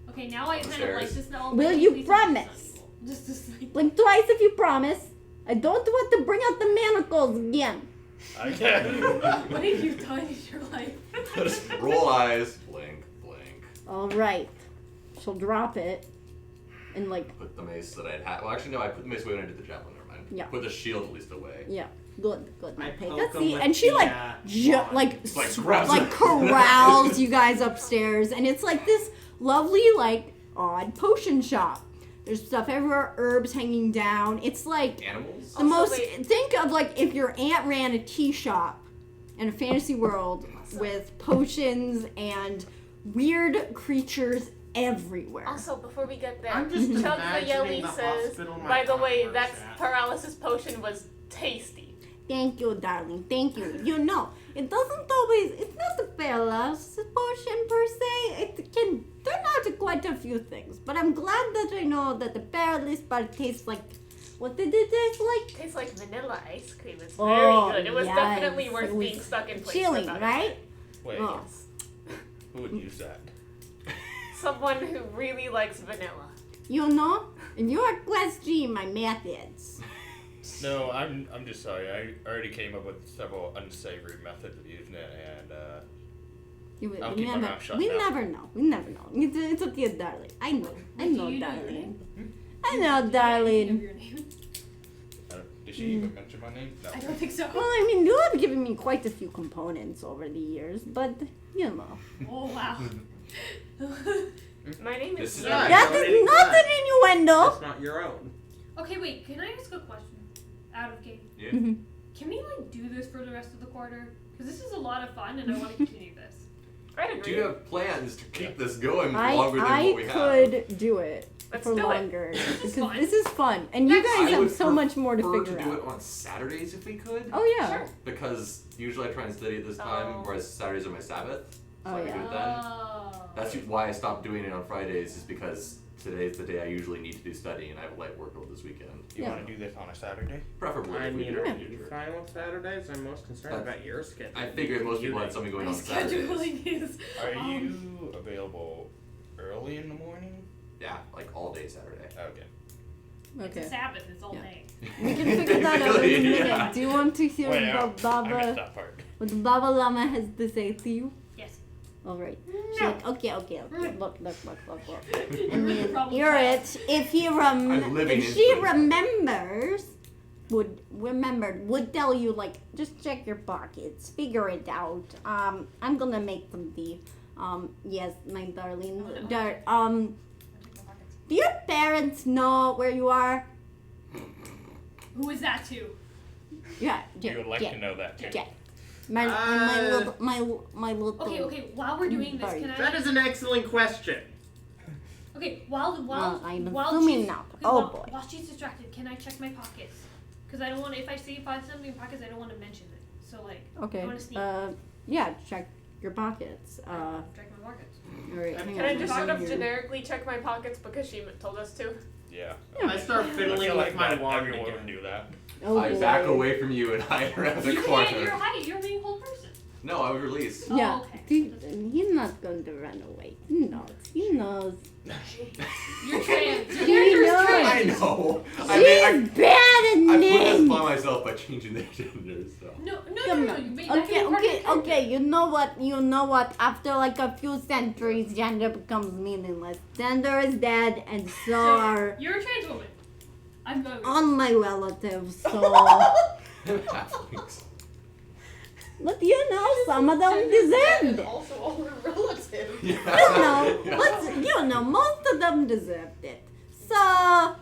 A: Okay, now I kind of
E: Upstairs.
A: like this now.
C: Will
A: but
C: you
A: please don't
C: promise?
A: be evil. Just like.
C: Blink twice if you promise. I don't want to bring out the manacles again.
H: Okay.
A: What have you done in your life?
E: Roll eyes. Blink, blink.
C: All right. She'll drop it, and like,
E: Put the mace that I had. Well, actually, no. I put the mace away when I did the javelin. Never mind.
C: Yeah.
E: Put the shield at least away.
C: yeah, good.
I: I
C: Take
I: poke
C: a
I: 'em
C: seat,
I: with
C: and she
I: the,
C: like,
I: wand.
E: Like, grabs
C: like
E: her.
C: corrals you guys upstairs, and it's like this lovely, like, odd potion shop. There's stuff everywhere, herbs hanging down. It's like
E: Animals.
C: the
G: Also,
C: most.
G: wait.
C: Think of like if your aunt ran a tea shop in a fantasy world with potions and weird creatures everywhere.
G: Also, before we get there,
I: I'm just
G: Chuck the
I: imagining
G: Yelly
I: the
G: says,
I: hospital my
G: by the way,
I: grandma
G: that
I: works at.
G: paralysis potion was tasty.
C: Thank you, darling. Thank you. You know, it doesn't always. It's not a paralysis potion per se. It can turn out to quite a few things. But I'm glad that I know that the paralysis part tastes like. What did it taste like?
G: Tastes like vanilla ice cream. It's
C: Oh,
G: very good. It was
C: yes.
G: definitely
C: It
G: worth
C: was
G: being stuck in place.
C: Chilling,
G: for about a
C: right?
G: minute.
H: Wait,
C: Oh.
H: who would use that?
G: Someone who really likes vanilla.
C: You know, you are questioning my methods.
H: No, I'm just sorry. I already came up with several unsavory methods of using it, and I'll keep my mouth shut
C: We
H: now.
C: never know. We never know. It's okay, darling. I know. I
A: Do
C: know,
A: you know your
C: darling.
A: name?
C: I know, darling.
A: Your name?
H: Did she even mention my name? No.
A: I don't think so.
C: Well, I mean, you have given me quite a few components over the years, but you know.
A: Oh wow.
G: My name
E: This
G: is
E: is
I: Yeah,
C: That
I: don't
C: is
I: any
C: not
I: crime.
C: an innuendo.
I: It's not your own.
A: Okay, wait. Can I ask a question? Out of game.
E: Yeah.
C: Mhm.
A: Can we like do this for the rest of the quarter? Because this is a lot of fun, and I want to continue this.
G: I'd
E: Do
G: agree.
E: you have plans to keep this going for longer than
C: I
E: what we have?
C: could do it
G: Let's
C: for
G: do it.
C: longer because
A: fun.
C: this is fun, and you
A: That's-
C: guys
E: I
C: have
E: would
C: so much more to
E: prefer
C: figure
E: to do
C: out.
E: it on Saturdays if we could.
C: Oh yeah.
G: Sure.
E: Because usually I try and study at this time,
G: Oh.
E: whereas Saturdays are my Sabbath. So
C: Oh,
E: I can
C: yeah.
E: do it then.
A: Oh.
E: That's why I stopped doing it on Fridays, is because today's the day I usually need to do study, and I have a light workload this weekend.
H: You
C: Yeah.
H: want to do this on a Saturday?
E: Preferably
I: I
E: if we
I: mean,
E: do it
I: are
E: in the
I: you
E: future.
I: fine with Saturdays? I'm most concerned
E: That's-
I: about your schedule.
E: I figured most people had something going
A: My
E: on Saturdays.
A: scheduling is.
H: Are
A: Um,
H: you available early in the morning?
E: Yeah, like all day Saturday.
H: Okay.
A: It's a
C: Okay.
A: Sabbath. It's all
C: Yeah.
A: day.
C: We can figure that out in a
E: Basically,
C: minute.
E: yeah.
C: Do you want to hear
H: Wait,
C: what
H: I missed
C: Baba,
H: that part.
C: what Baba Llama has to say to you?
A: Yes.
C: All right. She's
A: No.
C: like, okay. Look.
A: You're
C: And
A: the
C: then
A: problem
C: hear
A: child.
C: it. If he
E: I'm living
C: if she
E: into it.
C: remembers, would tell you like, just check your pockets, figure it out. I'm gonna make some tea. Yes, my darling. Do your parents know where you are?
A: Who is that to?
C: Yeah,
H: You would like to know that too.
C: Jack. My little.
A: Okay. While we're doing this,
C: Sorry.
A: can I?
I: That is an excellent question.
A: Okay. While
C: I'm
A: while
C: assuming
A: she's,
C: not.
A: okay,
C: Oh,
A: while,
C: boy.
A: While she's distracted, can I check my pockets? Because I don't want. If I see something in pockets, I don't want to mention it. So like.
C: Okay.
A: I wanna sneak.
C: Yeah, check your pockets.
A: Check my pockets.
C: Alright,
I: Can
C: hang
G: Can I
C: on,
G: just
C: I'm
G: sort of
C: here.
G: generically check my pockets because she told us to?
H: Yeah.
I: I start
H: I
I: fiddling
H: feel
I: with
H: like
I: my
H: that
I: wand
H: everyone
I: again.
H: would do that.
C: Oh,
E: I
C: boy.
E: back away from you and hide around the
A: You
E: corner.
A: can't. You're hiding. You're being a whole person.
E: No, I was released.
A: Oh,
C: Yeah,
A: okay.
C: he's not going to run away. He knows. He knows.
A: You're trans. Your
C: She
A: character's
C: knows.
E: I
A: trans.
E: know.
C: She's
E: I mean,
C: bad at
E: I put this
C: names.
E: upon myself by changing their genders. So.
A: No.
C: Come
A: You
C: on.
A: made that
C: Okay,
A: be part of
C: okay,
A: the
C: Okay, you know what? After like a few centuries, gender becomes meaningless. Gender is dead, and so are
A: You're a trans woman. I'm going.
C: all my relatives. So,
E: Halflings.
C: but you know, some of them deserved
F: And
C: it.
F: also all her relatives.
C: Most of them deserved it. So,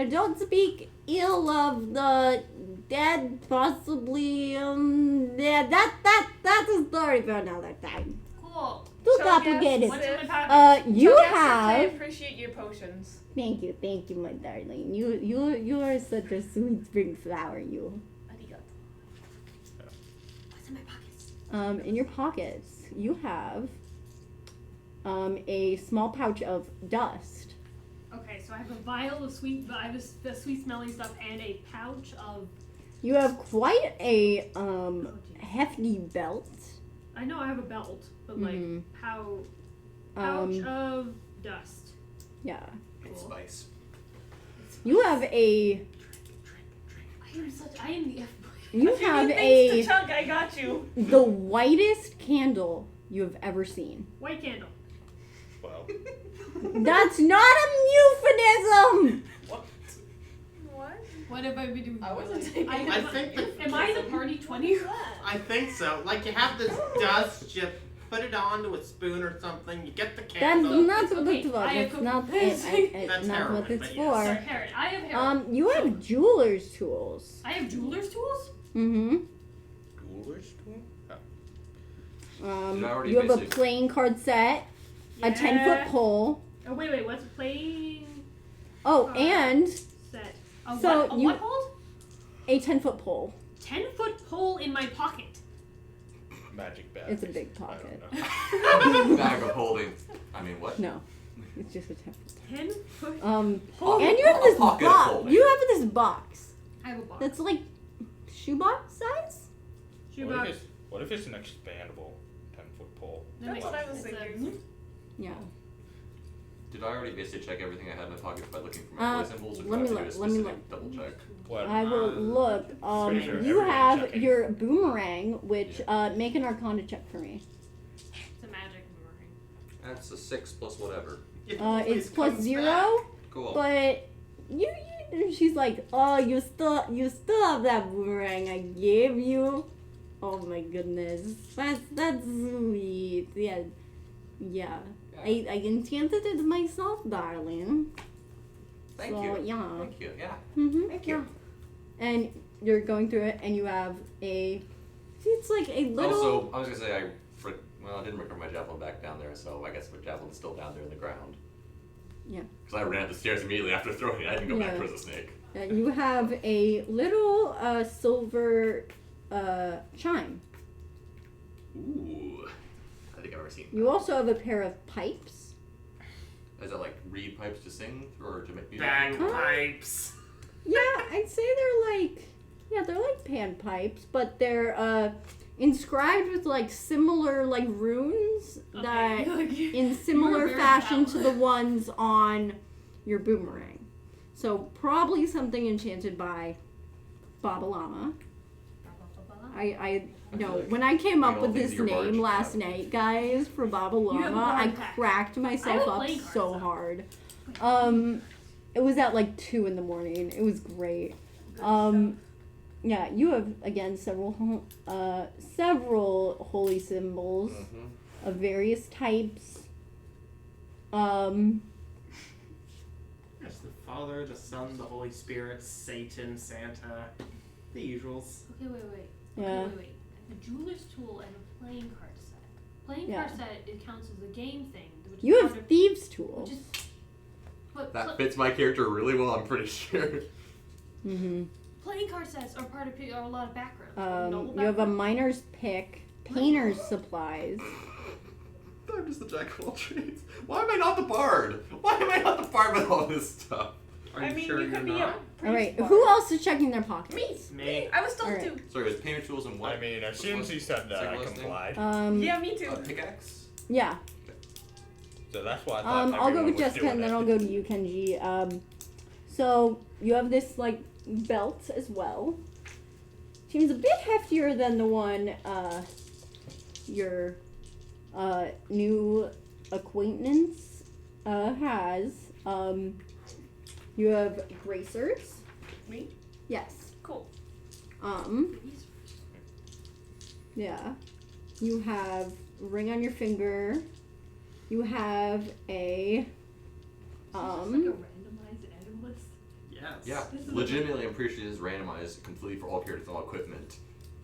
C: don't speak ill of the dead, possibly. That's a story for another time.
A: Cool.
C: Too
G: So,
C: complicated.
A: What's in my pocket?
C: You
G: I
C: have.
G: appreciate your potions.
C: Thank you, my darling. You are such a sweet spring flower. You.
A: Arigato. What's in my pockets?
C: In your pockets, you have a small pouch of dust.
A: Okay, so I have a vial of the sweet smelling stuff and a pouch of.
C: You have quite a hefty belt.
A: I know I have a belt, but
C: Mhm.
A: pouch of dust.
C: Yeah.
E: It's spice.
C: You have a.
A: I am the F.
C: You
G: If you
C: have
G: need things
C: a
G: to chug, I got you.
C: the whitest candle you have ever seen.
A: White candle.
H: Well,
C: That's not a euphemism.
G: What?
A: What have I been doing?
F: I wasn't
A: Like,
F: taking
I: I think the-
A: Am I the party 20?
I: I think so. Like you have this dust, you put it onto a spoon or something. You get the
C: That's
I: candle.
C: not what
A: Okay,
C: it's for.
A: I have
C: That's not.
A: That's
I: That's
C: not
I: heroin,
C: what it's
I: but yes.
A: Sorry,
C: for.
A: Heron. I have heron.
C: You have jeweler's tools.
A: I have jeweler's tools?
C: Mm-hmm.
H: Duelers tool?
E: Did I already
C: You have a
E: basic-
C: playing card set, a 10-foot pole.
A: Oh, wait, what's playing
C: Oh,
A: Uh,
C: and
A: set? A
C: So
A: what? A
C: you-
A: what hold?
C: a 10-foot pole.
A: 10-foot pole in my pocket.
H: Magic bag.
C: It's a big
H: I
C: pocket.
H: don't know.
E: Bag of holding. I mean, what?
C: No, it's just a 10-foot.
A: 10-foot.
C: And you have
E: A
C: this
E: pocket of
C: box.
E: holding.
C: You have this box
A: I have a box.
C: that's like shoebox size.
A: Shoebox.
H: What if it's an expandable 10-foot pole?
A: That
G: That's
A: makes
G: what I was
A: sense.
G: thinking.
C: Yeah.
E: Did I already basically check everything I had in my pockets by looking for my voice symbols, or do
C: let
E: I
C: me
E: have to
C: look,
E: do a
C: let me
E: specific
C: look.
E: double check?
H: What?
C: I will look.
H: pretty sure
C: You
H: everything's
C: have
H: checking.
C: your boomerang, which make an Arcana check for me.
A: It's a magic boomerang.
E: That's a 6 plus whatever.
I: It
C: It's
I: always
C: plus
I: comes
C: 0,
I: back.
E: Cool.
C: but you. She's like, oh, you still have that boomerang I gave you. Oh my goodness, that's sweet. Yeah.
E: Yeah.
C: I enchanted it myself, darling.
E: Thank
C: So,
E: you.
C: yeah.
E: Thank you. Yeah.
C: Mm-hmm.
E: Thank you.
C: And you're going through it, and you have a. It's like a little.
E: Also, I was gonna say I didn't recover my javelin back down there, so I guess my javelin's still down there in the ground.
C: Yeah.
E: Because I ran up the stairs immediately after throwing it. I didn't go back
C: Yeah.
E: towards the snake.
C: You have a little silver chime.
E: Ooh. I think I've ever seen that.
C: You also have a pair of pipes.
E: Is that like reed pipes to sing through or to make music?
I: Bagpipes.
C: Yeah, I'd say they're like panpipes, but they're inscribed with like similar like runes that in similar
A: very
C: fashion to
A: valid.
C: the ones on your boomerang. So probably something enchanted by Babalama. I know when I came up
E: all
C: with
E: things
C: this
E: your
C: name
E: barge
C: last
E: have.
C: night, guys, for
A: You have a
C: Babalama, I
A: barge pack.
C: cracked
A: I
C: myself
A: have a
C: up
A: playing card
C: so
A: set.
C: hard. It was at like 2 a.m. It was great. Yeah, you have again several holy symbols
E: Mm-hmm.
C: of various types.
I: There's the Father, the Son, the Holy Spirit, Satan, Santa, the usuals.
A: Okay, wait.
C: Yeah.
A: Wait. The jeweler's tool and a playing card set. Playing
C: Yeah.
A: card set, it counts as a game thing. Which is
C: You
A: part
C: have
A: of-
C: thieves' tool.
A: Which is. But
E: That fits my character really well, I'm pretty sure.
C: Mm-hmm.
A: playing card sets are part of are a lot of backgrounds. Noble
C: You have a
A: background.
C: miner's pick, painter's supplies.
E: I'm just the jack of all trades. Why am I not the bard? Why am I not the bard with all this stuff?
I: Are
G: I
I: you
G: mean,
I: sure
G: you
I: you're
G: could be
I: not?
G: a
C: All right,
G: priest
C: who
G: bard.
C: else is checking their pockets?
I: Me.
G: I was told
C: Alright.
G: to.
E: Sorry, it was painter tools and what?
H: I mean, as soon as he said that, I
E: Second last name?
H: complied.
G: Yeah, me too.
E: Pickaxe?
C: Yeah.
H: So that's why I thought
C: I'll go
H: everyone
C: with
H: was
C: Jessica
H: doing
C: and then
H: it.
C: I'll go to you, Kenji. So you have this like belt as well. seems a bit heftier than the one your new acquaintance has. You have bracers.
G: Me?
C: Yes.
G: Cool.
C: Yeah. You have a ring on your finger. You have a
A: Is this like a randomized item list?
I: Yes.
E: Yeah,
A: This is
E: legitimately, I'm pretty sure this is randomized completely for all characters and all equipment.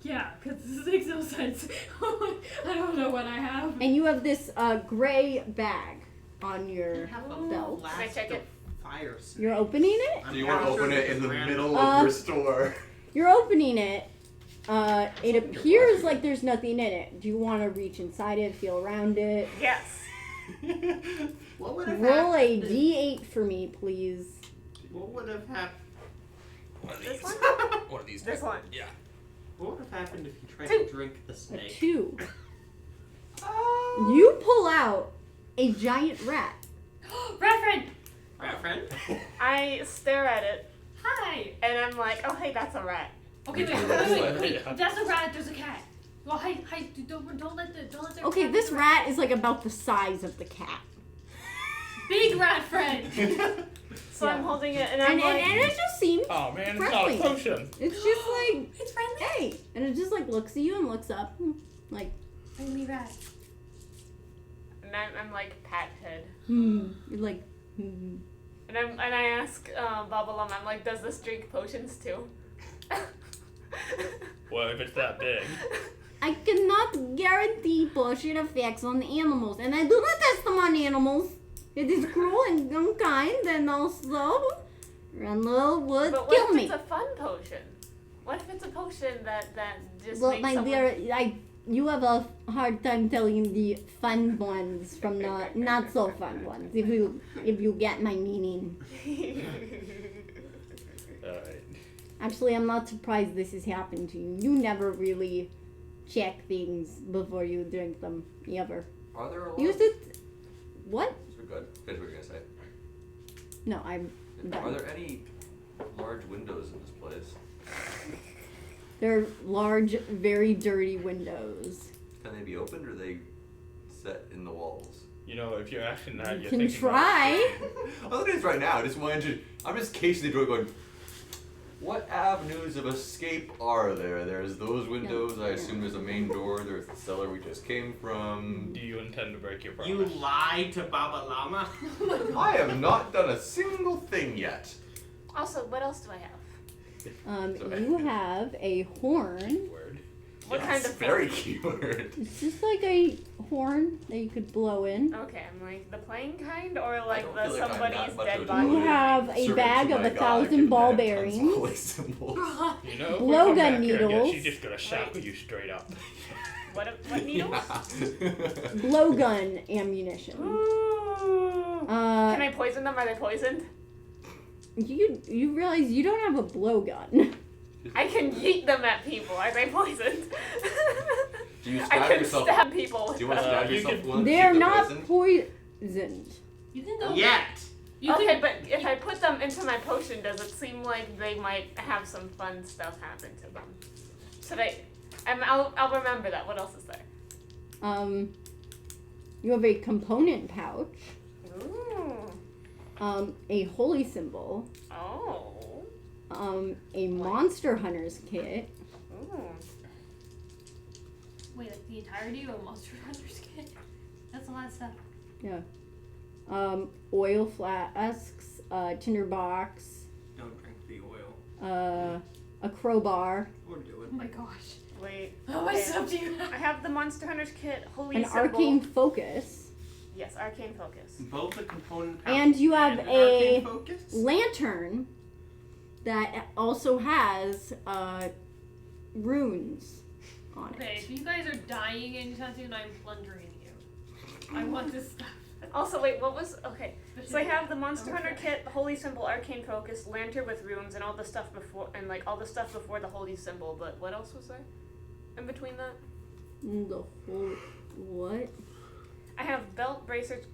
A: Yeah, because this makes no sense. I don't know what I have.
C: and you have this gray bag on your
I: Have a
C: belt.
I: blast
G: Can I check
I: of
G: it?
I: Fire snake.
C: You're opening it?
I: I'm
E: Do you want to
I: pretty
E: open
I: sure
E: it
I: this
E: in
I: is
E: the
I: random.
E: middle of your store?
C: You're opening it. It appears like there's nothing in it. Do you want to reach inside it, feel around it?
G: Yes.
I: What would have
C: Roll a
I: happened?
C: d8 for me, please.
I: What would have happened?
H: One of
G: This
H: these.
G: one?
H: One of these.
G: This one.
H: Yeah.
I: What would have happened if you tried
G: Two.
I: to drink the
C: A
I: snake?
C: 2. You pull out a giant rat.
A: Rat friend!
I: Right, friend?
G: I stare at it
A: Hi!
G: and I'm like, oh hey, that's a rat.
A: Okay, wait,
H: Yeah.
A: that's a rat, there's a cat. Well, hi, don't let the
C: Okay,
A: cat
C: this
A: be a
C: rat is like about the size of the cat.
A: Big rat friend!
G: So I'm
C: Yeah.
G: holding it and I'm
C: And
G: like,
C: it just seems
H: Oh man, it's
C: friendly.
H: not a potion.
C: It's just like,
A: It's friendly!
C: hey. And it just like looks at you and looks up. Like,
A: Friendly rat.
G: and I'm like pat head.
C: You're like,
G: And I ask Babalam, I'm like, does this drink potions too?
H: Well, if it's that big.
C: I cannot guarantee potion effects on animals, and I do not test them on animals. It is cruel and unkind, and also Randall would
G: But
C: kill
G: what if
C: me.
G: it's a fun potion? What if it's a potion that just
C: Well,
G: makes
C: my
G: someone...
C: dear, you have a hard time telling the fun ones from the not so fun ones. If you get my meaning.
H: Alright.
C: Actually, I'm not surprised this has happened to you. You never really check things before you drink them, ever.
E: Are there a lot?
C: Use it. What?
E: We're good. That's what you're gonna say.
C: No, I'm
E: Are
C: done.
E: there any large windows in this place?
C: They're large, very dirty windows.
E: Can they be opened or are they set in the walls?
H: You know, if you're asking that,
C: You
H: you're
C: can
H: thinking
C: try.
E: Well, it is right now. I just wanted to. I'm just casing the door going. What avenues of escape are there? There's those windows. I assume there's a main door. There's the cellar we just came from.
H: Do you intend to break your
I: You
H: promise?
I: lied to Baba Llama?
E: I have not done a single thing yet.
G: Also, what else do I have?
C: You have a horn.
H: Word.
G: What kind of
E: Very
G: horn?
E: keyword.
C: It's just like a horn that you could blow in.
G: Okay, I'm like the plain kind or like
E: don't
G: the
E: feel like I'm
G: somebody's
E: that much
G: dead
E: of a
G: body?
C: You have a
E: Servant
C: bag
E: to
C: of
E: my
C: 1,000
E: God,
C: ball
E: given I have tons of
C: bearings.
E: holy symbols.
H: You know, if we
C: Blow
H: come
C: gun
H: back here again,
C: needles.
H: she's just gonna shackle you straight up.
G: What needles?
E: Yeah.
C: Blowgun ammunition.
G: Ooh. Can I poison them? Are they poisoned?
C: You realize you don't have a blowgun.
G: I can yeet them at people. Are they poisoned?
E: Do you
G: I
E: stab
G: can
E: yourself?
G: stab people with
E: Do you want to
G: them.
E: stab
H: you
E: yourself
H: could-
E: once?
C: They're
E: keep them
C: not
E: poisoned?
C: poisoned.
A: You can go.
I: Yet.
A: You
G: Okay,
A: can,
G: but if I put them into my potion, does it seem like they might have some fun stuff happen to them? Should I? I'll remember that. What else is there?
C: You have a component pouch.
G: Ooh.
C: A holy symbol.
G: Oh.
C: A monster hunter's kit.
G: Ooh.
A: Wait, like the entirety of a Monster Hunter's kit? That's a lot of stuff.
C: Yeah. Oil flasks, tinder box,
I: Don't drink the oil.
C: a crowbar,
I: Or do
A: Oh
I: it.
A: my gosh.
G: Wait.
A: How much
G: okay.
A: stuff do you have?
G: I have the Monster Hunter's kit, Holy
C: an
G: Symbol.
C: arcane focus,
G: Yes, Arcane Focus.
I: Both a component pouch
C: and you have
I: and an
C: a
I: arcane focus?
C: lantern that also has runes on it.
A: Okay, if you guys are dying anytime soon, I'm plundering you. I want this stuff.
G: Also, wait, what was... Okay, so I have the Monster
A: Okay.
G: Hunter kit, the Holy Symbol, Arcane Focus, Lantern with runes, and all the stuff before... And, like, all the stuff before the Holy Symbol, but what else was there in between that?
C: The whole what?
G: I have belt, bracers,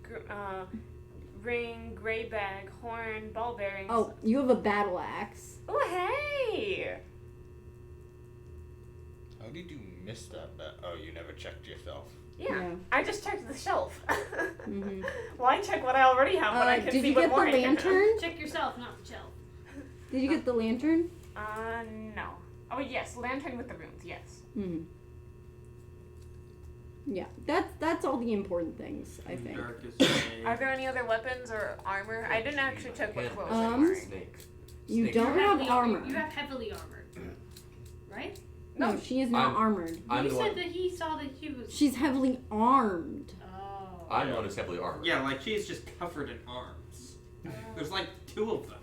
G: ring, gray bag, horn, ball bearings.
C: Oh, you have a battle axe.
G: Oh, hey!
H: How did you miss that? Oh, you never checked yourself.
G: Yeah. I just checked the shelf.
C: Mm-hmm.
G: Why check what I already have when I can
C: Did
G: see
C: you
G: what
C: get the
G: more I can have?
C: lantern?
A: Check yourself, not the shelf.
C: Did you get the lantern?
G: No. Oh yes, lantern with the runes. Yes.
C: Mm-hmm. Yeah, that's all the important things, I think.
I: Darkest day.
G: Are there any other weapons or armor? I didn't actually check what clothes I'm
C: Um,
G: wearing.
E: Snake.
C: You
E: Snake.
C: don't have
A: Heavily
C: armor.
A: You have heavily armored, right?
C: No, she is not
E: I'm-
C: armored.
E: I'm
A: you
E: the
A: said
E: one.
A: that he saw that he was.
C: She's heavily armed.
A: Oh.
E: I'm the one who's heavily armored.
I: Yeah, like she's just covered in arms. There's like 2 of them.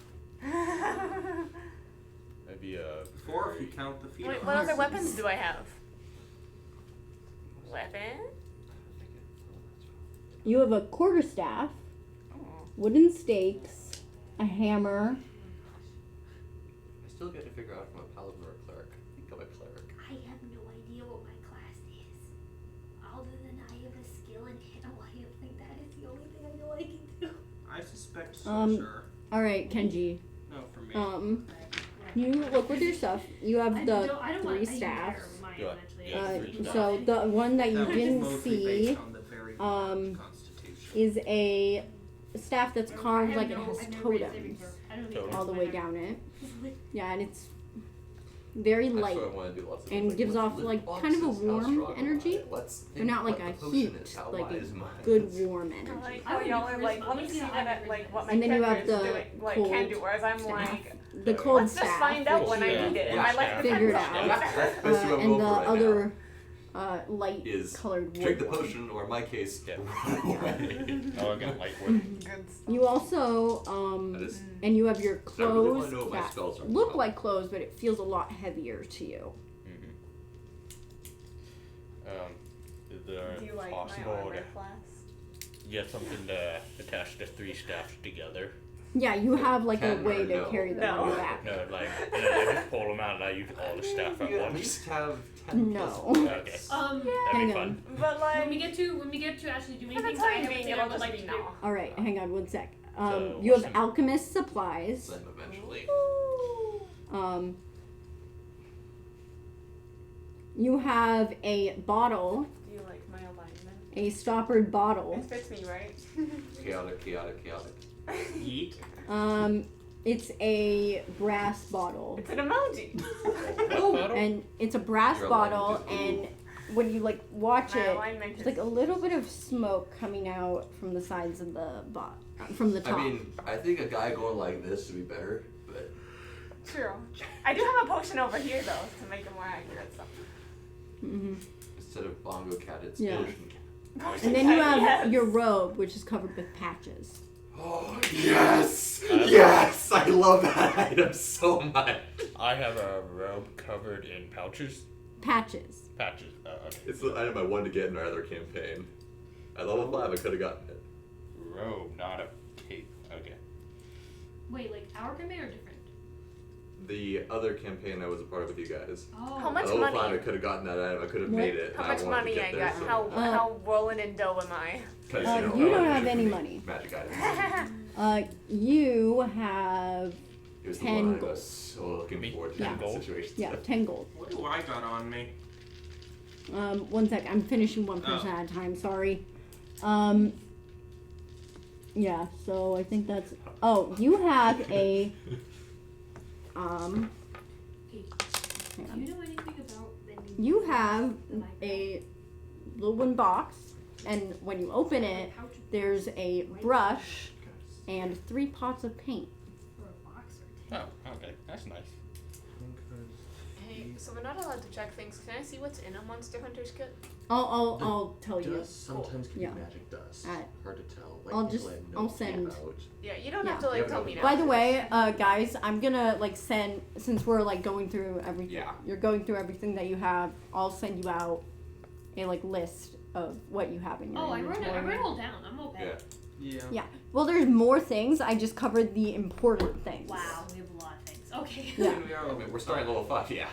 H: Maybe
I: 4 if you count the feet.
G: Wait,
I: arms.
G: what other weapons do I have? Weapon?
C: You have a quarterstaff,
G: Oh.
C: wooden stakes, a hammer.
E: I still got to figure out if I'm a paladin or a cleric. I think I'm a cleric.
J: I have no idea what my class is. Other than I have a skill in animal handling, that is the only thing I know I can do.
I: I suspect sorcerer.
C: All right, Kenji.
I: No, for me.
C: You look with your stuff. You have
A: I
C: the
A: don't
C: 3
A: want
C: staffs.
H: Yeah,
C: So the one that you
I: That was
C: didn't
I: mostly
C: see
I: based on the very
C: um,
I: constitution.
C: is a staff that's carved like it has totems all the way down it. Yeah, and it's very
E: That's
C: light
E: what I want to do. Lots of
C: and
E: things,
C: gives
E: let's
C: off
E: lift
C: like
E: boxes,
C: kind of a
E: how strong
C: warm
E: am I?
C: energy,
E: Let's
C: but
E: think
C: not like
E: what
C: a
E: the potion
C: heat,
E: is, how
C: like
E: wise
C: a
E: am I?
C: good warm
G: I
C: energy.
G: like
A: I
G: how
A: would
G: y'all
A: do
G: are like,
A: charisma.
G: let me
A: Let me
G: see
A: see how
G: what
A: high
G: what my
C: And then you
G: character
C: have
G: is
C: the
G: doing, like
C: cold
G: can do. Whereas I'm
C: staff.
G: like,
C: The cold
G: let's just
C: staff,
G: find out
C: which
G: when I
C: you
G: need it.
E: Yeah.
G: Am I like the
C: figured
G: pencil?
C: out.
E: That's basically what I'm
C: and
E: going
C: the
E: for right
C: other light
E: Is
C: colored
E: Drink the
C: wood one.
E: potion, or in my case,
H: Yeah.
E: run away.
H: elegant light wood.
G: Good stuff.
C: You also
E: That is-
C: and you have your
E: I really wanna
C: clothes
E: know what my
C: that
E: spells are.
C: look like clothes, but it feels a lot heavier to you.
H: Is there
G: Do you like my
H: possible
G: armor
H: to
G: class?
H: get something to attach the 3 staffs together?
C: Yeah, you have like a
E: Can
C: way
E: or
C: to
E: no?
C: carry them
G: No.
C: on your back.
H: No, like, and then I just pull them out and I use all the staff at
E: You at
H: once.
E: least have 10
C: No.
E: plus
H: Okay.
E: points.
H: That'd
C: Hang
H: be
C: on.
H: fun.
G: But like,
A: When we get to actually doing
G: for the
A: things, I
G: time
A: have a
G: being,
A: thing I
G: it'll
A: would
G: just
A: like
G: be
A: to do.
G: now.
C: All right, hang on one sec.
H: So,
C: You have
H: what's
C: alchemist supplies.
E: Then eventually.
C: You have a bottle,
G: Do you like my alignment?
C: a stoppered bottle.
G: It fits me, right?
E: Chaotic.
I: Yeet.
C: It's a brass bottle.
G: It's an emoji.
C: And it's a brass
E: Your
C: bottle,
E: alignment is
C: and when you like watch
G: My
C: it,
G: alignment
C: there's
G: is
C: like a little bit of smoke coming out from the sides of the from the top.
E: I mean, I think a guy going like this would be better, but
G: true. I do have a potion over here though to make it more accurate. So.
C: Mhm.
E: instead of bongo cat, it's
C: Yeah.
E: ocean cat.
C: And then you have
G: Yes.
C: your robe, which is covered with patches.
E: Oh, yes! Yes! I love that item so much.
H: I have a robe covered in pouches.
C: Patches.
H: Patches. Okay.
E: It's the item I wanted to get in our other campaign. At level 5, I could have gotten it.
H: Robe, not a cape. Okay.
A: Wait, like our campaign or different?
E: The other campaign I was a part of with you guys.
A: Oh.
G: How much
E: At level 5, I
G: money?
E: could have gotten that item. I could have
C: What?
E: made it.
G: How
E: and
G: much
E: I wanted
G: money
E: to
G: I
E: get there,
G: got?
E: so-
G: How rolling in dough am I?
E: 'Cause,
C: you
E: know,
C: don't
E: I
C: have any
E: usually
C: money.
E: Magic items.
C: You have
E: It was the
C: 10
E: one I
C: gold.
E: was so looking
H: Me?
E: forward to
C: Yeah.
E: in that situation.
C: yeah 10 gold.
I: What do I got on me?
C: One sec, I'm finishing one person
I: Oh.
C: at a time. Sorry. Yeah. So I think that's. Oh, you have a.
A: Hey,
C: hang
A: do
C: on.
A: you know anything about vending?
C: You have
A: that I
C: a little wooden box, and when you open it, there's a brush and 3 pots of paint.
A: For a box or
H: Oh, okay. That's nice.
G: Hey, so we're not allowed to check things. Can I see what's in a Monster Hunter's kit?
C: I'll tell you.
E: Dust sometimes can
C: Yeah.
E: be magic dust.
C: Alright.
E: Hard to tell.
C: I'll
E: people
C: just-
E: I have no
C: I'll
E: clue
C: send.
E: about.
G: Yeah, you don't
C: Yeah.
G: have to like
E: Yeah,
G: tell
E: no.
G: me now.
C: By the way, guys, I'm gonna like send, since we're like going through everything.
E: Yeah.
C: You're going through everything that you have. I'll send you out a like list of what you have in your
A: Oh, I wrote
C: inventory.
A: it all down. I'm okay.
E: Yeah.
I: Yeah.
C: Well, there's more things. I just covered the important things.
A: Wow, we have a lot of things. Okay.
C: Yeah.
I: And we are
E: I mean, we're starting level 5, yeah.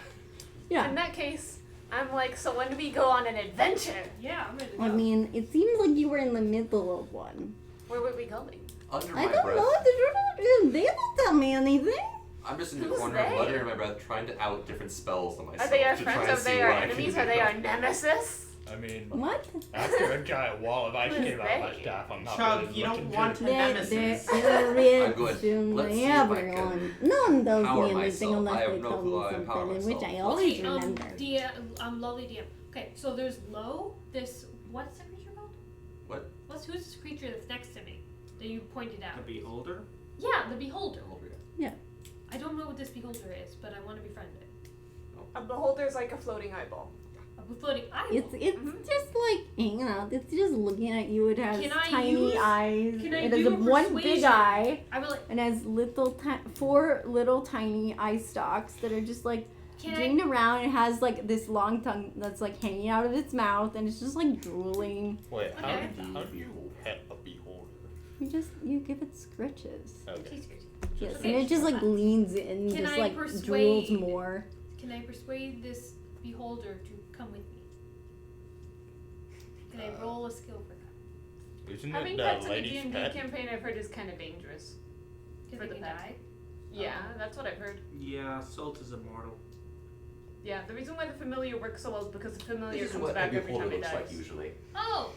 C: Yeah.
G: In that case, I'm like, so when do we go on an adventure?
A: Yeah, I'm ready to go.
C: I mean, it seems like you were in the middle of one.
G: Where were we going?
E: Under
C: I
E: my
C: don't
E: breath,
C: know. They don't tell me anything.
E: I'm just in the
G: Who's
E: corner,
G: they?
E: muttering in my breath, trying to out different spells than myself.
G: Are they our
E: to try
G: friends?
E: and
G: Are
E: see
G: they
E: what
G: our
E: I can
G: enemies?
E: do.
G: Are they our nemesis?
H: I mean,
C: What?
H: after a giant wall of ice
G: Who's
H: came out of my
G: they?
H: staff, I'm not
I: Chug,
H: really
I: you don't
H: looking
I: want
H: good.
I: to-
C: They're
I: Nemesis.
C: irritating
E: I'm good. Let's see if I
C: everyone. No one tells
E: power
C: me anything
E: myself.
C: unless
E: I have
C: they
E: no
C: tell
E: clue
C: me
E: how I empower
C: something, in which
E: myself.
C: I always
A: Okay,
C: remember.
A: lovely DM. Okay, so there's Lo, what's the creature called?
E: What?
A: Who's this creature that's next to me that you pointed out?
I: The beholder?
A: Yeah, the beholder.
C: Yeah.
A: I don't know what this beholder is, but I want to befriend it.
G: A beholder's like a floating eyeball.
A: A floating eyeball.
C: It's just like hanging out. It's just looking at you. It has
A: Can I
C: tiny
A: use-
C: eyes.
A: can I
C: It has
A: do
C: one big
A: persuasion?
C: eye
A: I will.
C: and has four little tiny eye stalks that are just like doing around. It has like this long tongue that's like hanging out of its mouth, and it's just like drooling.
H: Wait, how
A: Okay.
H: do you pet a beholder?
C: You give it scritches.
H: Okay.
C: Yes,
A: Okay.
C: and it just like leans in,
A: Can
C: just
A: I
C: like
A: persuade-
C: drools more.
A: Can I persuade this beholder to come with me? Can I roll a skill for that?
H: Isn't
G: Having
H: it
G: pets
H: the
G: in a
H: lady's
G: D&D
H: pet?
G: campaign, I've heard, is kind of dangerous.
A: Because
G: For
A: they
G: the
A: can
G: pet.
A: die.
G: Yeah, that's what I've heard.
I: Yeah, Salt is immortal.
G: Yeah, the reason why the familiar works so well is because the familiar
E: This is
G: comes
E: what
G: back
E: a
G: every
E: beholder
G: time it
E: looks
G: dies.
E: like usually.
A: Oh,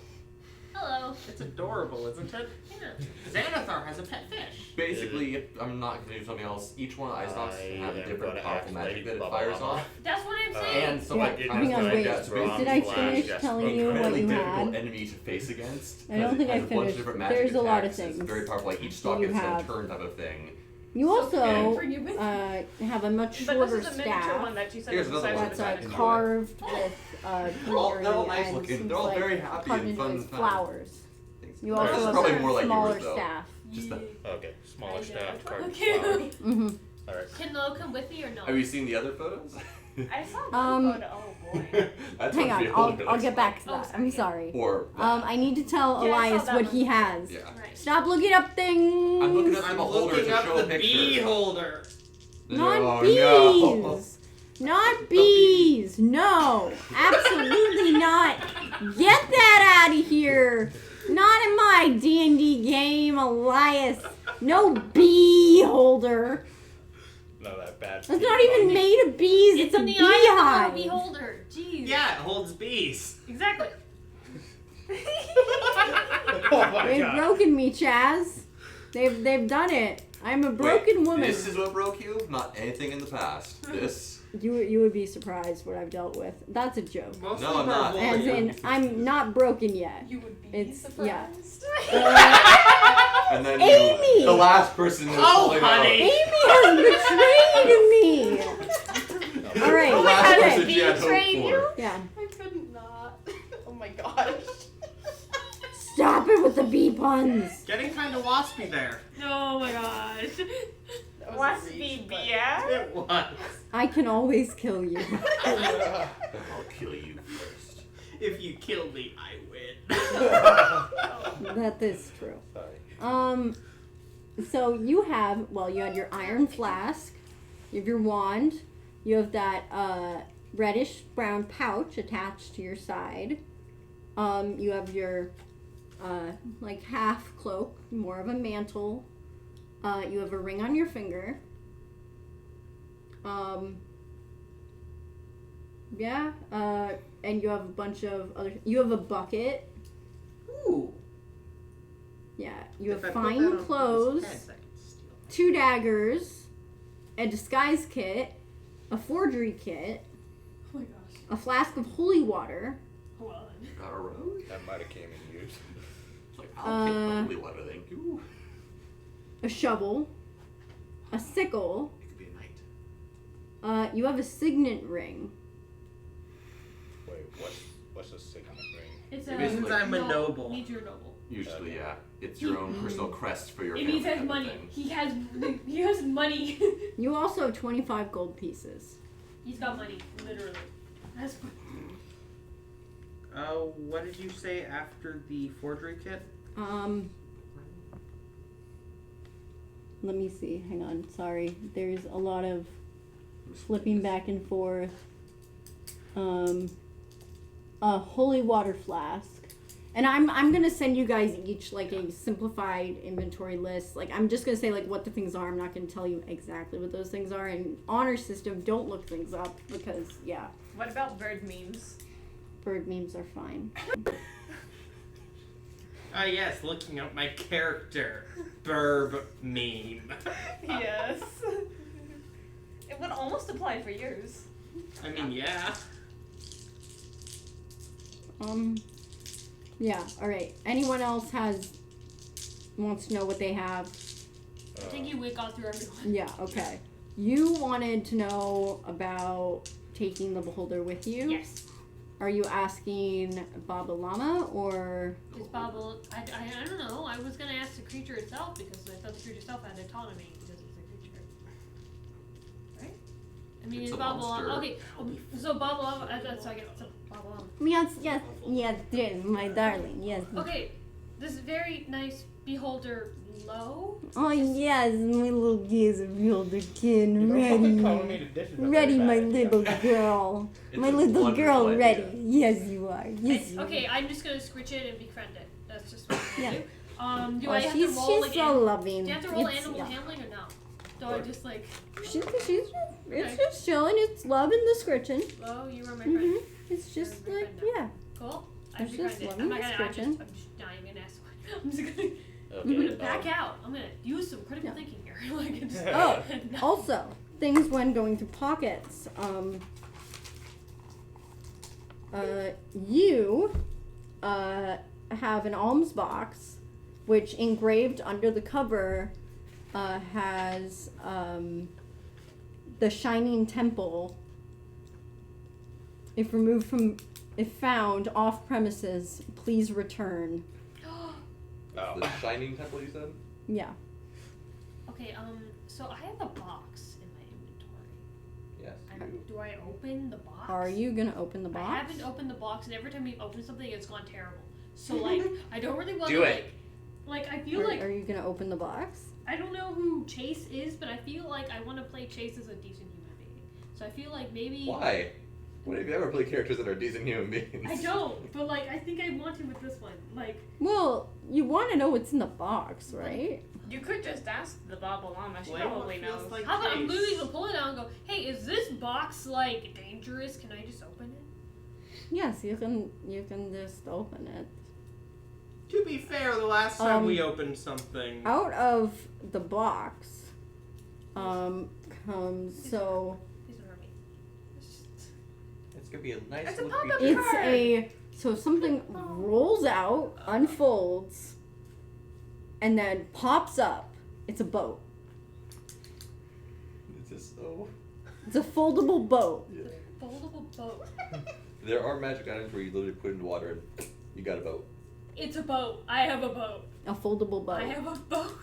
A: hello.
I: It's adorable, isn't it?
A: Yeah.
I: Xanathar has a pet fish.
E: Basically, if I'm not going to do something else, each one of the eye stalks
H: I
E: have a
H: am
E: different
H: gonna
E: powerful
H: ask
E: magic
H: Lady
E: that it
H: Bubba
E: fires
H: Bubba.
E: off.
A: That's what I'm saying.
E: And so
C: Yeah.
E: like
C: Hang
E: kind
C: on,
E: of
C: wait.
E: that's
C: Did I finish
H: Yes.
C: telling you what
E: incredibly
C: you
E: difficult
C: had?
E: enemy to face against.
C: I don't
E: 'cause
C: think
E: it
C: I
E: has a bunch of
C: finished.
E: different magic
C: There's a lot of
E: attacks. It's
C: things
E: very powerful. Like each stalk
C: you
E: gets
C: have.
E: a turn type of thing.
C: You
A: Can I
C: also
A: bring it with me?
C: have a much
G: But
C: shorter
G: this is a miniature
C: staff
G: one that you said
E: Here's
G: is the
E: another
G: size
E: one.
G: of
C: that's
G: a
E: I
C: like
E: can
G: diamond.
E: do
C: carved with
E: They're all
C: greenery
E: nice
C: and
E: looking.
C: some,
E: They're all
C: like,
E: very happy
C: carved
E: and
C: into
E: fun
C: its
E: times.
C: flowers. You
E: This
C: also
E: is
C: have
E: probably
C: a
E: more like
C: smaller
E: yours, though.
C: staff.
E: Just the,
H: Okay, smaller
A: I
H: staff,
A: know.
H: carved
A: Okay.
H: flowers.
C: Mm-hmm.
H: Alright.
A: Can Lo come with me or no?
E: have you seen the other photos?
G: I saw
C: Um,
G: one photo. Oh boy.
E: That's
C: Hang
E: what
C: on,
E: beholder
C: I'll
E: looks
C: get back to
A: Oh,
C: that.
A: sorry,
C: I'm
A: yeah.
C: sorry.
E: Or
C: I need to tell
G: Yeah, I saw
C: Elias
G: that
C: what
G: one.
C: he has.
E: yeah.
A: Right.
C: Stop looking up things.
E: I'm looking up the
I: I'm
E: beholder
I: looking
E: to
I: up
E: show
I: the
E: a picture.
I: beholder.
C: Not
E: No,
C: bees.
E: no.
C: Not bees. No. Absolutely not. Get that out of here. Not in my D&D game, Elias. No bee holder.
H: No, that bad.
C: It's not even made of bees. It's a
A: in the eye of the
C: beehive.
A: beholder. Jeez.
I: Yeah, it holds bees.
A: Exactly.
H: Oh my
C: They've
H: god.
C: broken me, Chaz. They've done it. I'm a broken
E: Wait,
C: woman.
E: This is what broke you? Not anything in the past. This.
C: You would be surprised what I've dealt with. That's a joke.
I: Mostly
E: No, I'm not.
I: purple.
C: As in, I'm not broken yet.
F: You would be
C: It's- yeah.
F: surprised.
E: And then
C: Amy!
E: you, the last person who's
I: Oh,
E: pulling
I: honey.
C: Amy has betrayed me. All right.
E: The last
C: Okay.
E: person she had hope
G: Betrayed
E: for.
G: you?
C: Yeah.
F: I couldn't not. Oh my gosh.
C: Stop it with the bee puns.
I: Getting kind of waspy there.
A: Oh my gosh.
F: That was a
G: Must
F: reach,
G: be
F: but-
G: BS.
I: It was.
C: I can always kill you.
E: I'll kill you first.
I: If you kill me, I win.
C: That is true.
H: Sorry.
C: So you have, you had your iron flask, you have your wand, you have that reddish brown pouch attached to your side. You have your like half cloak, more of a mantle. You have a ring on your finger. And you have a bunch of other. You have a bucket.
I: Ooh.
C: Yeah, you
I: If I
C: have
I: put that
C: fine
I: on
C: clothes,
I: people's heads, I can steal them.
C: 2 daggers, a disguise kit, a forgery kit,
A: Oh my gosh.
C: a flask of holy water,
A: Hold on.
E: Got a rose?
H: That might have came in use.
E: It's like, I'll take the holy water, thank you.
C: a shovel, a sickle.
E: It could be a knight.
C: You have a signet ring.
H: Wait, what's a signet ring?
A: It's
E: It
A: a
E: means
I: I'm a noble.
A: Means you're noble.
E: Usually, yeah. It's your own personal crest for your
A: It
E: family.
A: means he has
E: type of
A: money.
E: thing.
A: He has money.
C: You also have 25 gold pieces.
A: He's got money, literally. That's
I: What did you say after the forgery kit?
C: Let me see. Hang on. Sorry. There's a lot of flipping back and forth. A holy water flask. And I'm gonna send you guys each like a simplified inventory list. Like I'm just gonna say like what the things are. I'm not gonna tell you exactly what those things are. And honor system, don't look things up because yeah.
G: What about bird memes?
C: Bird memes are fine.
I: Ah, yes, looking up my character. Burb meme.
G: Yes. It would almost apply for yours.
I: I mean, yeah.
C: Yeah, alright. Anyone else wants to know what they have?
A: I think you got through everyone.
C: Yeah, okay. You wanted to know about taking the beholder with you?
A: Yes.
C: Are you asking Baba Llama or?
A: Is Baba? I don't know. I was gonna ask the creature itself because I thought the creature itself had autonomy because it's a creature, right? I mean,
E: It's
A: is
E: a
A: Baba
E: monster.
A: Llama? Okay, so Baba Llama. So I get so Baba Llama.
C: Yes, my darling, yes.
A: Okay, this very nice beholder low.
C: Oh yes, my little gaze of beholder kin,
H: You don't
C: ready.
H: fucking pollinate dishes are
C: Ready,
H: very
C: my
H: bad.
C: little girl.
E: It's
C: My
E: a
C: little
E: wonderful
C: girl,
E: idea.
C: ready. Yes, you are. Yes, you
A: Okay, I'm just gonna scritch it and befriend it. That's just what I'm gonna do. Do
C: are.
A: I have
C: She's
A: to roll like?
C: so loving.
A: Do you have to roll
C: It's-
A: animal
C: yeah.
A: handling or no? Do I just like?
C: It's just chilling. It's loving the scritching.
A: Oh, you were my friend.
C: It's just
A: You're my
C: like
A: friend now.
C: yeah.
A: Cool. I
C: It's just
A: befriended.
C: loving
A: I'm not gonna. I'm
C: description.
A: just not even gonna ask. I'm just gonna. I'm
H: Okay.
A: gonna back out. I'm gonna use some critical thinking here. Like it's.
C: Oh,
A: no.
C: also, things when going through pockets. You have an alms box, which engraved under the cover has the Shining Temple. If found off premises, please return.
E: The Shining Temple, you said?
C: Yeah.
A: Okay. So I have a box in my inventory.
E: Yes.
A: Do I open the box?
C: Are you gonna open the box?
A: I haven't opened the box, and every time we open something, it's gone terrible. So like, I don't really want
E: Do
A: to
E: it.
A: like. I feel
C: Are,
A: like
C: are you gonna open the box?
A: I don't know who Chase is, but I feel like I want to play Chase as a decent human being. So I feel like maybe.
E: Why? When have you ever played characters that are decent human beings?
A: I don't, but like I think I want to with this one. Like,
C: Well, you want to know what's in the box, right?
G: You could just ask the Baba Llama. She
I: Well,
G: probably
I: it feels
G: knows.
I: like-
A: how about I'm
I: Chase.
A: literally gonna pull it out and go, "Hey, is this box like dangerous? Can I just open it?"
C: Yes, you can just open it.
I: To be fair, the last time we opened something.
C: Out of the box comes so
A: Please don't hurt me.
B: It's gonna be a nice
A: It's a
B: little
A: pop-up
B: creature.
C: it's something rolls out, unfolds, and then pops up. It's a boat.
E: It's just so.
C: It's a foldable boat.
A: Foldable boat.
E: There are magic items where you literally put it in water and you got a boat.
A: It's a boat. I have a boat.
C: A foldable boat.
A: I have a boat.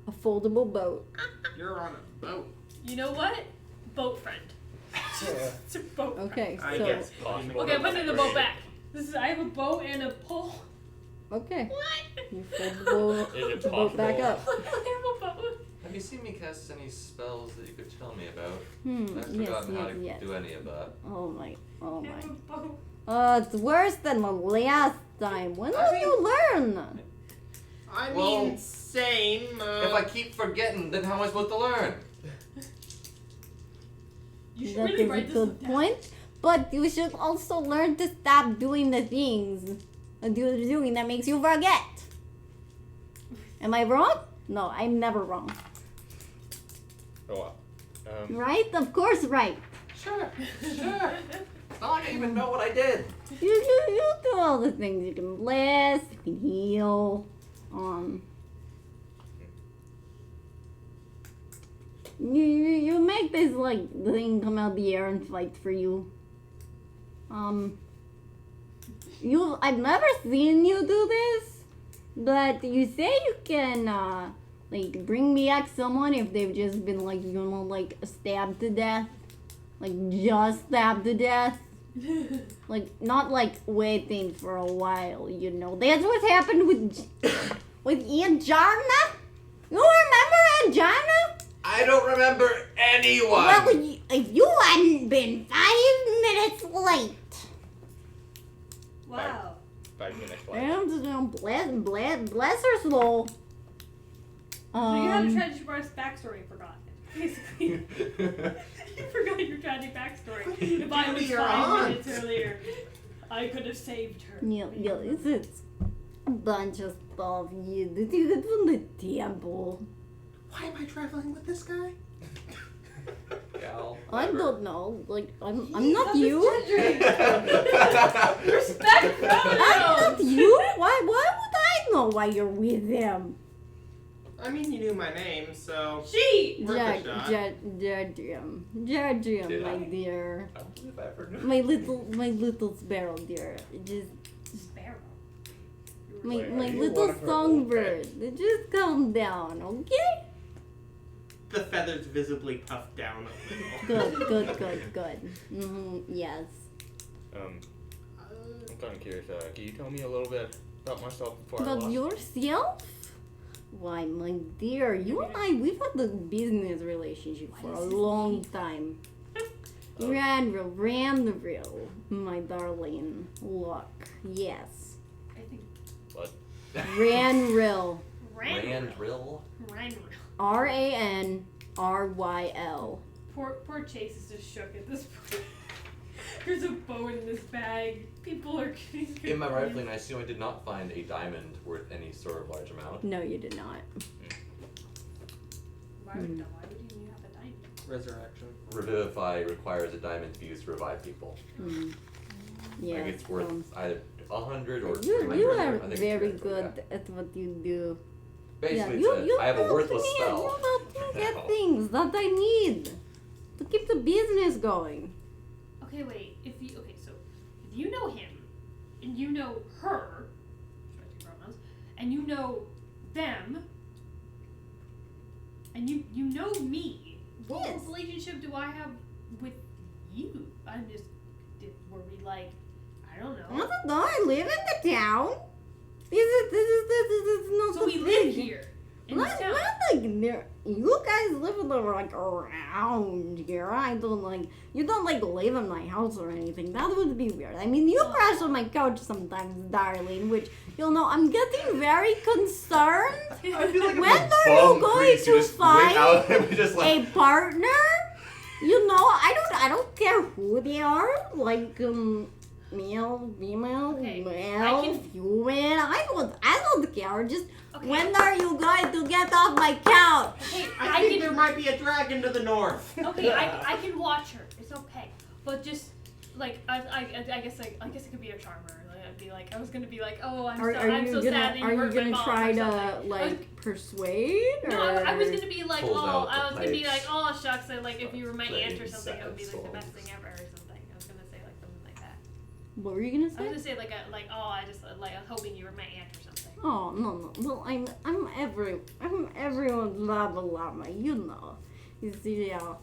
C: A foldable boat.
I: You're on a boat.
A: You know what? Boat friend. It's a boat.
C: Okay,
I: I
C: so
I: guess.
H: Possible.
A: Okay, I'm putting the boat back. I have a boat and a pole.
C: okay,
A: What?
C: you fold
H: Is it
C: the boat back
H: possible?
C: up.
A: I have a boat.
E: Have you seen me cast any spells that you could tell me about? I've
C: Yes,
E: forgotten how to
C: yes.
E: do any of that.
C: Oh my.
A: I have a boat.
C: It's worse than the last time. When will you learn?
I: I
E: Well,
I: mean, same.
E: If I keep forgetting, then how am I supposed to learn?
A: You should
C: That
A: really
C: is a
A: write this
C: good
A: down.
C: point. But you should also learn to stop doing the things you're doing that makes you forget. Am I wrong? No, I'm never wrong.
H: Oh, well.
C: Right? Of course, right.
E: Sure. It's not like I even know what I did.
C: You do all the things. You can bless, you can heal. You make this like thing come out the air and fight for you. I've never seen you do this, but you say you can like bring back someone if they've just been like like stabbed to death, like just stabbed to death. Like, not like waiting for a while, That's what happened with Aunt Jana? You remember Aunt Jana?
E: I don't remember anyone.
C: Well, if you hadn't been 5 minutes late.
A: Wow.
H: 5 minutes left.
C: And bless her soul.
A: So you have a tragic backstory, forgot it. Basically. You forgot your tragic backstory. If I was 5 minutes earlier, I could have saved her.
C: It's a bunch of stuff you did from the temple.
I: Why am I traveling with this guy?
E: Gal,
C: I
E: whatever.
C: don't know. Like, I'm not you.
A: Respect
C: I'm not you. Why would I know why you're with them?
I: I mean, you knew my name, so.
A: She!
I: Worth a shot.
C: Jardium,
E: Did
C: my
E: I?
C: dear.
E: I don't believe I ever knew.
C: My little sparrow dear. Just
A: Sparrow.
C: my
H: Wait, are
C: my
H: you
C: little
H: one of her
C: songbird. Just calm down, okay?
I: The feathers visibly puffed down a little.
C: Good. Yes.
H: I'm kind of curious. Can you tell me a little bit about myself before I
C: About
H: lost?
C: yourself? Why, my dear, you and I, we've had a business relationship for a long time. Ran the real, my darling. Look, yes.
A: I think.
E: What?
C: Ran real.
E: Randrill?
C: RANRYL.
A: Poor Chase is just shook at this point. There's a bow in this bag. People are getting
E: In my rifling, I assume I did not find a diamond worth any sort of large amount.
C: No, you did not.
A: Why would you have a diamond?
I: Resurrection.
E: Revivify requires a diamond to be used to revive people.
C: Yeah.
E: Like it's worth either 100 or
C: You
E: 300.
C: are
E: I think it's
C: very
E: 300,
C: good
E: yeah.
C: at what you do.
E: Basically,
C: you
E: I have a
C: help
E: worthless
C: me,
E: spell.
C: You help me get
E: No.
C: things that I need to keep the business going.
A: Okay, wait. So if you know him, and you know her, pronouns, and you know them, and you know me, what
C: Yes.
A: relationship do I have with you? Were we like, I don't
C: I
A: know.
C: don't know. I live in the town. This is not
A: So
C: so
A: we
C: big.
A: live here in
C: Not,
A: this town.
C: not like near. You guys live like around here. I don't like. You don't like live in my house or anything. That would be weird. I mean, you crash on my couch sometimes, darling. Which you'll know. I'm getting very concerned.
E: I feel like
C: When
E: I'm a
C: are you
E: bum
C: going
E: priest who
C: to
E: just went out
C: find
E: and we just like,
C: a partner? You know, I don't care who they are. Like male, female,
A: Okay,
C: male,
A: I can-
C: human. I don't care. Just
A: Okay.
C: when are you going to get off my couch?
A: Okay,
I: I think there might be a dragon to the north.
A: Okay, I can watch her. It's okay. But just like I guess it could be a charmer. Like, I'd be like, I was gonna be like, oh, I'm so sad that you hurt my mom
C: try
A: or
C: to
A: something.
C: like persuade? Or?
A: No, I was gonna be like,
E: Pulls
A: oh,
E: out the
A: I was gonna be
E: pipes.
A: like, oh shucks, and like if you were my
E: Playing
A: aunt or something, it would be like the
E: sad
A: best
E: songs.
A: thing ever or something. I was gonna say like something like that.
C: What were you gonna
A: I was
C: say?
A: gonna say like oh, I just like I'm hoping you were my aunt or something.
C: Oh no. Well, I'm everyone's llama. You know. You see, yeah.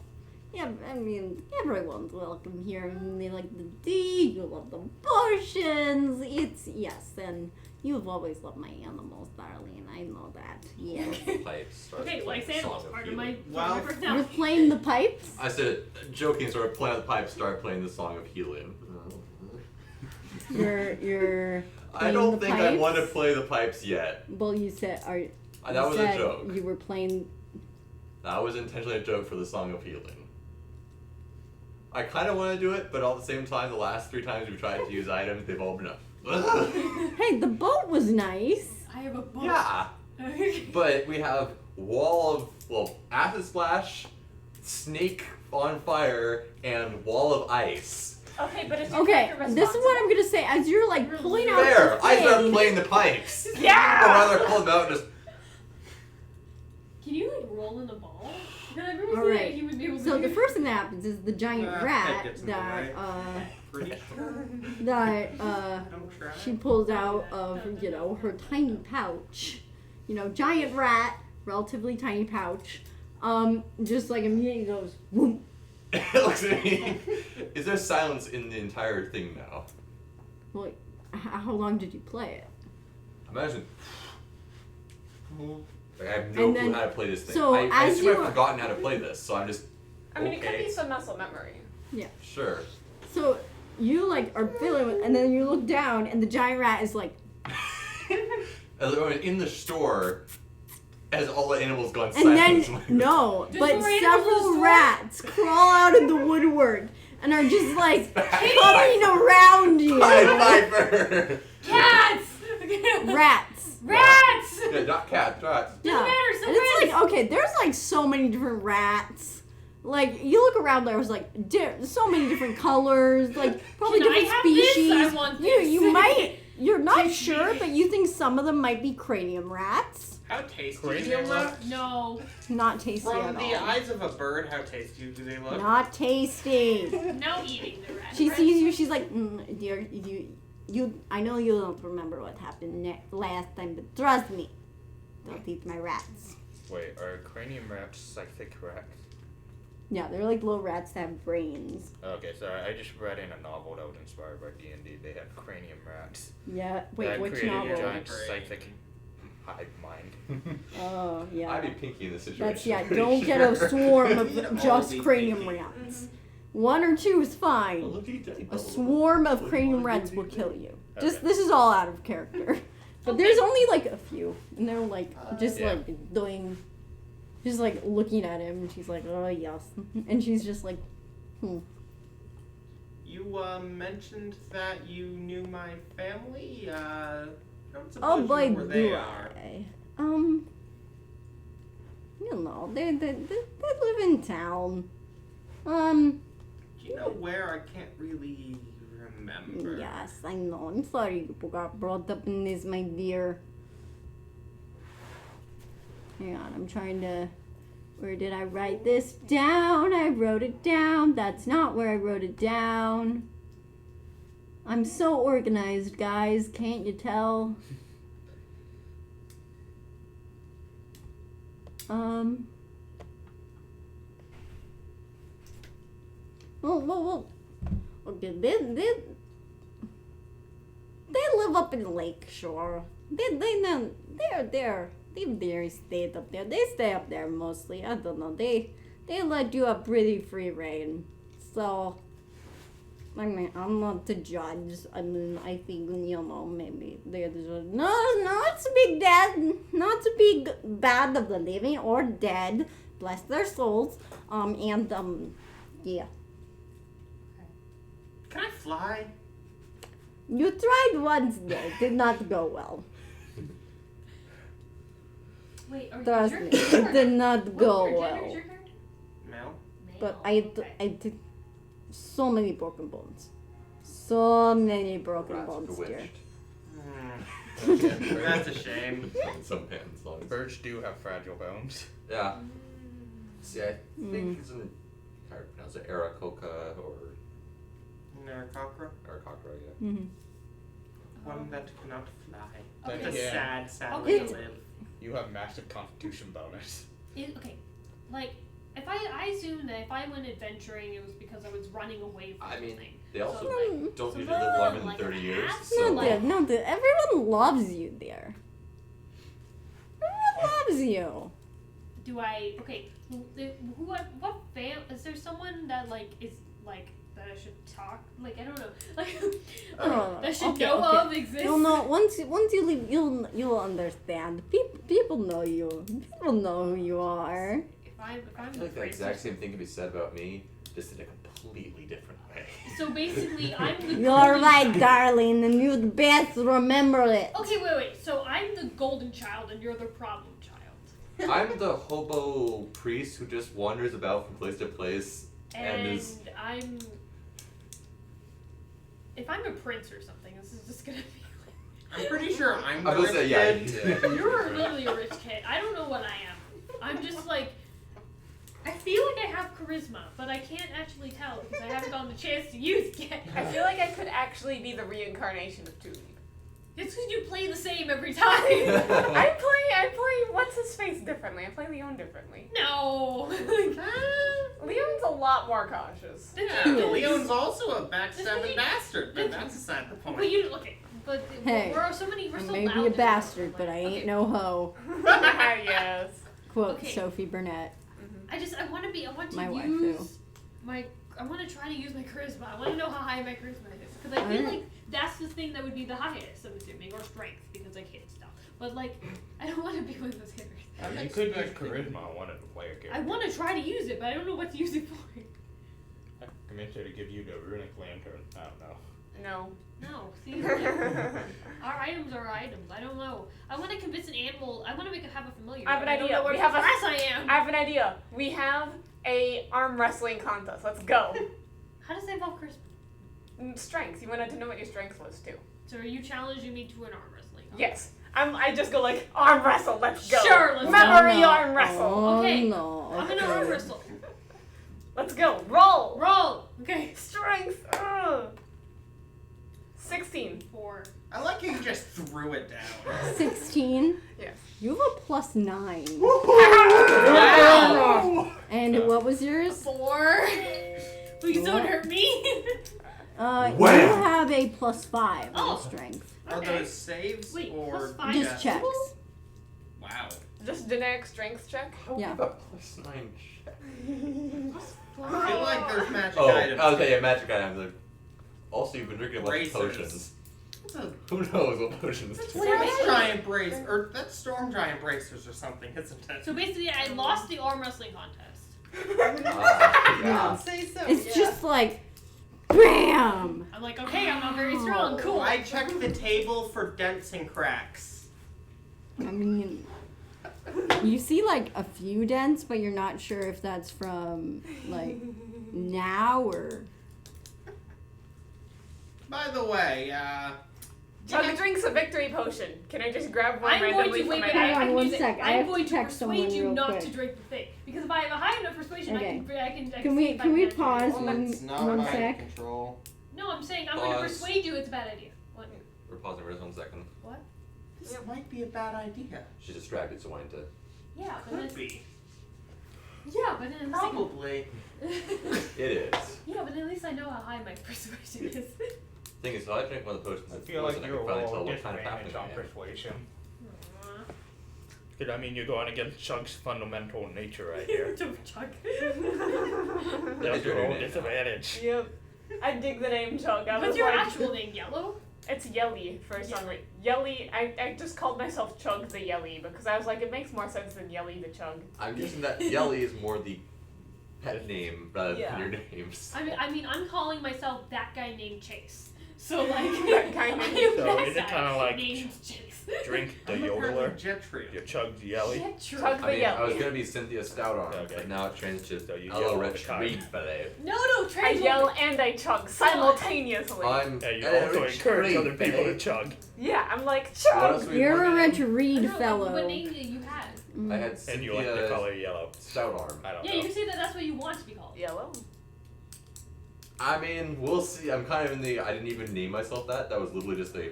C: I mean, everyone's welcome here. I mean, they like the tea. You love the potions. It's yes, and you've always loved my animals, darling. I know that. Yes.
E: the pipes started
A: Okay,
E: playing
A: like
E: the
A: animals,
E: song of
A: part of my
E: healing.
I: Wow.
A: part of my
C: You're
A: personality.
C: playing the pipes.
E: I said, joking, sort of playing the pipes, started playing the song of healing.
C: You're.
E: I
C: playing
E: don't
C: the
E: think I want to
C: pipes?
E: play the pipes yet.
C: Well, you said
E: That was a joke.
C: You were playing.
E: That was intentionally a joke for the song of healing. I kind of want to do it, but all at the same time, the last 3 times we've tried to use items, they've all been
C: Hey, the boat was nice.
A: I have a book.
E: Yeah, but we have wall of, acid splash, snake on fire, and wall of ice.
G: Okay, but it's your
C: Okay,
G: character
C: this is what I'm gonna say. As you're like pulling out
E: There,
C: the
E: I
C: thing,
E: started playing the pipes.
G: Yeah!
E: I'd rather pull them out and just.
A: Can you like roll in the ball? Because I remember
C: All
A: seeing
C: right.
A: that he would be able to
C: So
A: do
C: the first thing that happens is the giant
I: That
C: rat
I: gets in the
C: that
I: way. Pretty sure. Don't try.
C: she pulls out of her tiny pouch, giant rat, relatively tiny pouch, just like immediately goes whoop.
E: Looks at me. Is there silence in the entire thing now?
C: Well, how long did you play it?
E: Imagine. Like, I have no
C: And
E: clue
C: then-
E: how to play this thing.
C: so
E: I
C: as
E: assume
C: you
E: I've
C: are-
E: forgotten how to play this, so I'm just.
G: I mean, it could
E: Okay.
G: be some muscle memory.
E: Sure.
C: So you like are feeling it, and then you look down, and the giant rat is like.
E: In the store, as all the animals gone
C: And
E: silent.
C: then no,
A: There's
C: but
A: more animals in the
C: several
A: store?
C: rats crawl out of the woodwork and are just like coming around you.
E: Pied Piper!
A: Cats!
C: Rats.
A: Rats!
E: Yeah, not cats, rats.
C: Yeah.
A: Doesn't matter, so
C: And it's like, okay, there's like so many different rats. Like, you look around, there's like so many different colors, like probably
A: Can I
C: different
A: have this?
C: species.
A: I want this.
C: You might, you're not sure, but you think some of them might be cranium rats.
D: How tasty do
I: Crazy
D: they look?
I: rats?
A: No.
C: Not tasty
D: From
C: at
D: the
C: all.
D: eyes of a bird, how tasty do they look?
C: Not tasty.
A: No eating the rat.
C: She sees you, she's like, dear, you, I know you don't remember what happened last time, but trust me, don't eat my rats.
H: Wait, are cranium rats psychic rats?
C: Yeah, they're like little rats that have brains.
H: Okay, so I just read in a novel that was inspired by D&D. They had cranium rats.
C: Yeah, wait,
H: that
C: which
H: created
C: novel?
H: a giant
D: Great.
H: psychic hive mind.
C: Oh, yeah.
E: I'd be Pinky in this situation.
C: That's, yeah,
E: pretty
C: don't get
E: sure.
C: a swarm
D: We'd all
C: of just
D: be
C: cranium
D: thinking.
C: rats. 1 or 2 is fine. A swarm of cranium rats will kill you. Just,
H: Okay.
C: this is all out of character. But there's only like a few, and they're like, just
H: Yeah.
C: like doing, just like looking at him, and she's like, oh yes. And she's just like,
D: You mentioned that you knew my family. Don't suppose
C: oh
D: you
C: boy,
D: know where they
C: do
D: are.
C: I. You know, they live in town.
D: Do you know where? I can't really remember.
C: Yes, I know. I'm sorry you got brought up in this, my dear. Hang on, I'm trying to... Where did I write this down? I wrote it down. That's not where I wrote it down. I'm so organized, guys. Can't you tell? Whoa. Okay, they live up in Lakeshore. They stay up there. They stay up there mostly. I don't know. They let you have pretty free reign. So, I mean, I'm not the judge. I mean, I think, you know, maybe they're the judge. No, not to be dead. Not to be bad of the living or dead. Bless their souls. Yeah.
D: Can I fly?
C: You tried once there. Did not go well.
A: Wait, are
C: Trust
A: you
C: me, it did not go
A: What
C: well.
A: gender is your character?
D: Mel?
C: But
A: Male.
C: I did so many broken bones. So many broken
E: Rats
C: bones, dear.
E: bewitched.
D: That's a shame.
E: In some hands, long.
H: Birds do have fragile bones.
E: Yeah. See, I think it's in, how do you pronounce it, Aarakocra or
D: Narcockra?
E: Aarakocra, yeah.
C: Mm-hmm.
D: One that cannot fly.
A: Okay.
D: It's a
H: Yeah.
D: sad
A: Okay.
D: way to live.
H: You have massive constitution bonus.
A: Okay, like if I assume that if I went adventuring, it was because I was running away from
E: I mean,
A: something.
E: they also
A: So, like,
E: don't
A: so
E: usually
A: rather
E: live
A: than,
E: longer than
A: like,
E: 30
A: a
E: years,
A: rat,
E: so
C: No, dear, no, dear. Everyone loves you, dear. Everyone loves you.
A: Do I? Okay, what fam? Is there someone that like is like that I should talk? Like I don't know, like
C: Oh,
A: that should
C: okay,
A: know
C: okay.
A: of exists.
C: You'll know once you leave. You'll understand. People know you. People know who you are.
A: If I'm
E: I
A: the
E: feel like the
A: prince
E: exact
A: or
E: same thing can be said about me, just in a completely different way.
A: So basically, I'm the.
C: You're
A: golden
C: right,
A: child.
C: darling, and you'd best remember it.
A: Okay, wait. So I'm the golden child, and you're the problem child.
E: I'm the hobo priest who just wanders about from place to place and
A: And
E: is.
A: I'm. If I'm a prince or something, this is just gonna be.
D: I'm pretty sure I'm
E: I
D: the
E: was
D: rich
E: say,
D: kid.
E: yeah.
A: You're literally a rich kid. I don't know what I am. I'm just like. I feel like I have charisma, but I can't actually tell because I haven't gotten the chance to use it yet.
G: I feel like I could actually be the reincarnation of Tulip.
A: It's because you play the same every time.
G: I play what's his face differently. I play Leon differently.
A: No.
G: Leon's a lot more cautious.
D: Yeah, Leon's also a
A: Just
D: backstabbing
A: you-
D: bastard, but that's beside the point.
A: But you okay? But
C: Hey,
A: we're so many. We're
C: I
A: so
C: may
A: loud
C: be a
A: in the
C: bastard,
A: room,
C: but I
A: like,
C: ain't
A: okay.
C: no hoe.
G: Yes.
C: Quote
A: Okay.
C: Sophie Burnett.
A: I want to
C: My wife,
A: use my. I want to to try to use my charisma. I want to know how high my charisma is. Because I feel like that's the thing that would be the highest, I'm assuming. Or strength, because I hit stuff. But, like, I don't want to be one of those hitters.
H: You could use charisma on one of the player characters.
A: I want to try to use it, but I don't know what to use it for.
H: I convinced her to give you the runic lantern. I don't know.
G: No.
A: No, see, our items are our items. I don't know. I want to convince an animal. I want to have a familiar.
G: I have an
A: but I don't
G: idea.
A: know what
G: We have a-
A: class I am.
G: I have an idea. We have a arm wrestling contest. Let's go.
A: How does that involve charisma?
G: Strength. You wanted to know what your strength was too.
A: So are you challenging me to an arm wrestling?
G: Yes. I just go like arm wrestle. Let's go.
A: Sure, let's go.
G: Memory arm wrestle.
C: Oh,
A: Okay.
C: no.
A: I'm gonna arm wrestle.
G: Let's go. Roll.
A: Roll. Okay.
G: Strength. 16.
A: 4.
I: I like you just threw it down.
C: 16.
G: Yes.
C: You have a +9.
I: Wow.
C: And what was yours?
A: 4. Please don't hurt me.
C: You
E: Wham!
C: have a +5
A: Oh.
C: on strength.
I: Are
A: Okay.
I: those saves
A: Wait,
I: or
A: +5?
C: Just
I: death?
C: checks.
I: Wow.
G: Just generic strength check.
C: Yeah.
E: A +9 check.
I: I feel like there's magic
E: Oh,
I: items.
E: okay, yeah, magic items. Like, also, you've been drinking a bunch of
I: Bracers.
E: potions.
I: What's a
E: Who knows what potions?
I: Storm giant brace, or that's storm giant bracers or something, isn't it?
A: So basically, I lost the arm wrestling contest.
C: Yeah.
F: Say so.
C: It's
F: yeah.
C: just like, BAM!
A: I'm like, okay, I'm not very strong. Cool.
I: I checked the table for dents and cracks.
C: I mean, you see like a few dents, but you're not sure if that's from like now or.
I: By the way,
G: Chug drinks a victory potion. Can I just grab one
A: I'm going
G: randomly
A: to
G: from
A: wait.
G: my
A: Wait,
C: Hang
G: bag?
C: on
A: I can
C: one
A: use it.
C: sec, I
A: I'm
C: have
A: going
C: to
A: to
C: text someone
A: persuade you
C: real
A: not
C: quick.
A: to drink the thing because if I have a high enough persuasion,
C: Okay.
A: I can
C: Can we
A: see if I manage to do
C: pause
A: it.
I: well,
C: one
I: that's not
C: one
I: my
C: sec?
I: control.
A: No, I'm saying I'm going to
E: Pause.
A: persuade you it's a bad idea. What?
E: We're pausing for just 1 second.
A: What?
I: This might be a bad idea.
E: She's distracted, so wanting to.
A: Yeah, but
I: Could
A: then,
I: be.
A: yeah, but then
I: Probably.
E: It is.
A: yeah, but at least I know how high my persuasion is.
E: Thing is, so I drink one of the potions.
H: I
E: that's
H: feel
E: poison,
H: like
E: I
H: you're
E: can finally
H: all
E: tell what kind of
H: disadvantage
E: happening
H: on
E: I am.
H: persuasion. Because I mean, you're going against Chug's fundamental nature right here.
A: Chuck.
H: That's your whole disadvantage.
G: Yep. I dig the name Chug. I was
A: What's your
G: like,
A: actual name? Yellow?
G: It's Yelly for some reason. Yelly, I just called myself Chug the Yelly because I was like, it makes more sense than Yelly the Chug.
E: I'm guessing that Yelly is more the pet name rather
G: Yeah.
E: than your names.
A: I mean, I'm calling myself that guy named Chase. So like,
G: That guy named-
A: I am
H: So
A: that
H: is it
A: guy
H: kinda like
A: named Chase.
H: Drink the
I: I'm apparently
H: yodeler,
I: jet trio.
H: you chug the yelly.
A: Get true.
G: Chug
E: I
G: the
E: mean, I was
G: Yelly.
E: gonna be Cynthia Stoutarm,
H: Okay.
E: but now it changed to
H: So you
E: Hello
H: yell all
E: Rich
H: the time.
E: Reed Ballet.
A: No,
G: I
A: trans
G: yell
A: woman.
G: and I chug simultaneously.
E: I'm
H: Yeah, you
E: Hello
H: also
E: Rich
H: encourage
E: Reed
H: other people to
E: Ballet.
H: chug.
G: Yeah, I'm like,
E: What
G: chug!
E: else were we
C: You're a
E: working
C: rich
A: I
C: read
A: don't know
C: fellow.
A: what name you had.
E: I had
H: And you like the
E: Cynthia
H: color yellow.
E: Stoutarm.
H: I don't
A: Yeah,
H: know.
A: you can say that that's what you want to be called.
G: Yellow?
E: I mean, we'll see. I'm kind of in the. I didn't even name myself that. That was literally just a.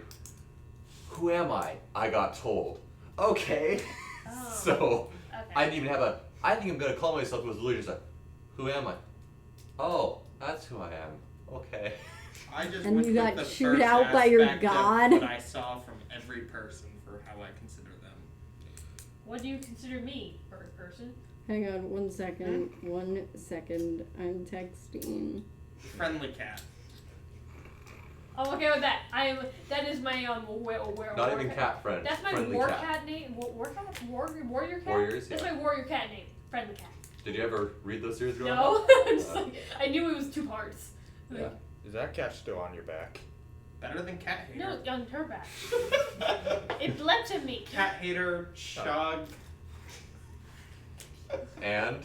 E: Who am I? I got told. Okay.
A: Oh.
E: So
A: Okay.
E: I didn't even have a. I think I'm gonna call myself. It was literally just a. Who am I? Oh, that's who I am. Okay.
I: I just
C: And
I: went
C: you
I: with
C: got
I: the
C: chewed
I: first
C: out by your
I: aspect of
C: god?
I: What I saw from every person for how I consider them.
A: What do you consider me, bird person?
C: Hang on 1 second. 1 second. I'm texting.
I: Friendly cat.
A: I'm okay with that. That is my
E: Not even cat friend.
A: That's my
E: friendly
A: war
E: cat.
A: cat name. War cat? Warrior cat?
E: Warriors,
A: That's
E: yeah.
A: my warrior cat name. Friendly cat.
E: Did you ever read those series growing
A: No,
E: up?
A: I'm just like, I knew it was 2 parts. Like,
E: Yeah.
H: Is that cat still on your back?
I: Better than cat hater.
A: no, it's on her back. It leapt at me.
I: Cat hater, chug.
E: And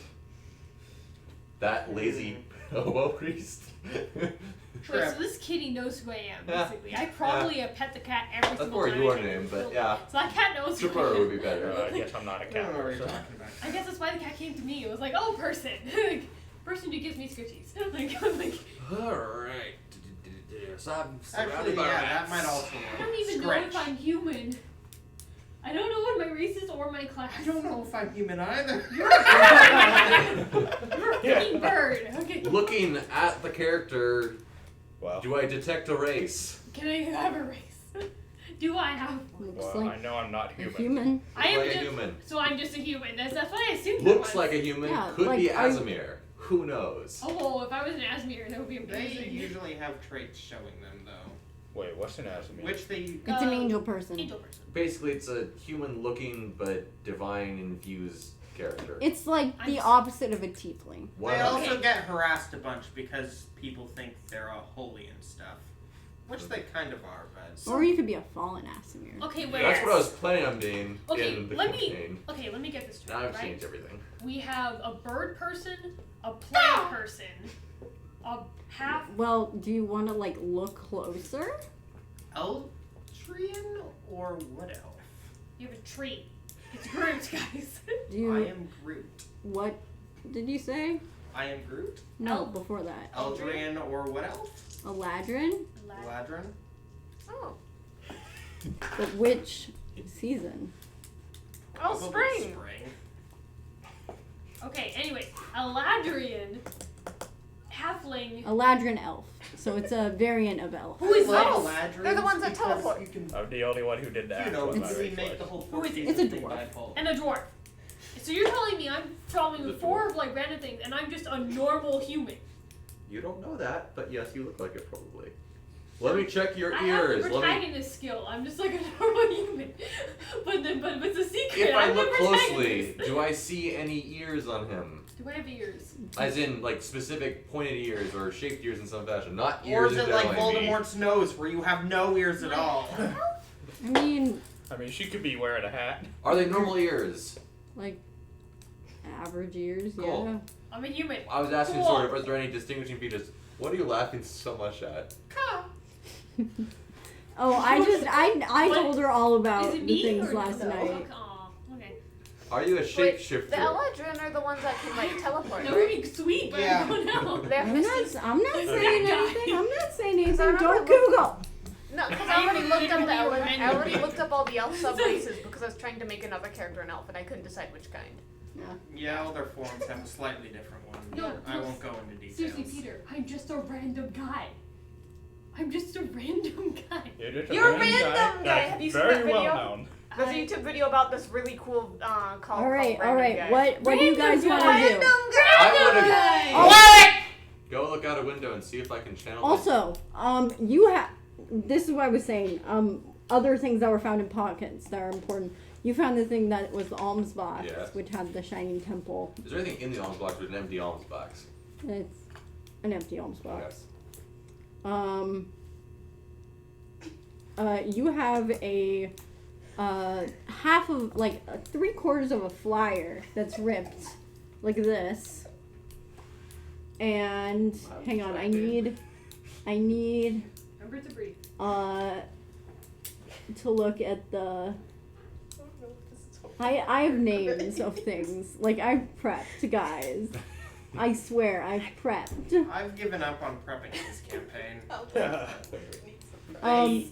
E: that lazy hobo priest.
A: Wait,
I: Trip.
A: so this kitty knows who I am,
E: Yeah.
A: basically. I probably pet the cat every
E: That's
A: single
E: more
A: time.
E: your
A: I
E: name,
A: can
E: but
A: feel-
E: yeah.
A: So that cat knows who I
E: Tripper
A: am.
E: would be better.
H: I guess I'm not a
I: I don't know
H: cat
I: what you're
H: person.
I: talking about.
A: I guess that's why the cat came to me. It was like, oh, person. Like, person who gives me scritchies. Like, I'm like,
E: Alright. So I'm
I: Actually,
E: surrounded by
I: yeah,
E: rats.
I: that might also
A: I
I: work.
A: don't even know if I'm human. I don't know what my race is or my class.
I: I don't know if I'm human either.
A: You're a freaking bird. Okay.
E: Looking at the character,
H: Well,
E: do I detect a race?
A: Can I have a race? Do I have one?
C: Looks
H: well,
C: like
H: I know I'm not
C: a
H: human.
C: human.
A: I am
E: like a
A: just,
E: human.
A: So I'm just a human. That's what I assumed.
E: Looks
A: it was.
E: like a human.
C: Yeah,
E: Could
C: like,
E: be
C: are you-
E: Azamir. who knows?
A: Oh, if I was an Asmir, that would be
I: They
A: amazing.
I: usually have traits showing them, though.
H: Wait, what's an Asmir?
I: Which they...
C: It's an angel person.
A: Angel person.
E: Basically, it's a human-looking but divine-infused character.
C: It's like the
A: I'm-
C: opposite of a tiefling.
E: What
I: They
E: else?
I: also get harassed a bunch because people think they're all holy and stuff. Which they kind of are, but...
C: Or you could be a fallen Asimir.
A: Okay, wait.
E: That's what I was planning on being
A: Okay,
E: in the
A: let
E: campaign.
A: me get this
E: Now
A: straight,
E: I've
A: right?
E: changed everything.
A: We have a bird person, a plant person, a half.
C: Well, do you want to like look closer?
I: Eldrian or Wood Elf?
A: You have a tree. It's Groot, guys.
C: Do you?
I: I am Groot.
C: What did you say?
I: I am Groot?
C: No,
A: El-
C: before that.
I: Eldrian or Wood Elf?
C: Eladrin?
I: Ladrin?
G: Oh.
C: But which season?
G: Oh,
I: Probably
G: spring.
A: Okay, anyway, Eladrian, halfling.
C: Eladrin elf. So it's a variant of elf.
A: Who is
I: Love
A: this?
I: Ladrins
G: They're the ones that
I: because
G: teleport.
I: You can,
H: I'm the only one who did that.
I: you know,
H: one of my
I: really
H: race
I: make the
H: was.
I: whole
A: Who is it?
I: season
C: It's a
I: thing
C: dwarf.
I: bipolar.
A: And a dwarf. So you're telling me I'm following with 4 of like random things, and I'm just a normal human.
E: You don't know that, but yes, you look like it probably. Let me check your
A: I
E: ears.
A: have the
E: Let me.
A: protagonist skill. I'm just like a normal human. But it's a secret.
E: If I
A: I'm
E: look
A: the
E: closely,
A: protagonist.
E: do I see any ears on him?
A: Do I have ears?
E: As in, like, specific pointed ears or shaped ears in some fashion. Not
I: Or
E: ears
I: is
E: in
I: it like
E: general, I mean.
I: Voldemort's nose where you have no ears at all?
C: I mean,
H: I mean, she could be wearing a hat.
E: Are they normal ears?
C: like average years, yeah.
E: Cool.
A: I'm a human.
E: I was asking
A: Cool.
E: sort of, is there any distinguishing features? What are you laughing so much at?
C: Oh, I
A: What?
C: told her all about
A: Is it
C: the
A: me
C: things
A: or
C: last
A: no?
C: night.
A: Aw, okay.
E: Are you a
G: Wait,
E: shapeshifter?
G: the Eladrin are the ones that can like teleport,
A: That would
G: right?
A: be sweet, but
I: Yeah.
A: I don't know.
G: They're
C: I'm not saying
A: Okay.
C: anything. I'm not saying anything.
G: I remember
C: Don't
G: when-
C: Google.
G: No, because I already looked up the
A: literally
G: elf.
A: reminded
G: I already
A: me.
G: looked up all the elf sub races because I was trying to make another character an elf and I couldn't decide which kind.
I: Yeah, all their forms have a slightly different one.
A: No,
I: I
A: no,
I: won't go into details.
A: Seriously, Peter, I'm just a random guy. I'm just a random guy.
H: You're just a
G: You're a
H: random
G: random guy. Have you
H: That's
G: seen
H: very
G: that video?
H: well known.
G: There's a YouTube video about this really cool called
C: All right.
G: Random Guy.
C: What do you guys want to
G: Random
C: do?
E: I wanna
A: Guy.
C: Oh,
E: go look out a window and see if I can channel.
C: also, you have. This is what I was saying. Other things that were found in pockets that are important. You found the thing that was the alms box,
E: Yes.
C: which had the shining temple.
E: Is there anything in the alms box with an empty alms box?
C: It's an empty alms box.
E: Okay.
C: You have a half of like 3/4 of a flyer that's ripped like this. And hang on, I need
A: Remember to breathe.
C: to look at the. I have names of things. Like I've prepped, guys. I swear I've prepped.
I: I've given up on prepping this campaign.
C: Um,
I: They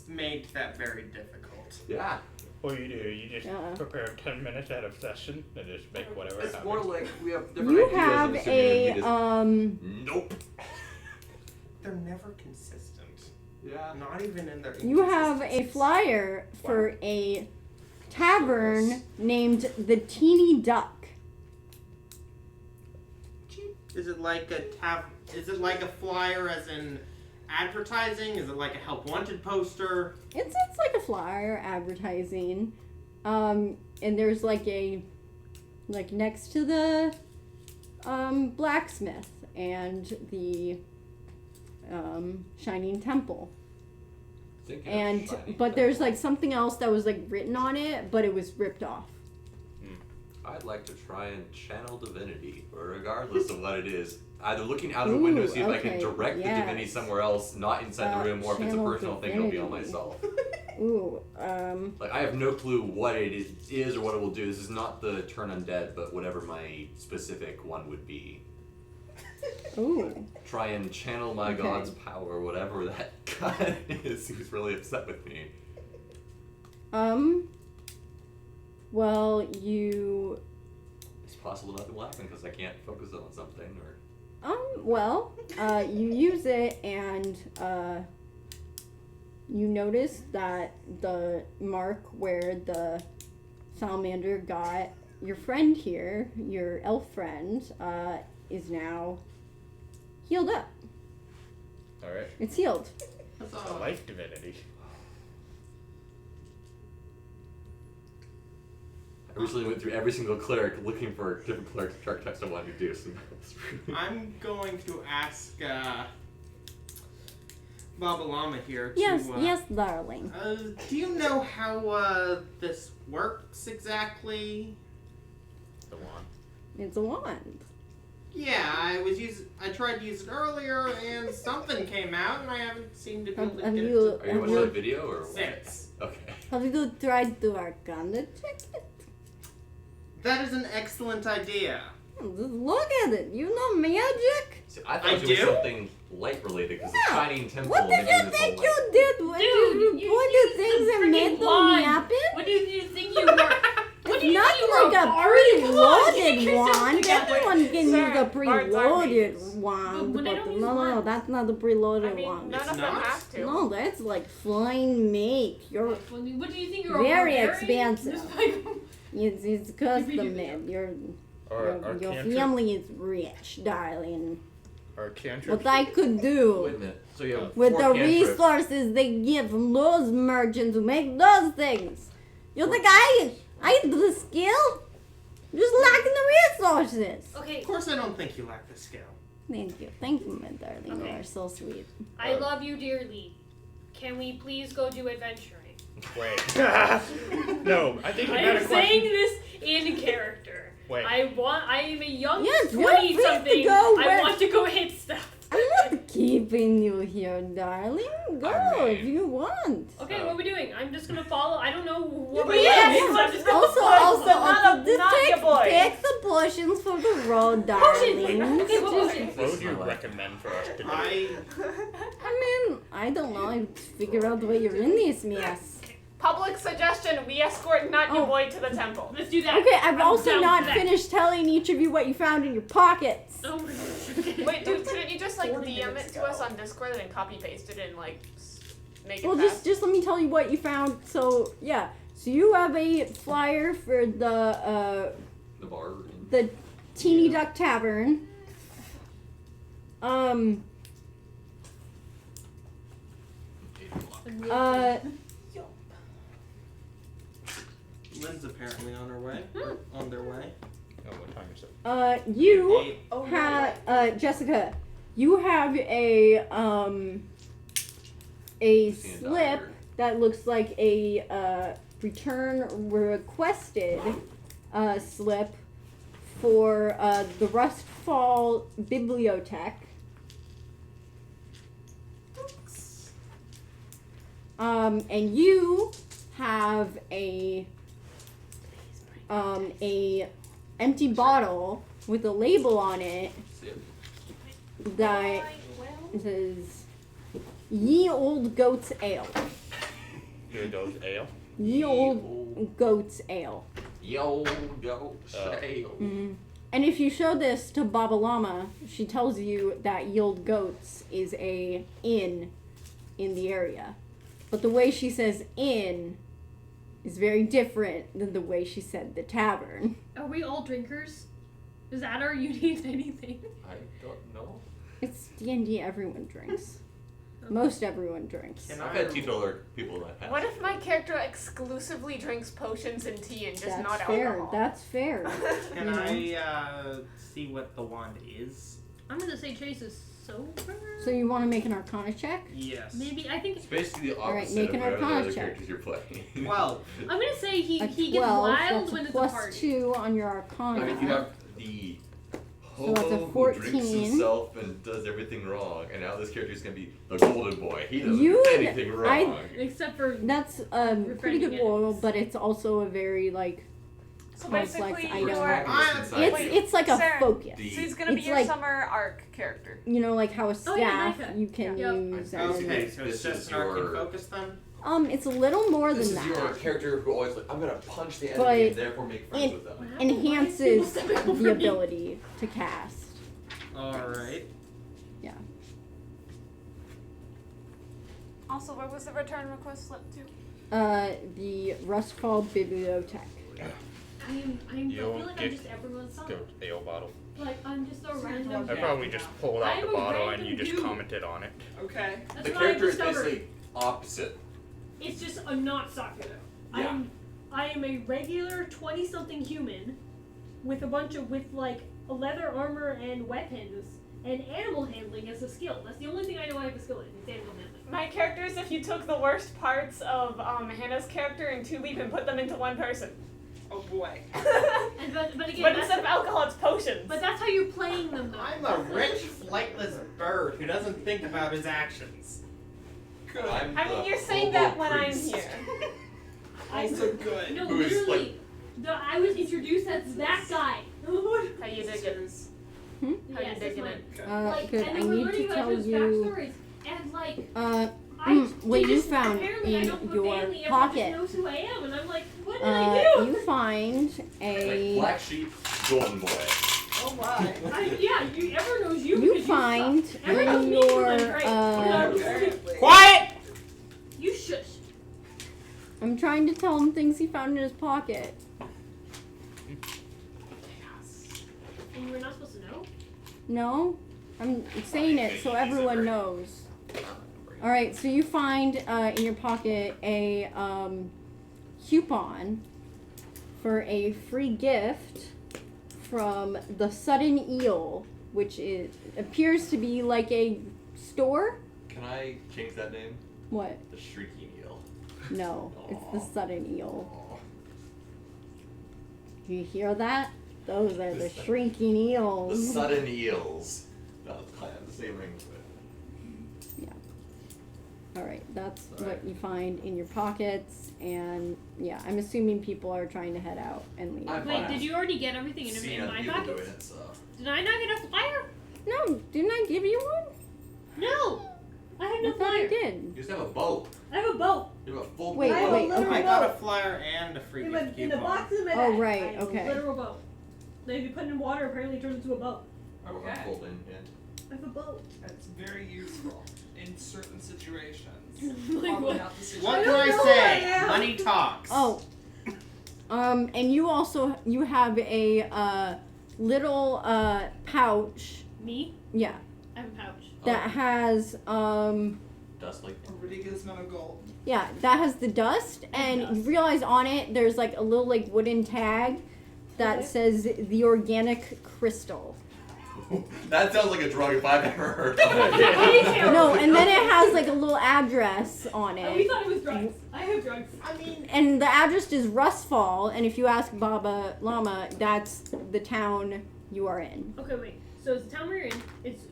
I: made that very difficult.
E: Yeah.
H: What do? You just
C: Yeah.
H: prepare 10 minutes out of session and just make whatever
E: It's
H: happens.
E: more like we have different
C: You
E: ideas.
C: have
E: I'm assuming
C: a
E: we just... Nope.
I: They're never consistent.
E: Yeah.
I: Not even in their
C: You have a
I: inconsistencies.
C: flyer for a tavern named the Teeny Duck.
I: Is it like is it like a flyer as in advertising? Is it like a help wanted poster?
C: It's like a flyer advertising. And there's like next to the blacksmith and the shining temple.
E: Thinking of
C: And
E: Shining
C: but there's
E: Temple.
C: like something else that was like written on it, but it was ripped off.
E: I'd like to try and channel divinity, regardless of what it is. Either looking out of the
C: Ooh,
E: window, see if I can
C: okay,
E: direct the divinity
C: yes.
E: somewhere else, not inside the room, or if it's a
C: channel
E: personal thing, it'll be on
C: divinity.
E: myself.
C: Ooh,
E: Like, I have no clue what it is or what it will do. This is not the turn undead, but whatever my specific one would be.
C: ooh.
E: Try and channel my
C: Okay.
E: god's power, whatever that god is who's really upset with me.
C: Well, you.
E: It's possible nothing will happen because I can't focus on something, or...
C: You use it and, you notice that the mark where the salamander got your friend here, your elf friend, is now healed up.
H: Alright.
C: It's healed.
H: A life divinity.
E: I recently went through every single cleric looking for different cleric archetypes I wanted to do. So
I: I'm going to ask Babalama here to...
C: Yes, darling.
I: Do you know how this works exactly?
H: The wand.
C: It's a wand.
I: Yeah, I tried to use it earlier and something came out and I haven't seemed to be able to
C: Have
I: get
C: you-
I: it
E: Are you watching the video or what?
I: 6.
E: Okay.
C: Have you tried to arcana check it?
I: That is an excellent idea.
C: Just look at it. You know magic?
E: See, I thought
I: I
E: it was
I: do?
E: something light related because
C: Yeah.
E: the shining temple.
C: What did
E: making
C: you
E: this whole
C: think
E: light.
C: you did when
A: Dude,
C: you
A: you
C: pointed
A: used
C: things
A: the
C: and made
A: freaking
C: them
A: wand.
C: happen?
A: What do you think you were? What do you
C: Not
A: think you were,
C: like a
A: Bard? Come on, get
C: preloaded
A: yourself
C: wand.
A: together.
C: Everyone can use a
G: Sir, Bard's
C: preloaded
G: armies.
C: wand.
A: But I
C: But
A: don't use
C: no,
A: wands.
C: that's not a preloaded
G: I mean,
C: wand.
G: none
I: It's
G: of them
I: not?
G: have to.
C: No, that's like flying make. You're
A: What do you think you're?
C: Very
A: a
C: expensive.
A: barbarian?
C: it's custom made.
H: Our
C: Your
H: cantrip.
C: family is rich, darling.
H: Our cantrip.
C: What I could do
E: Wait a minute. So you have
C: with
E: 4
C: the
E: cantrips.
C: resources they get from those merchants who make those things. You think I have the skill? Just lacking the resources.
A: Okay,
I: Of course I don't think you lack the skill.
C: Thank you, my darling. You
A: Okay.
C: are so sweet.
A: I love you dearly. Can we please go do adventuring?
H: Wait. No, I think you got a
A: I'm
H: question.
A: saying this in character.
H: Wait.
A: I am a young
C: Yes, you're
A: 20
C: free to
A: something.
C: go
A: I
C: where-
A: want to go hit stuff.
C: I'm not keeping you here, darling. Go
E: I mean-
C: if you want.
A: Okay, what are we doing? I'm just gonna follow. I don't know what my
G: Yes,
A: plan is. I'm just gonna
C: Also,
A: follow.
C: just
G: your boy.
C: take the potions for the road, darling.
A: Okay, what
C: Just-
H: What would you recommend for us to do?
C: I mean, I don't know. I figure out the way you're in this mess.
G: Public suggestion: we escort not your
C: Oh.
G: boy to the temple.
A: Let's do that.
C: Okay, I've
A: I'm
C: also
A: down
C: not
A: for that.
C: finished telling each of you what you found in your pockets.
A: Oh my gosh.
G: Wait, dude, couldn't you just like
F: 40
G: DM it
F: minutes
G: to
F: ago.
G: us on Discord and copy paste it and like make it
C: Well,
G: fast?
C: just let me tell you what you found. So yeah, so you have a flyer for the
E: bar.
C: the Teeny Duck Tavern.
I: Lynn's apparently on her way. Or on their way.
H: Oh, what time is it?
C: You
I: Eight.
F: Oh,
C: have Jessica. You have a slip that looks like a return requested slip for the Rustfall Bibliotech. And you have a empty bottle with a label on it that says "Ye Old Goat's Ale."
H: Here goes ale.
C: Ye Old Goat's Ale.
E: Yo, go, sail.
C: And if you show this to Babalama, she tells you that Ye Old Goats is a inn in the area. But the way she says inn is very different than the way she said the tavern.
A: Are we all drinkers? Is that our unique anything?
E: I don't know.
C: It's D&D, everyone drinks. Most everyone drinks.
I: Can
E: I've
I: I-
E: had teetotaler people in my past.
G: What if my character exclusively drinks potions and tea and just
C: That's
G: not
C: fair.
G: alcohol?
C: That's fair.
I: Can
C: You
I: I see what the wand is?
A: I'm gonna say Chase is sober.
C: So you want to make an Arcana check?
I: Yes.
A: Maybe I think
E: It's basically the
C: Alright,
E: opposite
C: make
E: of
C: an
E: whatever the
C: Arcana
E: other
C: check.
E: characters you're playing.
I: 12.
A: I'm gonna say he
C: A
A: gets
C: 12,
A: wild
C: that's
A: when
C: a
A: it's
C: plus
A: a party.
C: 2 on your Arcana.
E: I mean, you have the
C: So that's a
E: hobo who
C: 14.
E: drinks himself and does everything wrong, and now this character is gonna be the golden boy. He doesn't
C: You-
E: do anything wrong.
A: Except for
C: That's a pretty good
A: Befriending
C: roll,
A: enemies.
C: but it's also a very like
G: So
C: complex
G: basically,
C: item.
G: you're.
E: Protagonist inside
C: It's
E: you.
C: it's like a
G: Saren,
C: focus.
E: the-
G: So he's gonna be
C: It's
G: your
C: like-
G: summer arc character.
C: You know, like how a
A: Oh,
C: staff
A: yeah, Micah.
C: you can
A: Yep.
C: use.
I: Okay,
C: As,
I: so
E: This
I: it's just
E: is
I: an arcane
E: your-
I: focus then?
C: it's a little more
E: This
C: than
E: is your
C: that.
E: character who always like, I'm gonna punch the
C: But
E: enemy and therefore make friends
C: it-
E: with them.
C: Enhances
A: Why is people
C: the ability to cast.
I: Alright.
G: Also, where was the return request slip to?
C: The Rustfall Bibliotech.
A: I
H: You'll
A: feel like I'm
H: get
A: just everyone's son.
H: Goat ale bottle.
A: Like, I'm just a random.
H: I probably just pulled out the
A: I'm a
H: bottle and
A: random
H: you just
A: dude.
H: commented on it.
I: Okay.
A: That's
E: The
A: what
E: character
A: I
E: is
A: discovered.
E: basically opposite.
A: It's just I'm not Sakura.
E: Yeah.
A: I am a regular 20-something human with like leather armor and weapons and animal handling as a skill. That's the only thing I know I have a skill in. It's animal handling.
G: My character is if you took the worst parts of Hannah's character in 2 Leap and put them into one person.
I: Oh boy.
A: But again,
G: But instead of alcohol, it's potions.
A: but that's how you're playing them though.
I: I'm a rich, flightless bird who doesn't think about his actions. Good.
G: I mean, you're saying that when I'm here.
I: Also good.
A: No,
E: Who is,
A: literally. I was introduced as that guy.
G: How you dig it? How you
A: Yes,
G: digging
A: it's
G: it?
A: mine. Like,
C: Good.
A: and
C: I
A: then we're
C: need
A: learning
C: to
A: about
C: tell
A: his
C: you.
A: backstories. And like,
C: What you
A: just-
C: found
A: apparently I
C: in
A: don't put
C: your
A: family, everyone
C: pocket.
A: just knows who I am, and I'm like, what did I do?
C: You find
E: Like
C: a.
E: black sheep, golden boy.
I: Oh my.
A: Everyone knows you.
C: You
A: because
C: find
A: suck. Everyone
C: in
A: knows me
C: your.
A: because I'm great.
I: Apparently. Quiet!
A: You shush.
C: I'm trying to tell him things he found in his pocket.
A: And you were not supposed to know?
C: No? I'm saying it so everyone knows. Alright, so you find in your pocket a coupon for a free gift from the Sudden Eel, which appears to be like a store.
E: Can I change that name?
C: What?
E: The Shrieking Eel.
C: No, it's the
E: Aw.
C: Sudden Eel.
E: Aw.
C: You hear that? Those are the shrinking eels.
E: The Sudden Eels. No, I have the same ring to it.
C: Alright, that's what you find in your pockets, and yeah, I'm assuming people are trying to head out and leave.
E: I'm
A: Wait,
E: fine.
A: did you already get everything in
E: Seeing
A: my
E: other people doing
A: pockets?
E: it, so.
A: Did I not get a flyer?
C: No, didn't I give you one?
A: No! I have no
C: I thought I
A: flyer.
C: did.
E: You just have a boat.
A: I have a boat.
E: You have a full
C: Wait,
E: boat.
J: I have a
C: wait,
J: literal
C: okay.
I: I got a
J: boat.
I: flyer and a free
J: In
I: gift
J: the
I: coupon.
J: box in my
C: Oh,
J: bag.
C: right,
A: I have
C: okay.
A: a literal boat. That if you put it in water, apparently it turns into a boat.
E: Or
I: Okay.
E: folding, yeah.
A: I have a boat.
I: That's very useful in certain situations.
A: Like
I: Probably
A: what?
I: not the situation.
J: I
I: What can
J: don't
I: I
J: know who I
I: say?
J: am.
I: Money talks.
C: Oh. And you also, you have a little pouch,
A: Me?
C: yeah,
A: I have a pouch.
C: that has,
E: Dust like.
I: A ridiculous amount of gold.
C: yeah, that has the dust, and you realize on it there's like a little like wooden tag that
A: Okay.
C: says the organic crystal.
E: That sounds like a drug if I've ever heard of
A: Me
E: it.
A: too.
C: No, and then it has like a little address on
A: Oh, we
C: it.
A: thought it was drugs. I have drugs.
I: I mean,
C: And the address is Rustfall, and if you ask Baba Lama, that's the town you are in.
A: Okay, wait. So it's the town we're in. It's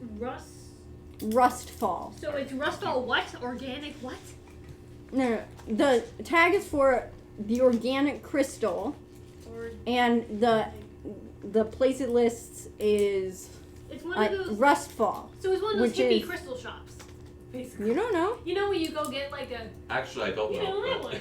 C: Rustfall.
A: So it's Rustfall what? Organic what?
C: No, the tag is for the organic crystal,
A: Or
C: and the place it lists is
A: it's one of those.
C: Rustfall.
A: So it's one of those
C: which
A: hippie
C: is-
A: crystal shops, basically.
C: You don't know.
A: You know when you go get like a,
E: Actually, I don't
A: you know
E: know.
A: that one,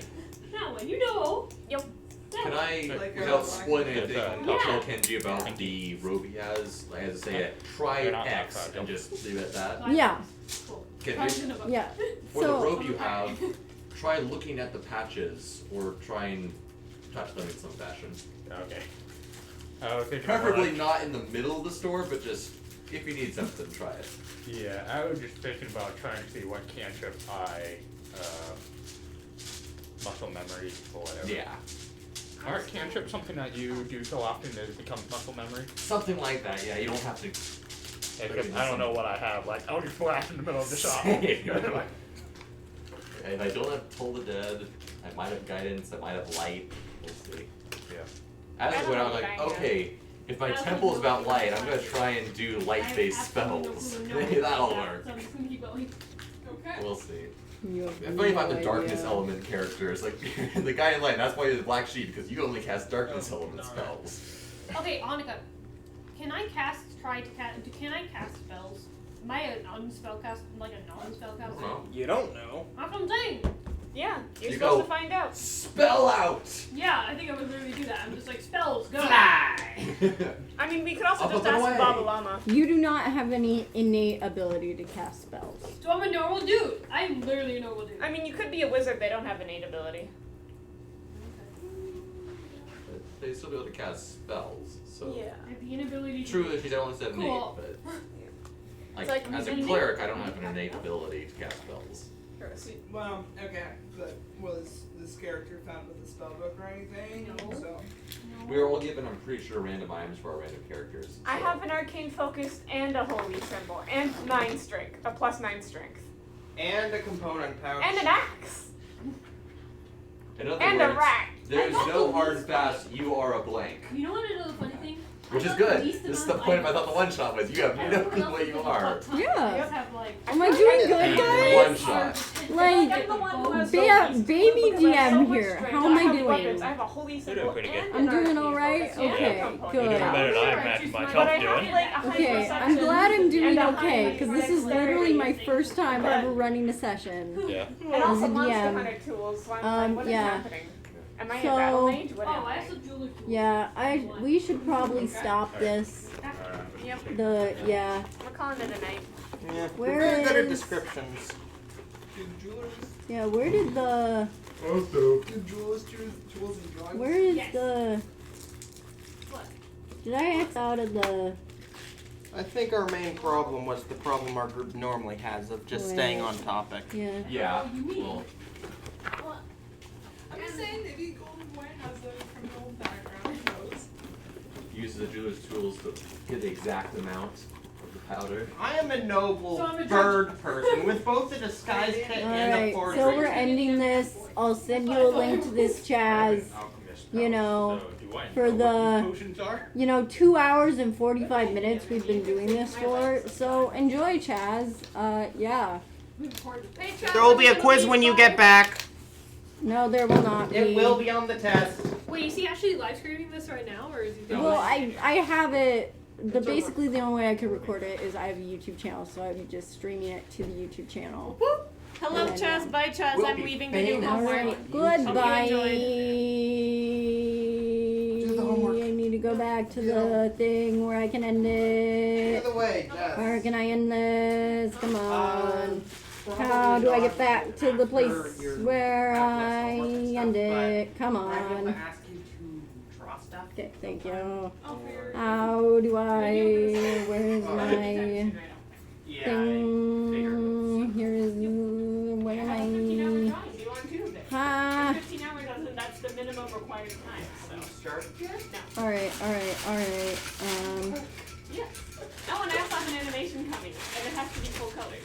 A: that one. You know.
G: Yep.
A: That
E: Can
A: one.
E: I,
I: Like,
E: without
I: like-
E: spoiling anything,
A: Yeah.
E: tell Kenji about the robe he has? I have to say it. Try
H: They're not that
E: X
H: fragile.
E: and just leave it at that.
C: Yeah.
A: Cool.
E: Kenji,
A: Probably about-
C: Yeah.
E: for the
C: So
E: robe you have, try looking at the patches or try and touch them in some fashion.
H: Okay. Okay.
E: Preferably not in the middle of the store, but just if you need something, try it.
H: Yeah, I was just thinking about trying to see what cantrip muscle memory or whatever.
E: Yeah.
H: Aren't cantrips something that you do so often that it becomes muscle memory?
E: Something like that, yeah. You don't have to.
H: Because I don't know what I have. Like, I'll just flash in the middle of the shop.
E: Same. If I don't have Toll the Dead, I might have Guidance, I might have Light. We'll see.
H: Yeah.
E: As
G: I
E: I
G: don't
E: went
G: know
E: out,
G: what
E: like,
G: I have.
E: okay, if my
A: That's
E: temple is
A: like
E: about
A: the
E: light,
A: one
E: I'm gonna
A: I
E: try and do light-based
A: I have absolutely
E: spells.
A: no clue, no
E: Maybe
A: idea
E: that'll
A: about
E: work.
A: that, So I'm just gonna keep going.
I: okay.
E: We'll see.
C: you have
E: It's funny if I'm
C: no
E: the darkness
C: idea.
E: element character. It's like the guy in light. That's why he's the black sheep because you only cast darkness
I: Oh,
E: element
I: no.
E: spells.
A: Okay, Annika, can I can I cast spells? Am I a non-spellcast, like a non-spellcaster?
E: No.
I: You don't know.
A: That's what I'm saying.
G: Yeah, you're
E: You
G: supposed
E: go-
G: to find out.
E: Spell out.
A: Yeah, I think I would literally do that. I'm just like, spells, go.
I: Fly.
G: I mean, we could also
E: Up
G: just
E: and
G: ask
E: away.
G: Baba Lama.
C: You do not have any innate ability to cast spells.
A: So I'm a normal dude. I'm literally a normal dude.
G: I mean, you could be a wizard. They don't have innate ability.
E: they still be able to cast spells. So
G: Yeah.
A: The inability to
E: true that she's only said innate,
A: Cool.
E: but
G: It's
E: like,
G: like
E: as a
A: innate-
E: cleric, I don't have an innate ability to cast spells.
K: Well, okay, but was this character found with a spellbook or anything?
A: No.
K: So.
E: We were all given, I'm pretty sure, random items for our random characters.
G: I
E: so-
G: have an arcane focus and a holy symbol and 9 strength, a +9 strength,
I: And a component pouch.
G: and an axe,
E: In other
G: and
E: words,
G: a rat.
E: there's
A: I thought
E: no
A: the
E: hard and
A: least
E: fast, you are a blank.
A: You know what another funny thing?
E: Which
A: I
E: is
A: thought the
E: good.
A: least
E: This is the
A: amount
E: point
A: of
E: I thought the one shot was. You have no
A: everyone
E: clue
A: else
E: what
A: is
E: you
A: like
E: are.
A: a top
C: Yeah.
A: just have like
C: Am I doing good,
E: One
C: guys?
E: shot.
C: Like,
G: I'm the one who has
C: baby
G: because I have so
C: DM
G: much
C: here.
G: strength.
C: How am I
G: have
C: doing?
G: weapons. I have a holy
H: You're
G: symbol
H: doing pretty good.
G: and
C: I'm
G: an
C: doing
G: arcane
C: alright?
G: focus and a
C: Okay,
G: component.
C: good.
H: You're doing better than I
A: Alright,
H: imagine
A: she's
H: myself
G: But I
H: doing.
G: have like a high
C: Okay, I'm
G: perception
C: glad I'm doing
G: and a
C: okay,
G: high
C: because this is literally my first time
G: But-
C: ever running a session.
H: Yeah.
G: And also
C: as a
G: Monster
C: DM.
G: Hunter tools, so I'm like, what is
C: yeah.
G: happening? Am I
C: So-
G: a battle mage? What
A: Oh,
G: am
A: I
G: I?
A: have some jeweler tools.
C: Yeah, we should probably stop this.
G: Yep,
C: Yeah.
G: we're calling it a night.
D: Yeah.
C: Where
D: We're very good at
C: is-
D: descriptions.
K: Do jewelers?
C: Yeah, where did the,
K: Do jewelers choose tools and drugs?
C: where is
A: Yes.
C: the,
A: What?
C: did I X out of the,
D: I think our main problem was the problem our group normally has of just staying on topic.
C: yeah.
E: Yeah.
A: Oh, you mean-
E: Well,
K: I'm just saying, maybe Golden Boy has a criminal background. Who knows?
E: uses the jeweler's tools to get the exact amount of the powder.
I: I am a noble
A: So I'm a
I: bird person with both the disguise kit and the
C: Alright,
I: forgery.
C: so we're ending this. I'll send you a link to this CHAZ, you know, for the,
H: Potions are?
C: 2 hours and 45 minutes we've been doing this for. So enjoy, CHAZ. Yeah.
A: We recorded it.
G: Hey, Travis,
D: There will be a
G: it'll
D: quiz when you get back.
C: No, there will not be.
I: It will be on the test.
A: Wait, is he actually live streaming this right now, or is he doing
C: Well,
A: it?
C: I have it. Basically, the only way I could record it is I have a YouTube channel, so I'm just streaming it to the YouTube channel.
G: Hello,
C: And,
G: Chaz. Bye, Chaz.
E: we'll
G: I'm
E: be
G: leaving to do
E: famous.
G: homework.
C: Alright, goodbye.
K: Do the homework.
C: I need to go back to the thing where I can end it.
K: Either way,
C: Where can I end this? Come on. How do I get back to the place where I end it? Come
I: I'm going
C: on.
I: to ask you to draw stuff.
C: Okay, thank you.
A: Oh, for
C: How do I? Where's my
I: Yeah.
C: thing? Here is. Where
G: I
C: am
G: have 15 hour
C: I?
G: drawing due on Tuesday.
C: Ha!
G: 15 hours, that's the minimum required time, so.
I: Start here.
C: Alright.
G: Yeah. Oh, and I also have an animation coming, and it has to be full color.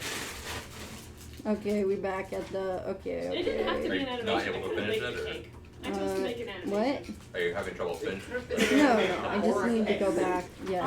C: Okay, we back at the. Okay.
A: It didn't have to
E: Are
A: be
E: you
A: an
E: not
A: animation.
E: able
A: I
E: to
A: could
E: finish
A: make
E: it,
A: a
E: or-
A: cake. I'm supposed to make an animation.
C: What?
E: Are you having trouble finishing?
C: No, I just need to go back. Yeah.